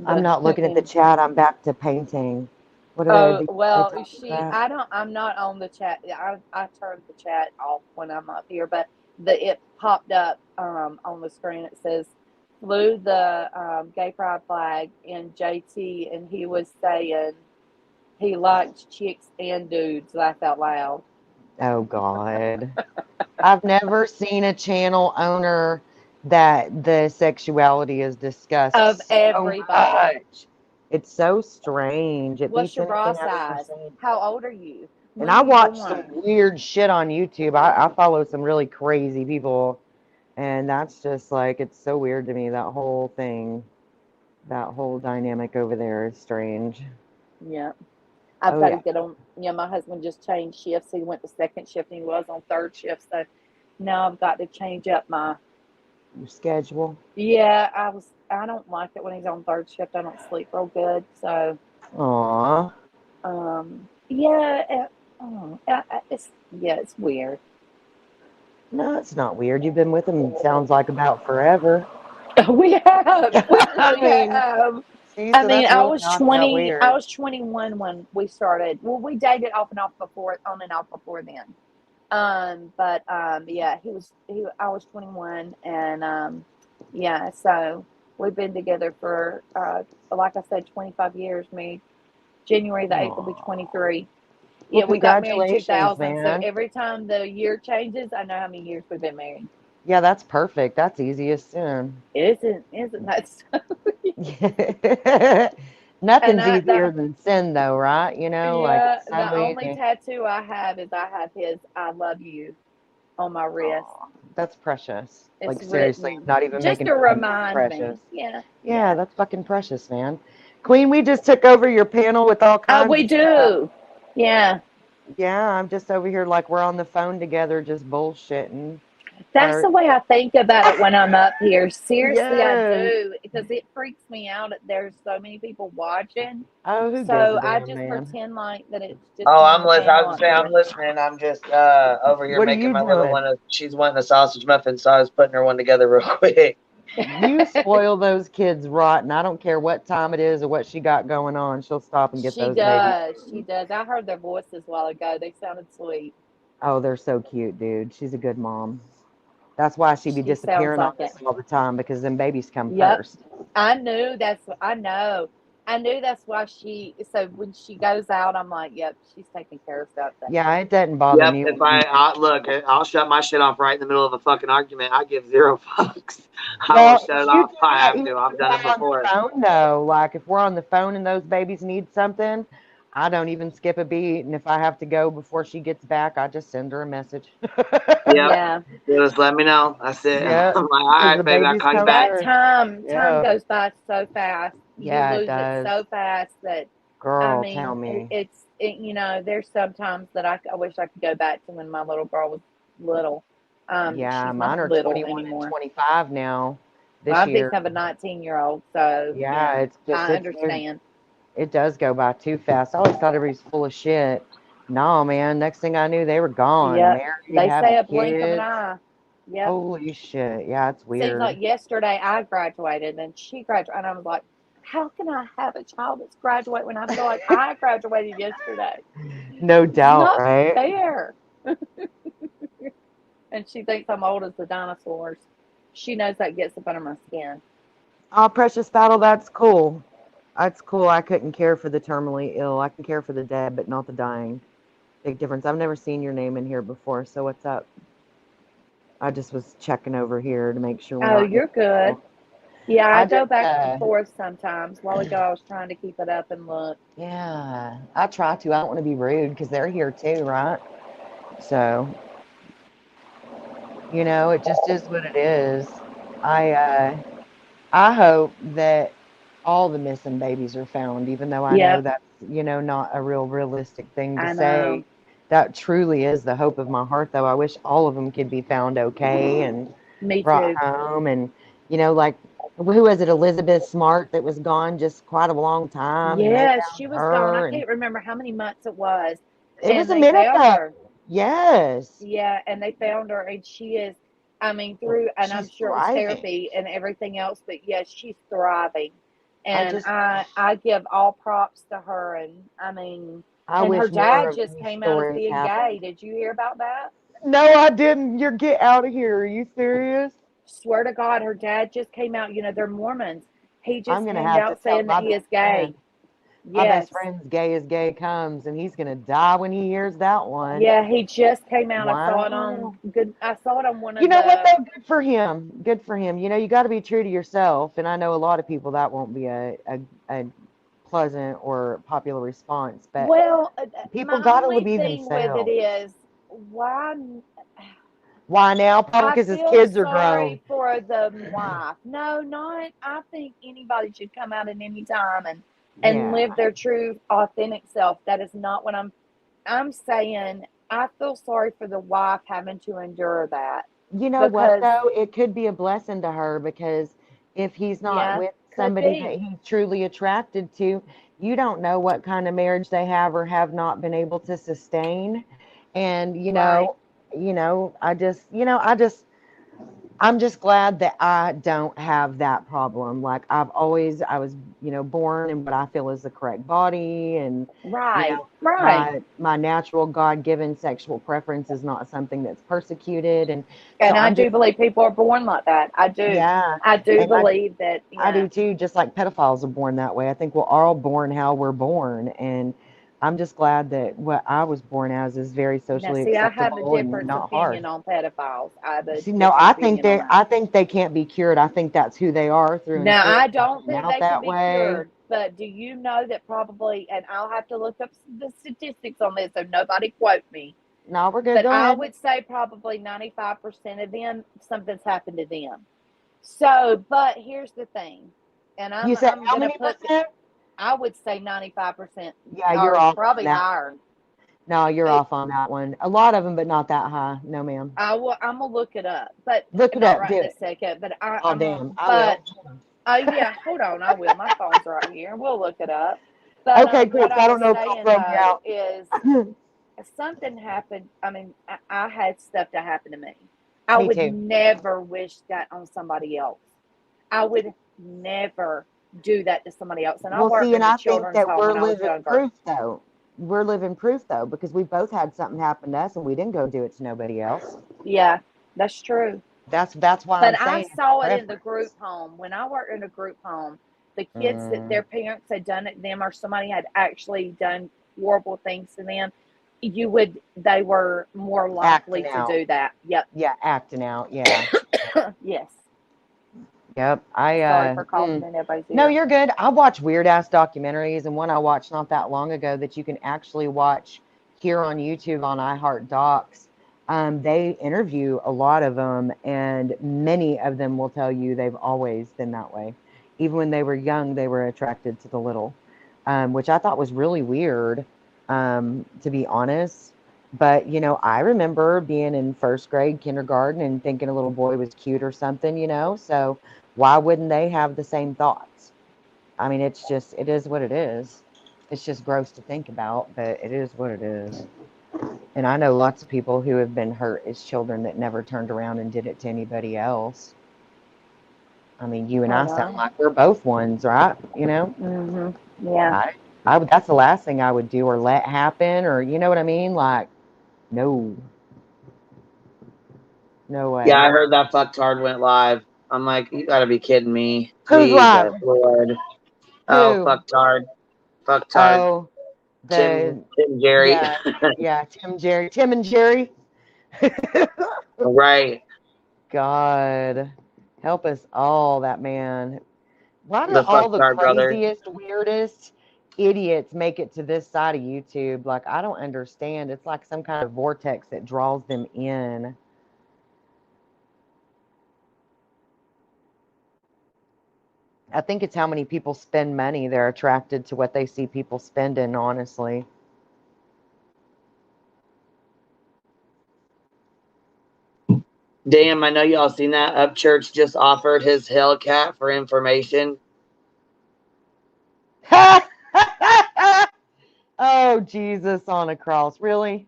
Speaker 17: I'm
Speaker 6: the
Speaker 17: not looking at the
Speaker 6: and
Speaker 17: chat. I'm back to painting. What did I
Speaker 6: oh
Speaker 17: do? I
Speaker 6: well,
Speaker 17: talk about?
Speaker 6: I'm not on the chat. I turned the chat off when I'm up here, but it popped up on the screen. It says flew the gay pride flag in JT, and he was saying he liked chicks and dudes. Laugh out loud.
Speaker 17: Oh God. I've never seen a channel owner that the sexuality is
Speaker 6: Of
Speaker 17: discussed so
Speaker 6: everybody.
Speaker 17: much. It's so strange. It
Speaker 6: What's
Speaker 17: beats
Speaker 6: your bra
Speaker 17: anything I've ever
Speaker 6: size?
Speaker 17: seen.
Speaker 6: How old are you?
Speaker 17: And
Speaker 6: When
Speaker 17: I
Speaker 6: were you
Speaker 17: watch some
Speaker 6: born?
Speaker 17: weird shit on YouTube. I follow some really crazy people, and that's just like, it's so weird to me. That whole thing, that whole dynamic over there is strange.
Speaker 6: Yeah. I've
Speaker 17: Oh
Speaker 6: got to
Speaker 17: yeah.
Speaker 6: get on. My husband just changed shifts. He went to second shift and he was on third shift. So now I've got to change up my.
Speaker 17: Your schedule.
Speaker 6: Yeah, I don't like it when he's on third shift. I don't sleep real good. So.
Speaker 17: Aw.
Speaker 6: Yeah. It's weird.
Speaker 17: No, it's not weird. You've been with him, sounds like, about forever.
Speaker 6: We have. We
Speaker 17: I
Speaker 6: really
Speaker 17: mean,
Speaker 6: have.
Speaker 17: see,
Speaker 6: I
Speaker 17: so
Speaker 6: mean,
Speaker 17: that's really not that
Speaker 6: I
Speaker 17: weird.
Speaker 6: was 21 when we started. Well, we dated on and off before then. Yeah, I was 21, and yeah, so we've been together for like I said, 25 years. Me, January the 8th will be 23.
Speaker 17: Well,
Speaker 6: Yeah, we got married in
Speaker 17: congratulations,
Speaker 6: 2000. So
Speaker 17: man.
Speaker 6: every time the year changes, I know how many years we've been married.
Speaker 17: Yeah, that's perfect. That's easy as sin.
Speaker 6: Isn't that so? And
Speaker 17: Nothing's easier than sin, though, right? Like,
Speaker 6: yeah,
Speaker 17: it's so
Speaker 6: the only
Speaker 17: easy.
Speaker 6: tattoo I have is I have his "I love you" on my wrist.
Speaker 17: Aw, that's precious.
Speaker 6: It's
Speaker 17: Like, seriously,
Speaker 6: written
Speaker 17: not even
Speaker 6: just
Speaker 17: making
Speaker 6: to
Speaker 17: fun. That's
Speaker 6: remind me.
Speaker 17: precious.
Speaker 6: Yeah,
Speaker 17: Yeah, that's fucking precious, man. Queen, we just took over your panel with all
Speaker 6: Oh,
Speaker 17: kinds
Speaker 6: we
Speaker 17: of stuff.
Speaker 6: do. Yeah.
Speaker 17: Yeah, I'm just over here like we're on the phone together, just bullshitting.
Speaker 6: That's
Speaker 17: Or
Speaker 6: the way I think about it when I'm up here. Seriously, I
Speaker 17: yes.
Speaker 6: do. Because it freaks me out that there's so many people watching.
Speaker 17: Oh, who gives
Speaker 6: So
Speaker 17: a
Speaker 6: I
Speaker 17: damn,
Speaker 6: just
Speaker 17: man?
Speaker 6: pretend like that it's just
Speaker 1: Oh,
Speaker 6: me and the
Speaker 1: I
Speaker 6: panel
Speaker 1: was
Speaker 6: up
Speaker 1: saying I'm
Speaker 6: here.
Speaker 1: listening. I'm just over here
Speaker 17: What are
Speaker 1: making
Speaker 17: you
Speaker 1: my little
Speaker 17: doing?
Speaker 1: one. She's wanting a sausage muffin, so I was putting her one together real quick.
Speaker 17: You spoil those kids rotten. I don't care what time it is or what she got going on. She'll stop and get
Speaker 6: She
Speaker 17: those babies.
Speaker 6: does. She does. I heard their voices a while ago. They sounded sweet.
Speaker 17: Oh, they're so cute, dude. She's a good mom. That's why she be
Speaker 6: She sounds
Speaker 17: disappearing on
Speaker 6: like it.
Speaker 17: us all the time, because them babies come
Speaker 6: Yep.
Speaker 17: first.
Speaker 6: I knew I know. I knew that's why so when she goes out, I'm like, yep, she's taking care of something.
Speaker 17: Yeah, it doesn't bother
Speaker 1: Yep.
Speaker 17: me
Speaker 1: If
Speaker 17: when.
Speaker 1: look, I'll shut my shit off right in the middle of a fucking argument. I give zero fucks. I will
Speaker 17: Well,
Speaker 1: shut it
Speaker 17: you
Speaker 1: off
Speaker 17: do
Speaker 1: if I
Speaker 17: that
Speaker 1: have
Speaker 17: even
Speaker 1: to.
Speaker 17: if
Speaker 1: I've
Speaker 17: we're
Speaker 1: done it
Speaker 17: on the
Speaker 1: before.
Speaker 17: phone, though. Like, if we're on the phone and those babies need something, I don't even skip a beat, and if I have to go before she gets back, I just send her a message.
Speaker 6: Yeah.
Speaker 1: Just let me know. That's it.
Speaker 17: Yeah,
Speaker 1: I'm like, all
Speaker 17: because
Speaker 1: right,
Speaker 17: the
Speaker 1: baby, I'll
Speaker 17: baby's
Speaker 1: call you
Speaker 17: coming
Speaker 1: back.
Speaker 6: That
Speaker 17: through.
Speaker 6: time
Speaker 17: Yeah.
Speaker 6: goes by so fast. You
Speaker 17: Yeah, it
Speaker 6: lose it
Speaker 17: does.
Speaker 6: so fast that
Speaker 17: Girl, tell me.
Speaker 6: you know, there's sometimes that I wish I could go back to when my little girl was little.
Speaker 17: Yeah,
Speaker 6: She's
Speaker 17: mine
Speaker 6: not
Speaker 17: are
Speaker 6: little
Speaker 17: 21 and
Speaker 6: anymore.
Speaker 17: 25 now
Speaker 6: Well,
Speaker 17: this
Speaker 6: I just
Speaker 17: year.
Speaker 6: have a 19-year-old, so
Speaker 17: Yeah, it's just,
Speaker 6: I understand.
Speaker 17: it does go by too fast. I always thought everybody's full of shit. No, man, next thing I knew, they were gone,
Speaker 6: Yep.
Speaker 17: married,
Speaker 6: They say
Speaker 17: having
Speaker 6: a blink of an
Speaker 17: kids.
Speaker 6: eye. Yep.
Speaker 17: Holy shit. Yeah, it's
Speaker 6: Seems
Speaker 17: weird.
Speaker 6: like yesterday I graduated and she graduated, and I was like, how can I have a child that's graduate when I feel like I graduated yesterday?
Speaker 17: No
Speaker 6: It's
Speaker 17: doubt,
Speaker 6: not
Speaker 17: right?
Speaker 6: fair. And she thinks I'm old as the dinosaurs. She knows that gets up under my skin.
Speaker 17: Oh, Precious Battle, that's cool. That's cool. I couldn't care for the terminally ill. I can care for the dead, but not the dying. Big difference. I've never seen your name in here before, so what's up? I just was checking over here to make sure we're
Speaker 6: Oh,
Speaker 17: not
Speaker 6: you're
Speaker 17: getting
Speaker 6: good. Yeah, I go
Speaker 17: just,
Speaker 6: back and forth sometimes. A while ago, I was trying to keep it up and look.
Speaker 17: yeah, I try to. I don't want to be rude because they're here too, right? So, you know, it just is what it is. I hope that all the missing babies are found, even though I know
Speaker 6: Yep.
Speaker 17: that's, you know, not a realistic thing to
Speaker 6: I
Speaker 17: say.
Speaker 6: know.
Speaker 17: That truly is the hope of my heart, though. I wish all of them could be found okay and
Speaker 6: Me
Speaker 17: brought
Speaker 6: too.
Speaker 17: home. And, you know, like, who was it? Elizabeth Smart that was gone just quite a long time, and they
Speaker 6: Yes,
Speaker 17: found
Speaker 6: she was gone. I
Speaker 17: her. And
Speaker 6: can't remember how many months it was.
Speaker 17: it was
Speaker 6: And
Speaker 17: a
Speaker 6: they
Speaker 17: minute
Speaker 6: found
Speaker 17: though.
Speaker 6: her.
Speaker 17: Yes.
Speaker 6: Yeah, and they found her, and she is, I mean, through, and I'm
Speaker 17: She's
Speaker 6: sure it was
Speaker 17: thriving.
Speaker 6: therapy and everything else, but yes, she's thriving.
Speaker 17: I
Speaker 6: And
Speaker 17: just,
Speaker 6: I give all props to her. And I mean,
Speaker 17: I
Speaker 6: and her
Speaker 17: wish more
Speaker 6: dad
Speaker 17: of
Speaker 6: just
Speaker 17: these
Speaker 6: came out as
Speaker 17: stories
Speaker 6: being gay.
Speaker 17: happened.
Speaker 6: Did you hear about that?
Speaker 17: No, I didn't. You get out of here. Are you serious?
Speaker 6: Swear to God, her dad just came out. You know, they're Mormons. He
Speaker 17: I'm
Speaker 6: just
Speaker 17: gonna
Speaker 6: came
Speaker 17: have to
Speaker 6: out
Speaker 17: tell
Speaker 6: saying that
Speaker 17: my
Speaker 6: he is
Speaker 17: best friend.
Speaker 6: gay.
Speaker 17: My best
Speaker 6: Yes.
Speaker 17: friend's gay as gay comes, and he's gonna die when he hears that one.
Speaker 6: Yeah, he just came out. I saw it
Speaker 17: Wow.
Speaker 6: on I saw it on one
Speaker 17: You
Speaker 6: of
Speaker 17: know what
Speaker 6: the
Speaker 17: though? Good for him. Good for him. You know, you got to be true to yourself, and I know a lot of people that won't be a pleasant or popular response, but
Speaker 6: Well,
Speaker 17: people
Speaker 6: my
Speaker 17: got to
Speaker 6: only
Speaker 17: be
Speaker 6: thing with it
Speaker 17: themselves.
Speaker 6: is why
Speaker 17: Why now? Probably
Speaker 6: I
Speaker 17: because his
Speaker 6: feel
Speaker 17: kids are grown.
Speaker 6: sorry for the wife. No, not. I think anybody should come out at any time and
Speaker 17: Yeah.
Speaker 6: live their true, authentic self. That is not what I'm saying. I feel sorry for the wife having to endure that
Speaker 17: You know what
Speaker 6: because,
Speaker 17: though? It could be a blessing to her because if he's not
Speaker 6: yeah,
Speaker 17: with
Speaker 6: could
Speaker 17: somebody that
Speaker 6: be.
Speaker 17: he's truly attracted to, you don't know what kind of marriage they have or have not been able to sustain. And
Speaker 6: Right.
Speaker 17: I'm just glad that I don't have that problem. Like I was, born in what I feel is the correct body, and
Speaker 6: Right. Right.
Speaker 17: my natural God-given sexual preference is not something that's persecuted, and so
Speaker 6: And I
Speaker 17: I'm just
Speaker 6: do believe people are born like that. I do.
Speaker 17: yeah,
Speaker 6: I do
Speaker 17: and
Speaker 6: believe that,
Speaker 17: I
Speaker 6: yeah.
Speaker 17: do too. Just like pedophiles are born that way. I think we're all born how we're born, and I'm just glad that what I was born as is very
Speaker 6: Now,
Speaker 17: socially
Speaker 6: see, I have a
Speaker 17: acceptable and
Speaker 6: different
Speaker 17: not hard.
Speaker 6: opinion on pedophiles. I have a
Speaker 17: See, no,
Speaker 6: different opinion on that.
Speaker 17: I think they can't be cured. I think that's who they are through and
Speaker 6: Now,
Speaker 17: through.
Speaker 6: I don't
Speaker 17: They're
Speaker 6: think
Speaker 17: out
Speaker 6: they can
Speaker 17: that
Speaker 6: be
Speaker 17: way.
Speaker 6: cured, but do you know that probably, and I'll have to look up the statistics on this so nobody quote me,
Speaker 17: No, we're good.
Speaker 6: but
Speaker 17: Go
Speaker 6: I
Speaker 17: ahead.
Speaker 6: would say probably 95% of them, something's happened to them. So, but here's the thing, and
Speaker 17: You said
Speaker 6: I'm
Speaker 17: how
Speaker 6: going to
Speaker 17: many
Speaker 6: put,
Speaker 17: percent?
Speaker 6: I would say 95%
Speaker 17: Yeah, you're
Speaker 6: or
Speaker 17: off on
Speaker 6: probably
Speaker 17: that.
Speaker 6: higher.
Speaker 17: No, you're
Speaker 6: It,
Speaker 17: off on that one. A lot of them, but not that high. No, ma'am.
Speaker 6: I'm going to look it up, but
Speaker 17: Look it
Speaker 6: not
Speaker 17: up.
Speaker 6: right
Speaker 17: Do
Speaker 6: this
Speaker 17: it.
Speaker 6: second, but
Speaker 17: Oh,
Speaker 6: I'm going
Speaker 17: damn.
Speaker 6: to,
Speaker 17: I
Speaker 6: but
Speaker 17: will.
Speaker 6: yeah, hold on, I will. My phone's right here. We'll look it up. But
Speaker 17: Okay, cool.
Speaker 6: what
Speaker 17: 'Cause
Speaker 6: I
Speaker 17: I
Speaker 6: was
Speaker 17: don't know if I'll
Speaker 6: saying
Speaker 17: throw me
Speaker 6: though
Speaker 17: out.
Speaker 6: is something happened. I mean, I had stuff that happened to me. I
Speaker 17: Me
Speaker 6: would
Speaker 17: too.
Speaker 6: never wish that on somebody else. I would never do that to somebody else. And I
Speaker 17: Well,
Speaker 6: worked
Speaker 17: see, and
Speaker 6: in the
Speaker 17: I think
Speaker 6: children's
Speaker 17: that
Speaker 6: home
Speaker 17: we're
Speaker 6: when I was
Speaker 17: living
Speaker 6: younger.
Speaker 17: proof, though. We're living proof, though, because we both had something happen to us and we didn't go do it to nobody else.
Speaker 6: Yeah, that's true.
Speaker 17: That's why I'm
Speaker 6: But I
Speaker 17: saying it's
Speaker 6: saw it in the group
Speaker 17: preference.
Speaker 6: home. When I worked in a group home, the kids that
Speaker 17: Mm,
Speaker 6: their parents had done it to them or somebody had actually done horrible things to them, they were more likely
Speaker 17: acting
Speaker 6: to
Speaker 17: out.
Speaker 6: do that. Yep.
Speaker 17: Yeah, acting out. Yeah.
Speaker 6: Yes.
Speaker 17: Yep.
Speaker 6: Sorry for calling in everybody's
Speaker 17: No,
Speaker 6: ear.
Speaker 17: you're good. I watch weird ass documentaries, and one I watched not that long ago that you can actually watch here on YouTube on iHeart Docs. They interview a lot of them, and many of them will tell you they've always been that way. Even when they were young, they were attracted to the little, which I thought was really weird, to be honest. But, you know, I remember being in first grade, kindergarten, and thinking a little boy was cute or something, you know? So why wouldn't they have the same thoughts? I mean, it is what it is. It's just gross to think about, but it is what it is. And I know lots of people who have been hurt as children that never turned around and did it to anybody else. I mean, you and I sound like we're both ones, right? You know?
Speaker 6: Mm-hmm. Yeah.
Speaker 17: I would, that's the last thing I would do or let happen, or you know what I mean? Like, no. No way.
Speaker 1: Yeah, I heard that fucktard went live. I'm like, you gotta be kidding me.
Speaker 17: Who's live?
Speaker 1: Jesus Lord.
Speaker 17: Who?
Speaker 1: Oh, fucktard.
Speaker 17: Oh,
Speaker 1: Tim Jerry.
Speaker 17: yeah, Tim and Jerry.
Speaker 1: Right.
Speaker 17: God, help us all, that man. Why do
Speaker 1: The
Speaker 17: all the
Speaker 1: fucktard brother.
Speaker 17: craziest, weirdest idiots make it to this side of YouTube? Like, I don't understand. It's like some kind of vortex that draws them in. I think it's how many people spend money. They're attracted to what they see people spending, honestly.
Speaker 1: Damn, I know y'all seen that. Upchurch just offered his Hellcat for information.
Speaker 17: Oh, Jesus on a cross. Really?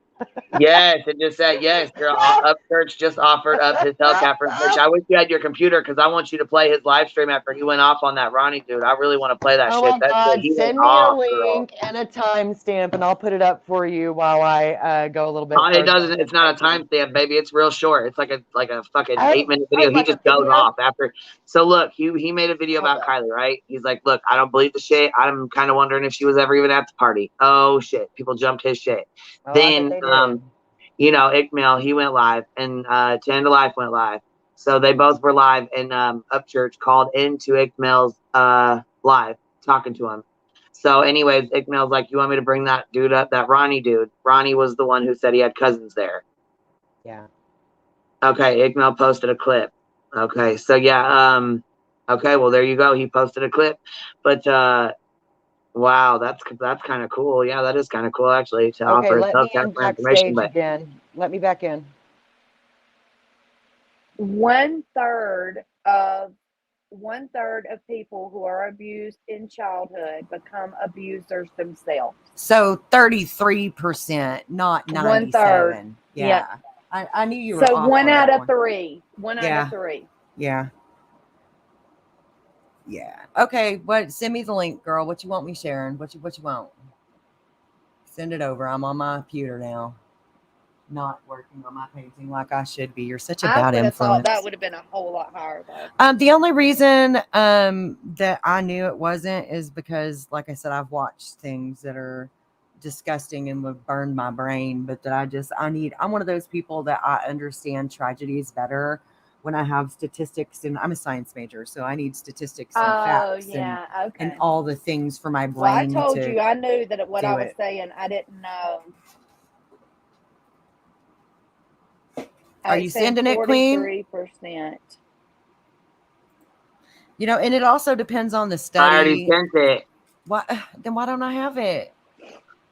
Speaker 1: Yes, it just said yes. Your Upchurch just offered up his Hellcat for information. I wish you had your computer because I want you to play his live stream after he went off on that Ronnie dude. I really want to play that
Speaker 17: Oh
Speaker 1: shit.
Speaker 17: my
Speaker 1: That's
Speaker 17: God,
Speaker 1: he went
Speaker 17: send me a
Speaker 1: off,
Speaker 17: link
Speaker 1: girl.
Speaker 17: and a timestamp, and I'll put it up for you while I go a little bit
Speaker 1: It
Speaker 17: further.
Speaker 1: doesn't. It's not a timestamp, baby. It's real short. It's like a fucking 8-minute video. He
Speaker 17: like
Speaker 1: just
Speaker 17: a
Speaker 1: goes
Speaker 17: video?
Speaker 1: off after. So look, he made a video about Kiely, right? He's like, look, I don't believe the shit. I'm kind of wondering if she was ever even at the party. Oh shit, people jumped his shit.
Speaker 17: Oh,
Speaker 1: Then
Speaker 17: I bet they did.
Speaker 1: you know, Ickmail, he went live, and 10 to Life went live. So they both were live, and Upchurch called into Ickmail's live, talking to him. So anyways, Ickmail's like, you want me to bring that dude up, that Ronnie dude? Ronnie was the one who said he had cousins there.
Speaker 17: Yeah.
Speaker 1: Okay, Ickmail posted a clip. Okay, so yeah, okay, well, there you go. He posted a clip. But wow, that's kind of cool. Yeah, that is kind of cool, actually, to
Speaker 17: Okay,
Speaker 1: offer his
Speaker 17: let me
Speaker 1: Hellcat
Speaker 17: in
Speaker 1: for information.
Speaker 17: backstage
Speaker 1: But
Speaker 17: again. Let me back in.
Speaker 6: 1/3 of people who are abused in childhood become abusers themselves.
Speaker 10: So 33%, not 97. Yeah. I knew you were
Speaker 6: so
Speaker 10: off
Speaker 6: 1
Speaker 10: on
Speaker 6: out
Speaker 10: that
Speaker 6: of 3. 1 out of 3.
Speaker 10: Yeah. Yeah. Okay. Send me the link, girl. What you want me sharing? What you want? Send it over. I'm on my computer now. Not working on my painting like I should be. You're such a bad
Speaker 6: I
Speaker 10: influence.
Speaker 6: thought that would have been a whole lot higher though.
Speaker 10: The only reason that I knew it wasn't is because, like I said, I've watched things that are disgusting and would burn my brain, but that I'm one of those people that I understand tragedies better when I have statistics, and I'm a science major, so I need statistics and facts and all the things for my brain.
Speaker 6: Well, I told you I knew that what I was saying. I didn't know.
Speaker 10: Are you sending it, Queen?
Speaker 6: 43%.
Speaker 10: You know, and it also depends on the study.
Speaker 1: I already sent it.
Speaker 10: What? Then why don't I have it?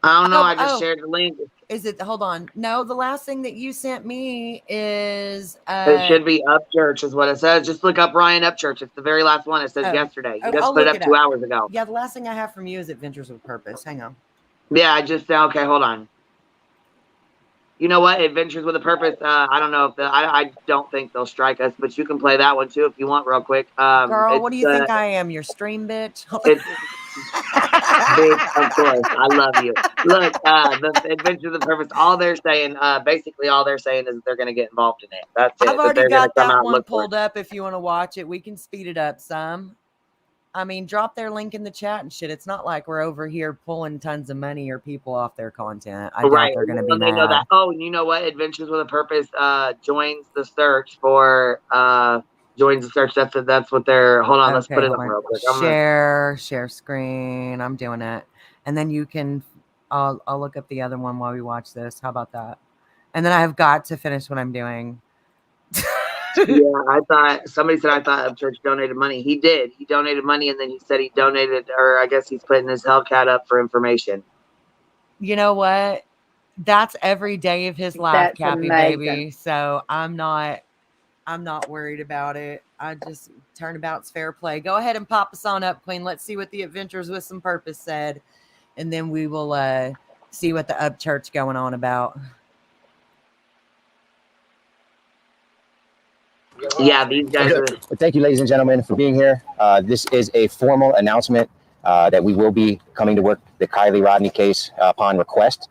Speaker 1: I don't know. I just shared the link.
Speaker 10: Is it? Hold on. No, the last thing that you sent me is.
Speaker 1: It should be Upchurch, is what it says. Just look up Ryan Upchurch. It's the very last one. It says yesterday. You just put it up 2 hours ago.
Speaker 10: Yeah, the last thing I have from you is Adventures with Purpose. Hang on.
Speaker 1: Yeah, I just okay. Hold on. You know what? Adventures with a Purpose. I don't know if I don't think they'll strike us, but you can play that one too if you want, real quick.
Speaker 10: Girl, what do you think I am? Your stream bitch?
Speaker 1: It's bitch, of course. I love you. Look, the Adventures with a Purpose. All they're saying, basically, all they're saying is they're going to get involved in it. That's it.
Speaker 10: I've already got that one pulled up. If you want to watch it, we can speed it up some. I mean, drop their link in the chat and shit. It's not like we're over here pulling tons of money or people off their content. I doubt they're going to be
Speaker 1: They know that.
Speaker 10: mad.
Speaker 1: Oh, and you know what? Adventures with a Purpose joins the search for joins the search. That's what they're. Hold on, let's put it up
Speaker 10: hold on.
Speaker 1: real quick.
Speaker 10: Share screen. I'm doing it, and then you can. I'll look up the other one while we watch this. How about that? And then I have got to finish what I'm doing.
Speaker 1: Yeah, I thought somebody said I thought Upchurch donated money. He did. He donated money, and then he said he donated, or I guess he's putting his Hellcat up for information.
Speaker 10: You know what? That's every day of his life,
Speaker 6: That's
Speaker 10: Cappy
Speaker 6: amazing.
Speaker 10: baby. So I'm not worried about it. I just turnabout's fair play. Go ahead and pop us on up, Queen. Let's see what the Adventures with Some Purpose said, and then we will see what the Upchurch going on about.
Speaker 1: Yeah, these guys are.
Speaker 18: Thank you, ladies and gentlemen, for being here. This is a formal announcement that we will be coming to work the Kiely Rodni case upon request.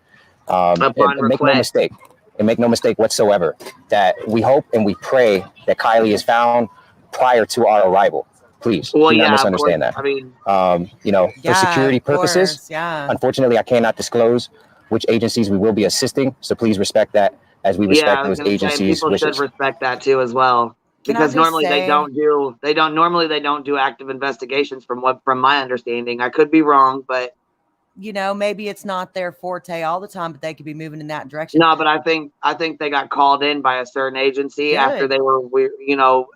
Speaker 18: Make no mistake, and make no mistake whatsoever, that we hope and we pray that Kiely is found prior to our arrival. Please do not misunderstand that.
Speaker 1: I mean,
Speaker 18: for security purposes, unfortunately, I cannot disclose which agencies we will be assisting. So please respect that, as we respect those agencies'
Speaker 1: people
Speaker 18: wishes.
Speaker 1: should respect that too as well. Because normally they don't do active investigations from my understanding. I could be wrong, but
Speaker 10: maybe it's not their forte all the time, but they could be moving in that direction.
Speaker 1: No, but I think they got called in by a certain agency after they were,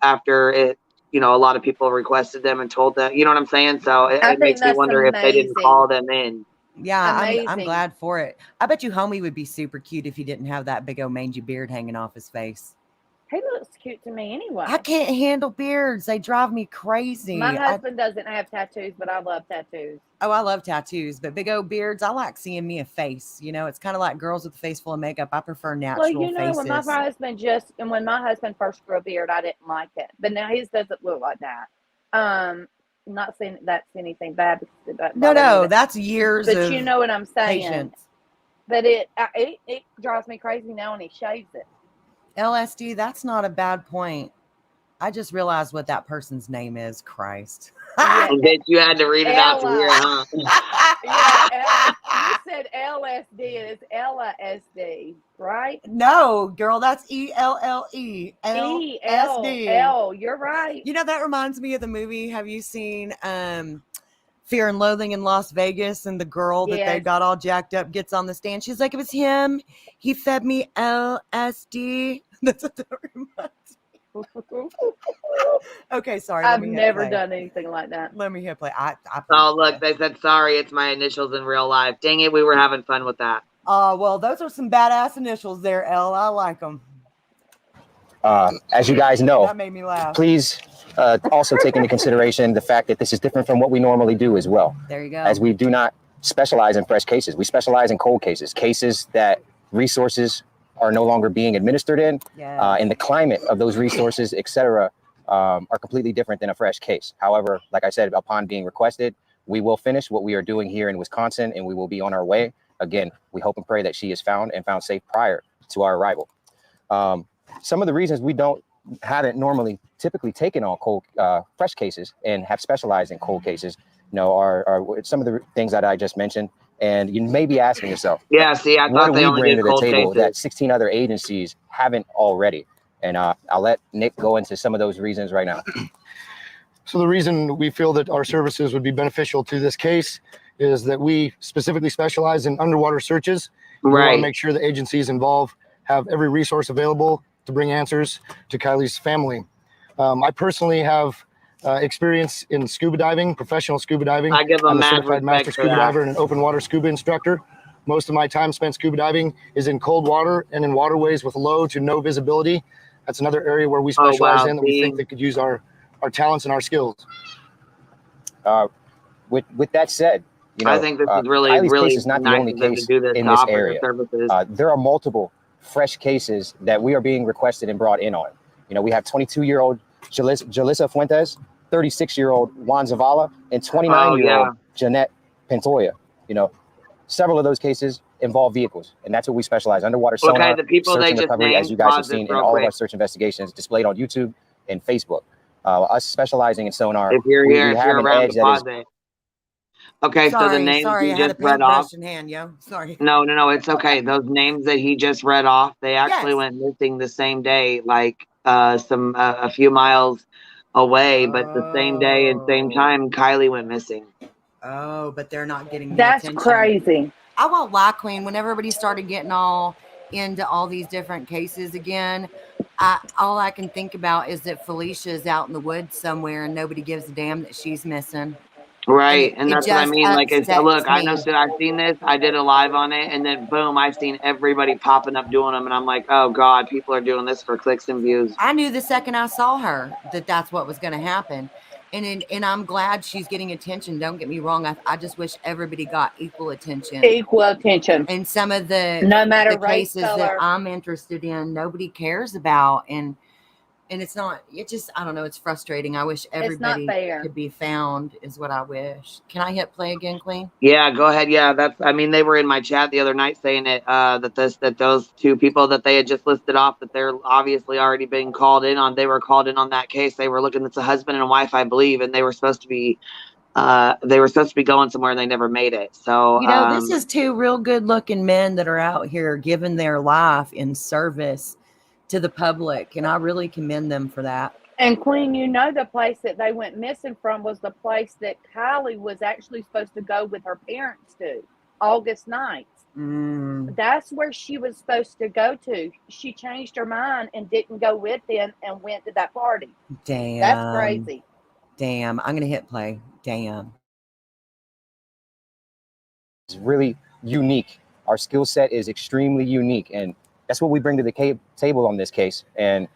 Speaker 1: after it, a lot of people requested them and told them, you know what I'm saying? So it makes me wonder if they didn't call them in.
Speaker 10: Yeah, I'm glad for it. I bet you homie would be super cute if he didn't have that big old mangy beard hanging off his face.
Speaker 6: He looks cute to me anyway.
Speaker 10: I can't handle beards. They drive me crazy.
Speaker 6: My husband doesn't have tattoos, but I love tattoos.
Speaker 10: Oh, I love tattoos, but big old beards, I like seeing me a face. It's kind of like girls with a face full of makeup. I prefer natural faces.
Speaker 6: When my husband first grew a beard, I didn't like it, but now his doesn't look like that. Not saying that's anything bad.
Speaker 10: No, that's years.
Speaker 6: But you know what I'm saying.
Speaker 10: Patience.
Speaker 6: But it drives me crazy now when he shaves it.
Speaker 10: LSD, that's not a bad point. I just realized what that person's name is. Christ.
Speaker 1: Bitch, you had to read it out to hear, huh?
Speaker 6: You said LSD. It's LSD, right?
Speaker 10: No, girl, that's ELLE.
Speaker 6: ELL. You're right.
Speaker 10: That reminds me of the movie. Have you seen Fear and Loathing in Las Vegas, and the girl that they got all jacked up gets on the stand? She's like, it was him. He fed me LSD. That's what that reminds me. Okay, sorry.
Speaker 6: I've never done anything like that.
Speaker 10: Let me hit play.
Speaker 1: Oh, look, they said, sorry, it's my initials in real life. Dang it, we were having fun with that.
Speaker 10: Well, those are some badass initials there, L. I like them.
Speaker 18: As you guys know,
Speaker 10: that made me laugh.
Speaker 18: Please also take into consideration the fact that this is different from what we normally do as well.
Speaker 10: There you go.
Speaker 18: As we do not specialize in fresh cases. We specialize in cold cases that resources are no longer being administered in, and the climate of those resources, etc., are completely different than a fresh case. However, like I said, upon being requested, we will finish what we are doing here in Wisconsin, and we will be on our way. Again, we hope and pray that she is found safe prior to our arrival. Some of the reasons we haven't normally typically taken on cold fresh cases and have specialized in cold cases, are some of the things that I just mentioned. And you may be asking yourself,
Speaker 1: I thought they only did cold cases
Speaker 18: that 16 other agencies haven't already. And I'll let Nick go into some of those reasons right now.
Speaker 19: So the reason we feel that our services would be beneficial to this case is that we specifically specialize in underwater searches. We want to make sure the agencies involved have every resource available to bring answers to Kiely's family. I personally have experience in scuba diving, professional scuba diving.
Speaker 1: I give
Speaker 19: I'm a certified master scuba diver and an open water scuba instructor. Most of my time spent scuba diving is in cold water and in waterways with low to no visibility. That's another area where we specialize in that we think that could use our talents and our skills.
Speaker 18: With that said,
Speaker 1: I think this is really
Speaker 18: case is not the only case in this area. There are multiple fresh cases that we are being requested and brought in on. We have 22-year-old Jalissa Fuentes, 36-year-old Juan Zavala, and 29-year-old Jeanette Pantoya. Several of those cases involve vehicles, and that's what we specialize: underwater sonar,
Speaker 1: the people
Speaker 18: search
Speaker 1: they
Speaker 18: and
Speaker 1: just
Speaker 18: recovery,
Speaker 1: named,
Speaker 18: as you guys have seen in all of our search investigations displayed on YouTube and Facebook. Us specializing in sonar,
Speaker 1: if you're here, if you're around, pause it. Okay,
Speaker 10: sorry,
Speaker 1: so the names
Speaker 10: sorry,
Speaker 1: he
Speaker 10: I had
Speaker 1: just
Speaker 10: a
Speaker 1: read off.
Speaker 10: in hand, yo. Sorry.
Speaker 1: No, it's okay. Those names that he just read off, they actually went missing the same day. Like a few miles away, but the same day and same time, Kiely went missing.
Speaker 10: Oh, but they're not getting the
Speaker 6: That's
Speaker 10: attention.
Speaker 6: crazy.
Speaker 10: I won't lie, Queen. When everybody started getting all into all these different cases again, all I can think about is that Felicia is out in the woods somewhere and nobody gives a damn that she's missing.
Speaker 1: Right,
Speaker 10: And
Speaker 1: and that's what I mean. Like, it's, look, I know that I've seen this. I did a live on it, and then boom, I've seen everybody popping up doing them, and I'm like, oh God, people are doing this for clicks and views.
Speaker 10: I knew the second I saw her that that's what was going to happen. And I'm glad she's getting attention. Don't get me wrong. I just wish everybody got equal attention.
Speaker 6: Equal attention.
Speaker 10: And some of the,
Speaker 6: no matter
Speaker 10: the
Speaker 6: race,
Speaker 10: cases
Speaker 6: color.
Speaker 10: that I'm interested in, nobody cares about. And it's not, it just, I don't know. It's frustrating. I wish everybody could be found is what I wish. Can I hit play again, Queen?
Speaker 1: Yeah, go ahead. Yeah, I mean, they were in my chat the other night saying it, that those two people that they had just listed off, that they're obviously already been called in on. They were called in on that case. They were looking, it's a husband and a wife, I believe, and they were supposed to be going somewhere and they never made it. So,
Speaker 10: this is two real good looking men that are out here giving their life in service to the public. And I really commend them for that.
Speaker 6: And Queen, the place that they went missing from was the place that Kiely was actually supposed to go with her parents to, August 9th. That's where she was supposed to go to. She changed her mind and didn't go with them and went to that party.
Speaker 10: Damn.
Speaker 6: That's crazy.
Speaker 10: Damn. I'm going to hit play. Damn.
Speaker 18: It's really unique. Our skill set is extremely unique, and that's what we bring to the table on this case. And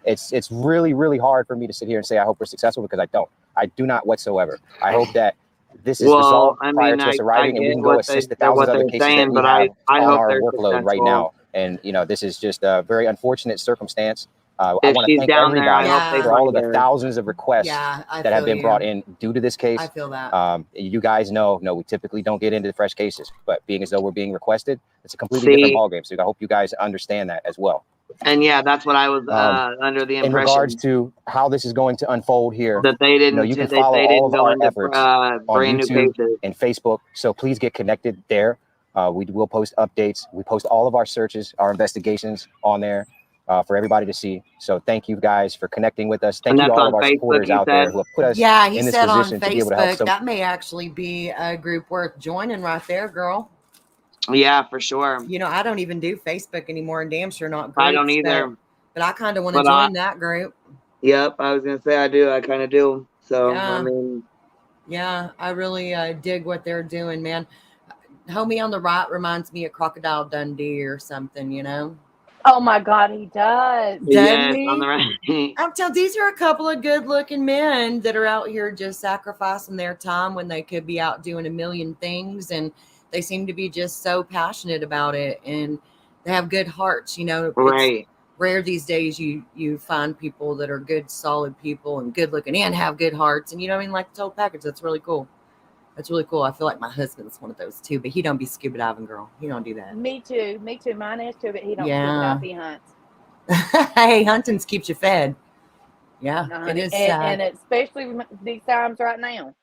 Speaker 18: it's really, really hard for me to sit here and say I hope we're successful, because I don't. I do not whatsoever. I hope that this is resolved prior to us arriving, and we can go assist the thousands of other cases that we have on our workload right now. And this is just a very unfortunate circumstance. I want to thank everybody for all of the thousands of requests that have been brought in due to this case.
Speaker 10: I feel that.
Speaker 18: You guys know, we typically don't get into fresh cases, but being as though we're being requested, it's a completely different ballgame. So I hope you guys understand that as well.
Speaker 1: And yeah, that's what I was under the impression.
Speaker 18: In regards to how this is going to unfold here,
Speaker 1: that they didn't,
Speaker 18: you can follow all of our efforts on
Speaker 1: brand new
Speaker 18: YouTube
Speaker 1: cases
Speaker 18: and Facebook. So please get connected there. We will post updates. We post all of our searches, our investigations on there for everybody to see. So thank you guys for connecting with us. Thank you to all of our supporters out there who have put us in this position to be able to help. So
Speaker 10: that may actually be a group worth joining right there, girl.
Speaker 1: Yeah, for sure.
Speaker 10: I don't even do Facebook anymore, and damn sure not groups.
Speaker 1: I don't either.
Speaker 10: But I kind of want to join that group.
Speaker 1: Yep, I was going to say I do. I kind of do. So,
Speaker 10: yeah.
Speaker 1: I mean.
Speaker 10: Yeah, I really dig what they're doing, man. Homie on the right reminds me of Crocodile Dundee or something,
Speaker 6: Oh my God, he does.
Speaker 1: Yes, on the right.
Speaker 10: I'm telling these are a couple of good looking men that are out here just sacrificing their time when they could be out doing a million things, and they seem to be just so passionate about it, and they have good hearts.
Speaker 1: Right.
Speaker 10: It's rare these days you find people that are good, solid people and good looking and have good hearts, and like the total package. That's really cool. That's really cool. I feel like my husband's one of those too, but he don't be scuba diving, girl. He don't do that.
Speaker 6: Me too. Mine is too, but he don't scuba dive. He hunts.
Speaker 10: Hey, hunting keeps you fed. Yeah, it is.
Speaker 6: And especially these times right now.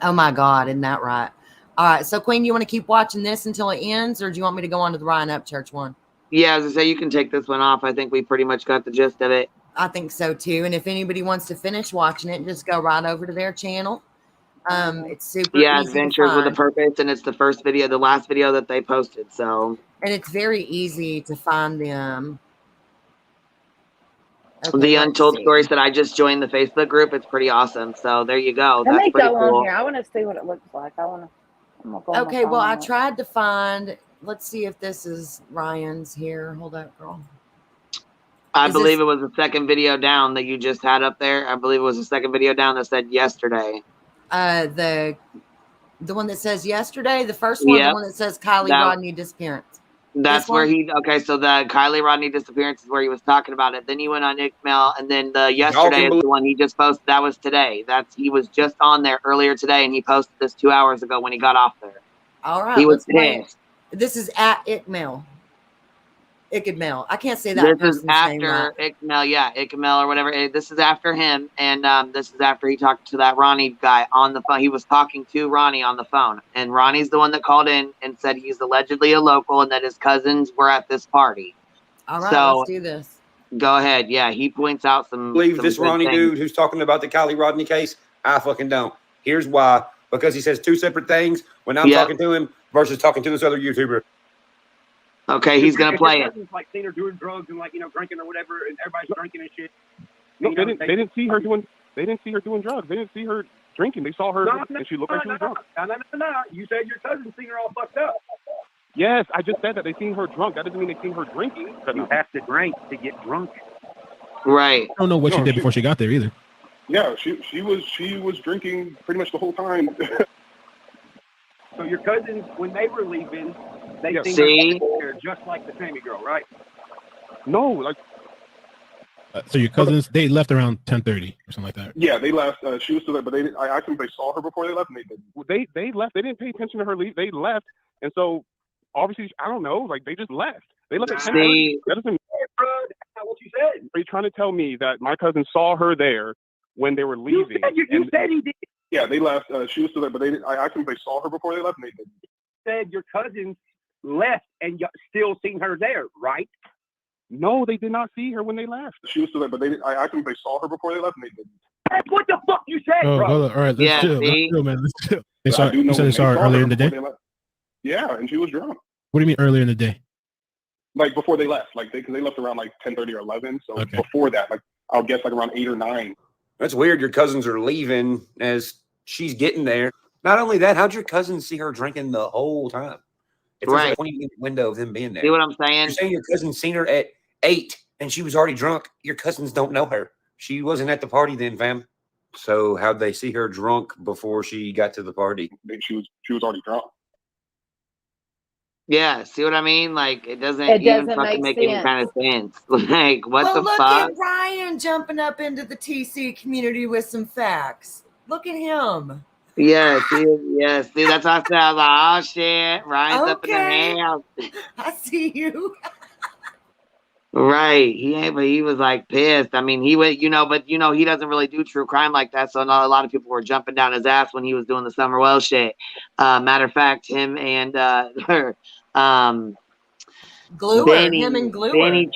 Speaker 10: Oh my God, isn't that right? All right, so Queen, you want to keep watching this until it ends, or do you want me to go on to the Ryan Upchurch one?
Speaker 1: Yeah, as I say, you can take this one off. I think we pretty much got the gist of it.
Speaker 10: I think so too. And if anybody wants to finish watching it, just go right over to their channel. It's super easy
Speaker 1: Adventures with a Purpose, and it's the last video that they posted. So,
Speaker 10: and it's very easy to find them.
Speaker 1: Okay, the Untold Stories that I just joined the Facebook group. It's pretty awesome. So there you go.
Speaker 6: Let
Speaker 1: That's
Speaker 6: me
Speaker 1: pretty
Speaker 6: go
Speaker 1: cool.
Speaker 6: on here. I want to see what it looks like.
Speaker 10: Okay, well, I tried to find. Let's see if this is Ryan's here. Hold up, girl.
Speaker 1: I believe it was the second video down that you just had up there. I believe it was the second video down that said yesterday.
Speaker 10: The one that says yesterday, the first one, the one that says Kiely Rodni disappearance.
Speaker 1: That's where so the Kiely Rodni disappearance is where he was talking about it. Then he went on Ickmail, and then the yesterday is the one he just posted. That was today. He was just on there earlier today, and he posted this 2 hours ago when he got off there.
Speaker 10: All right.
Speaker 1: He was pissed.
Speaker 10: This is at Ickmail. Ickmail. I can't say that.
Speaker 1: This is after Ickmail, Ickmail or whatever. This is after him, and this is after he talked to that Ronnie guy on the phone. He was talking to Ronnie on the phone, and Ronnie's the one that called in and said he's allegedly a local and that his cousins were at this party.
Speaker 10: All right, let's do this.
Speaker 1: Go ahead. Yeah, he points out some.
Speaker 20: Believe this Ronnie dude who's talking about the Kiely Rodni case? I fucking don't. Here's why. Because he says two separate things when I'm talking to him versus talking to this other YouTuber.
Speaker 1: Okay, he's gonna play it.
Speaker 16: Like seen her doing drugs and like drinking or whatever, and everybody's drinking and shit.
Speaker 21: No, they didn't see her doing. They didn't see her doing drugs. They didn't see her drinking. They saw her and she looked like she was drunk.
Speaker 16: No. You said your cousin seen her all fucked up.
Speaker 21: Yes, I just said that they seen her drunk. That doesn't mean they seen her drinking.
Speaker 16: You have to drink to get drunk.
Speaker 1: Right.
Speaker 22: I don't know what she did before she got there either.
Speaker 21: Yeah, she was drinking pretty much the whole time.
Speaker 16: So your cousins, when they were leaving, they
Speaker 1: seen
Speaker 16: her just like the Sammy girl, right?
Speaker 21: No, like.
Speaker 22: So your cousins, they left around 10:30 or something like that.
Speaker 21: Yeah, they left. She was still there, but they. I asked them if they saw her before they left, and they did. They left. They didn't pay attention to her leave. They left, and so obviously, I don't know. Like they just left. They left at 10:30. That doesn't.
Speaker 16: What you said?
Speaker 21: Are you trying to tell me that my cousin saw her there when they were leaving?
Speaker 16: You said he did.
Speaker 21: Yeah, they left. She was still there, but they. I asked them if they saw her before they left, and they did.
Speaker 16: Said your cousins left and you still seen her there, right?
Speaker 21: No, they did not see her when they left. She was still there, but they. I asked them if they saw her before they left, and they did.
Speaker 16: That's what the fuck you said, bro.
Speaker 22: Hold on. All right, let's chill. Let's chill, man. Let's chill. They saw, you said they saw her earlier in the day?
Speaker 21: Yeah, and she was drunk.
Speaker 22: What do you mean earlier in the day?
Speaker 21: Like before they left, like because they left around like 10:30 or 11. So before that, like I'll guess like around 8 or 9.
Speaker 20: That's weird. Your cousins are leaving as she's getting there. Not only that, how'd your cousins see her drinking the whole time? If there's a 20-minute window of them being there.
Speaker 1: See what I'm saying?
Speaker 20: You're saying your cousin seen her at 8 and she was already drunk. Your cousins don't know her. She wasn't at the party then, fam. So how'd they see her drunk before she got to the party?
Speaker 21: She was already drunk.
Speaker 1: Yeah, see what I mean? Like it doesn't even fucking make any kind of sense. Like what the
Speaker 10: look
Speaker 1: fuck?
Speaker 10: at Ryan jumping up into the TC community with some facts. Look at him.
Speaker 1: Yeah, see, that's what I said. I was like, oh shit, Ryan's up in the house.
Speaker 10: I see you.
Speaker 1: Right. He was like pissed. I mean, he went, but he doesn't really do true crime like that. So not a lot of people were jumping down his ass when he was doing the Summer Well shit. Matter of fact, him and
Speaker 10: Gluer,
Speaker 1: Benny,
Speaker 10: him and Gluer.
Speaker 1: Benny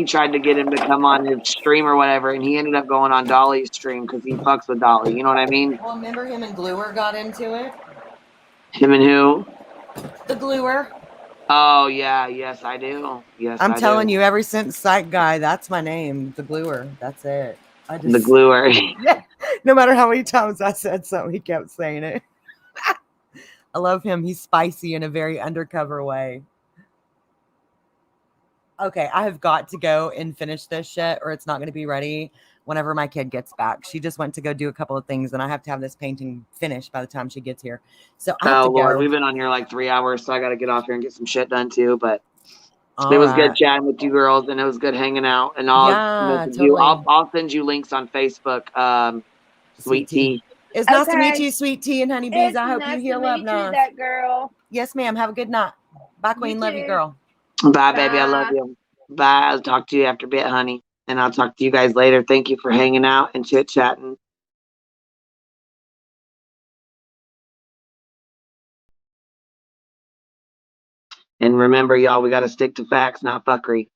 Speaker 1: tried to get him to come on his stream or whatever, and he ended up going on Dolly's stream because he fucks with Dolly. You know what I mean?
Speaker 10: Well, remember him and Gluer got into it?
Speaker 1: Him and who?
Speaker 10: The Gluer.
Speaker 1: Oh yeah, yes I do. Yes,
Speaker 10: I'm telling you, ever since Psych Guy, that's my name, the Gluer. That's it.
Speaker 1: The Gluer.
Speaker 10: Yeah. No matter how many times I said something, he kept saying it. I love him. He's spicy in a very undercover way. Okay, I have got to go and finish this shit, or it's not going to be ready whenever my kid gets back. She just went to go do a couple of things, and I have to have this painting finished by the time she gets here. So I have to
Speaker 1: Lord,
Speaker 10: go.
Speaker 1: we've been on here like 3 hours, so I got to get off here and get some shit done too. But it was good chatting with you girls, and it was good hanging out. And I'll send you links on Facebook. Sweet tea.
Speaker 10: It's nice to meet you, Sweet Tea and Honeybees. I hope you heal up now.
Speaker 6: That girl.
Speaker 10: Yes, ma'am. Have a good night. Bye, Queen. Love you, girl.
Speaker 1: Bye, baby. I love you. Bye. I'll talk to you after a bit, honey. And I'll talk to you guys later. Thank you for hanging out and chit-chatting. And remember, y'all, we got to stick to facts, not fuckery.